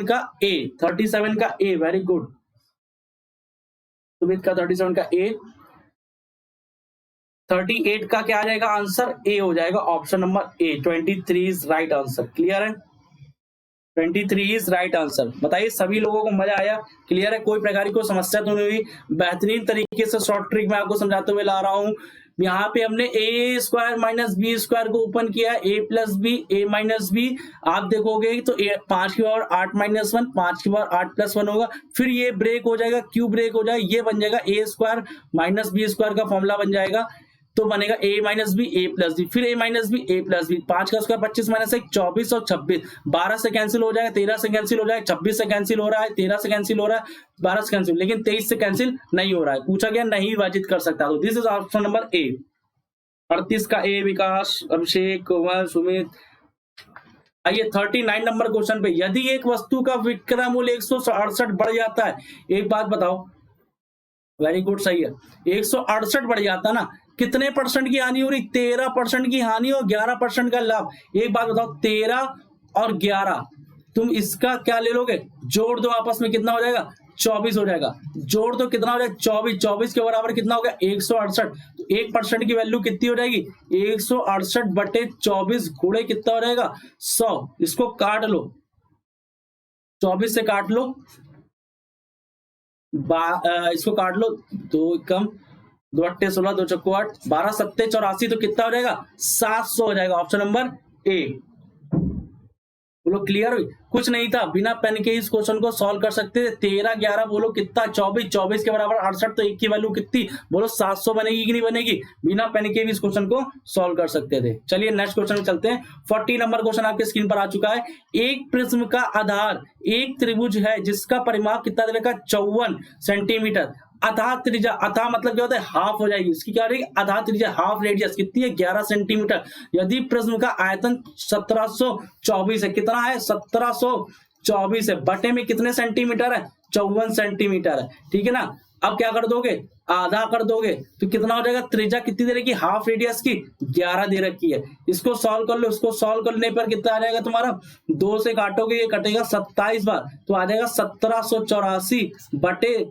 का ए वेरी गुड। सुमित का 37 का ए। 38 का क्या आ जाएगा? आंसर ए हो जाएगा, option number A. 23 is right answer. Clear है? 23 इज राइट आंसर। बताइए सभी लोगों को मजा आया? क्लियर है? कोई प्रकार की कोई समस्या तो नहीं हुई? बेहतरीन तरीके से शॉर्ट ट्रिक मैं आपको समझाते हुए ला रहा हूँ। यहाँ पे हमने ए स्क्वायर माइनस बी स्क्वायर को ओपन किया, ए प्लस बी ए माइनस बी। आप देखोगे तो 5 की पावर 8 माइनस 1, 5 की पावर 8 प्लस 1 होगा। फिर ये ब्रेक हो जाएगा, क्यू ब्रेक हो जाएगा, ये बन जाएगा ए स्क्वायर माइनस बी स्क्वायर का फॉर्मूला बन जाएगा। तो बनेगा ए माइनस बी ए प्लस बी, फिर ए माइनस बी ए प्लस बी। 5 का स्क्वायर 25 माइनस 1 24 और 26। 12 से कैंसिल हो जाएगा, 13 से कैंसिल हो जाएगा, 26 से कैंसिल हो रहा है, 13 से कैंसिल हो रहा है, 12 से कैंसिल, लेकिन 23 से कैंसिल नहीं हो रहा है। पूछा गया नहीं विभाजित कर सकता। तो दिस इज ऑप्शन नंबर ए। 38 का ए। विकास, अभिषेक, कुमार, सुमित, आइए 39 नंबर क्वेश्चन पे, यदि एक वस्तु का विक्रय मूल्य 168 बढ़ जाता है, एक बात बताओ, वेरी गुड, सही है, 168 बढ़ जाता ना, कितने परसेंट की हानि हो रही? 13% की हानि और 11% का लाभ। एक बात बताओ, 13 और 11, तुम इसका क्या ले लोगे? जोड़ दो आपस में, कितना हो जाएगा? 24 हो जाएगा। जोड़ दो, कितना हो जाएगा? 24। 24 के बराबर कितना हो गया? 168। तो 1% की वैल्यू कितनी हो जाएगी? 168 बटे 24 गुणे कितना हो जाएगा? 100। इसको काट लो, 24 से काट लो, इसको काट लो, 2 कम 2 अट्ठे 16, 2 चक्को 8, 12 सत्ते 84, तो कितना हो जाएगा? 700 हो जाएगा। ऑप्शन नंबर ए। बोलो क्लियर हुई? कुछ नहीं था, बिना पेन के इस क्वेश्चन को सॉल्व कर सकते थे। 13 11 बोलो कितना? 24। 24 के बराबर 68, तो एक की वैल्यू कितनी? बोलो 700 बनेगी कि नहीं बनेगी? बिना पेन के भी इस क्वेश्चन को सॉल्व कर सकते थे। चलिए नेक्स्ट क्वेश्चन में चलते हैं। 40 नंबर क्वेश्चन आपके स्क्रीन पर आ चुका है। एक प्रिज्म का आधार एक त्रिभुज है जिसका परिमाप कितना दे रखा है? 54 सेंटीमीटर। अतः त्रिज्या, अतः मतलब क्या होता है? हाफ हो जाएगी इसकी, क्या हो जाएगी? अतः त्रिज्या, हाफ रेडियस कितनी है? 11 सेंटीमीटर। यदि प्रिज्म का आयतन 1724 है, कितना है? 1724 है, बटे में कितने सेंटीमीटर है? 54 सेंटीमीटर है, ठीक है ना। अब क्या कर दोगे? आधा कर दोगे तो कितना हो जाएगा? त्रिज्या कितनी दे रखी? हाफ रेडियस की 11 दे रखी है। इसको सॉल्व कर लो, इसको सॉल्व करने पर कितना आ जाएगा तुम्हारा? 2 से काटोगे, ये कटेगा 27 बार, तो आ जाएगा 1784 बटे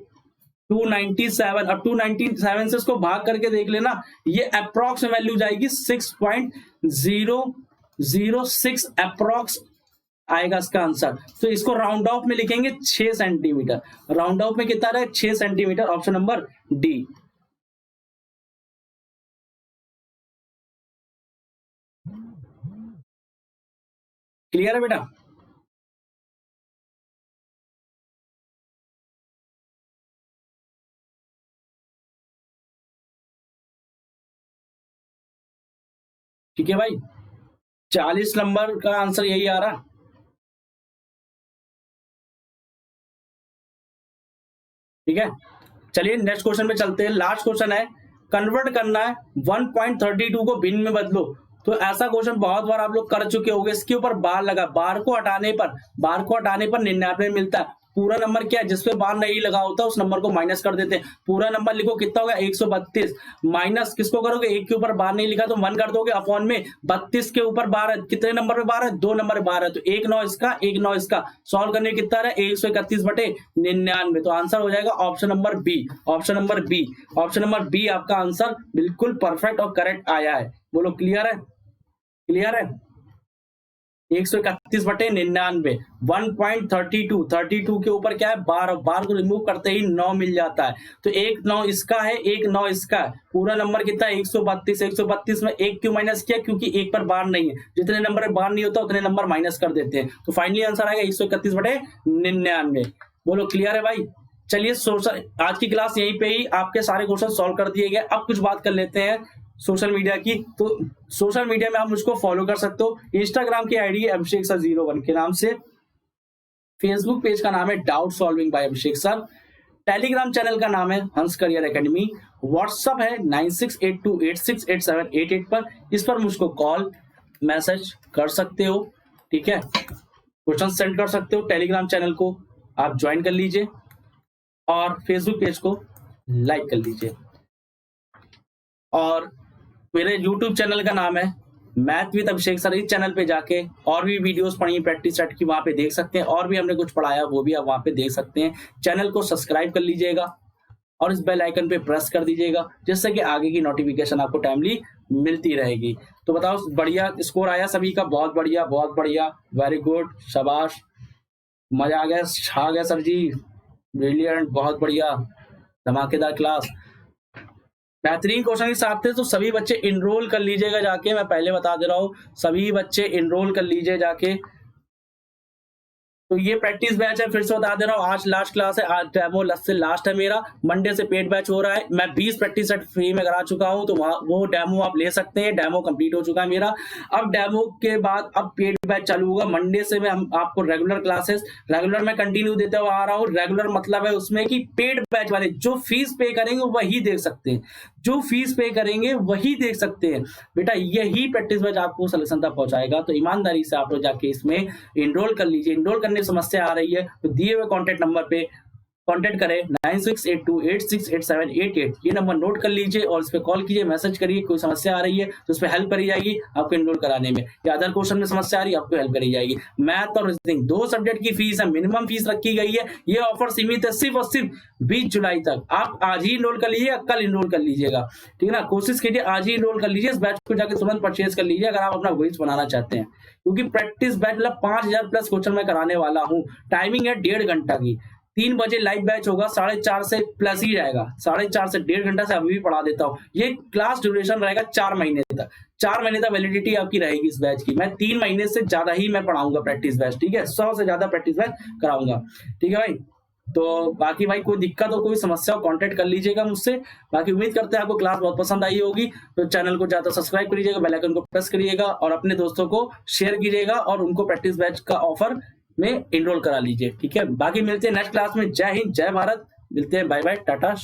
297। अब 297 से इसको भाग करके देख लेना, ये अप्रॉक्स वैल्यू जाएगी 6.006 अप्रॉक्स आएगा इसका आंसर। तो इसको राउंड ऑफ में लिखेंगे 6 सेंटीमीटर। राउंड ऑफ में कितना रहा? 6 centimetre. Option number D. Clear है बेटा? ठीक है भाई, 40 नंबर का आंसर यही आ रहा। ठीक है, चलिए नेक्स्ट क्वेश्चन पे चलते हैं। लास्ट क्वेश्चन है, कन्वर्ट करना है 1.32 को भिन्न में बदलो। तो ऐसा क्वेश्चन बहुत बार आप लोग कर चुके होंगे। इसके ऊपर बार लगा, बार को हटाने पर 99 मिलता है। पूरा नंबर क्या है? जिसपे बार नहीं लगा होता उस नंबर को माइनस कर देते हैं। पूरा नंबर लिखो, कितना होगा? 132 माइनस किसको करोगे? एक के ऊपर बार नहीं लिखा तो 1 कर दोगे, अपॉन में 32 के ऊपर बार है, कितने नंबर पे बार है? 2 नंबर पे बार है, तो 1 9 इसका 1 9 इसका। सॉल्व करने कितना है? 131 बटे 99। तो आंसर हो जाएगा option number B. Option number B, option number B आपका आंसर बिल्कुल परफेक्ट और करेक्ट आया है। बोलो क्लियर है? क्लियर है? 131 बटे 99, 1.32, 32 के ऊपर क्या है? बार, बार को रिमूव करते ही 9 मिल जाता है, तो 1 9 इसका है, 1 9 इसका है। पूरा नंबर कितना है? 132। 132 में 1 क्यों माइनस किया? क्योंकि 1 पर बार नहीं है। जितने नंबर पर बार नहीं होता उतने नंबर माइनस कर देते हैं। तो फाइनली आंसर आएगा 131 बटे 99। बोलो क्लियर है भाई? चलिए सोशल, आज की क्लास यहीं पे ही आपके सारे क्वेश्चन सॉल्व कर दिए गए। अब कुछ बात कर लेते हैं सोशल मीडिया की। तो सोशल मीडिया में आप मुझको फॉलो कर सकते हो। इंस्टाग्राम की आईडी है अभिषेक सर 01 के नाम से। फेसबुक पेज का नाम है डाउट सॉल्विंग बाय अभिषेक सर। टेलीग्राम चैनल का नाम है हंस करियर एकेडमी। व्हाट्सअप है 9682868788 पर। इस पर मुझको कॉल मैसेज कर सकते हो, ठीक है। क्वेश्चन सेंड कर सकते हो। टेलीग्राम चैनल को आप ज्वाइन कर लीजिए और फेसबुक पेज को लाइक कर लीजिए। और मेरे YouTube चैनल का नाम है मैथ विद अभिषेक सर। इस चैनल पे जाके और भी वीडियोस पढ़ी प्रैक्टिस सेट की, वहां पे देख सकते हैं। और भी हमने कुछ पढ़ाया वो भी आप वहां पे देख सकते हैं। चैनल को सब्सक्राइब कर लीजिएगा और इस बेल आइकन पे प्रेस कर दीजिएगा, जिससे कि आगे की नोटिफिकेशन आपको टाइमली मिलती रहेगी। तो बताओ, बढ़िया स्कोर आया सभी का? बहुत बढ़िया, बहुत बढ़िया, वेरी गुड, शाबाश, मजा आ गया, छा गया सर जी, ब्रिलियंट, बहुत बढ़िया, धमाकेदार क्लास। बेहतरीन क्वेश्चन के साथ थे, तो सभी बच्चे इनरोल कर लीजिएगा जाके। मैं पहले बता दे रहा हूँ, सभी बच्चे इनरोल कर लीजिए जाके। तो ये प्रैक्टिस बैच है, फिर से बता दे रहा हूँ, आज लास्ट क्लास है, आज डेमो से लास्ट है मेरा। मंडे से पेड बैच हो रहा है। मैं 20 प्रैक्टिस सेट फ्री में करा चुका हूँ, तो वो डेमो आप ले सकते हैं। डेमो कंप्लीट हो चुका है मेरा। अब डेमो के बाद अब पेड बैच चालू होगा मंडे से। मैं हम आपको रेगुलर क्लासेस रेगुलर में कंटिन्यू देते हुए आ रहा हूँ। रेगुलर मतलब है उसमें कि पेड बैच वाले जो फीस पे करेंगे वही देख सकते हैं, जो फीस पे करेंगे वही देख सकते हैं बेटा। यही प्रैक्टिस बैच आपको सॉल्यूशन तक पहुंचाएगा। तो ईमानदारी से आप लोग जाके इसमें इनरोल कर लीजिए। इनरोल करने में समस्या आ रही है तो दिए हुए कॉन्टेक्ट नंबर पे कॉन्टेक्ट करें 9682868788। ये नंबर नोट कर लीजिए और इस पे कॉल कीजिए, मैसेज करिए। कोई समस्या आ रही है तो उस पर हेल्प करी जाएगी आपको इनरोल कराने में, या अदर क्वेश्चन में समस्या आ रही है आपको हेल्प करी जाएगी। मैथ और रीजनिंग 2 सब्जेक्ट की फीस है, मिनिमम फीस रखी गई है। ये ऑफर सीमित है सिर्फ और सिर्फ 20 जुलाई तक। आप आज ही इनरोल कर लीजिए, कल इनरोल कर लीजिएगा, ठीक है ना। कोशिश कीजिए आज ही इनरोल कर लीजिए, इस बैच को जाकर तुरंत परचेज कर लीजिए अगर आप अपना भविष्य बनाना चाहते हैं। क्योंकि प्रैक्टिस बैच मतलब 5000 प्लस क्वेश्चन मैं कराने वाला हूँ। टाइमिंग है 1.5 घंटा की। 3 बजे लाइव बैच होगा, 4:30 से प्लस ही जाएगा। 4:30 से 1.5 घंटा से अभी भी पढ़ा देता हूँ। ये क्लास ड्यूरेशन रहेगा 4 महीने तक। 4 महीने तक वैलिडिटी आपकी रहेगी इस बैच की। मैं 3 महीने से ज्यादा ही मैं पढ़ाऊंगा प्रैक्टिस बैच, ठीक है। 100 से ज्यादा प्रैक्टिस बैच कराऊंगा, ठीक है भाई। तो बाकी भाई कोई दिक्कत हो कोई समस्या हो कांटेक्ट कर लीजिएगा मुझसे। बाकी उम्मीद करते हैं आपको क्लास बहुत पसंद आई होगी। तो चैनल को ज्यादा सब्सक्राइब करिएगा, बेल आइकन को प्रेस करिएगा और अपने दोस्तों को शेयर कीजिएगा और उनको प्रैक्टिस बैच का ऑफर में इनरोल करा लीजिए, ठीक है। बाकी मिलते हैं नेक्स्ट क्लास में। जय हिंद, जय भारत। मिलते हैं, बाय बाय, टाटा।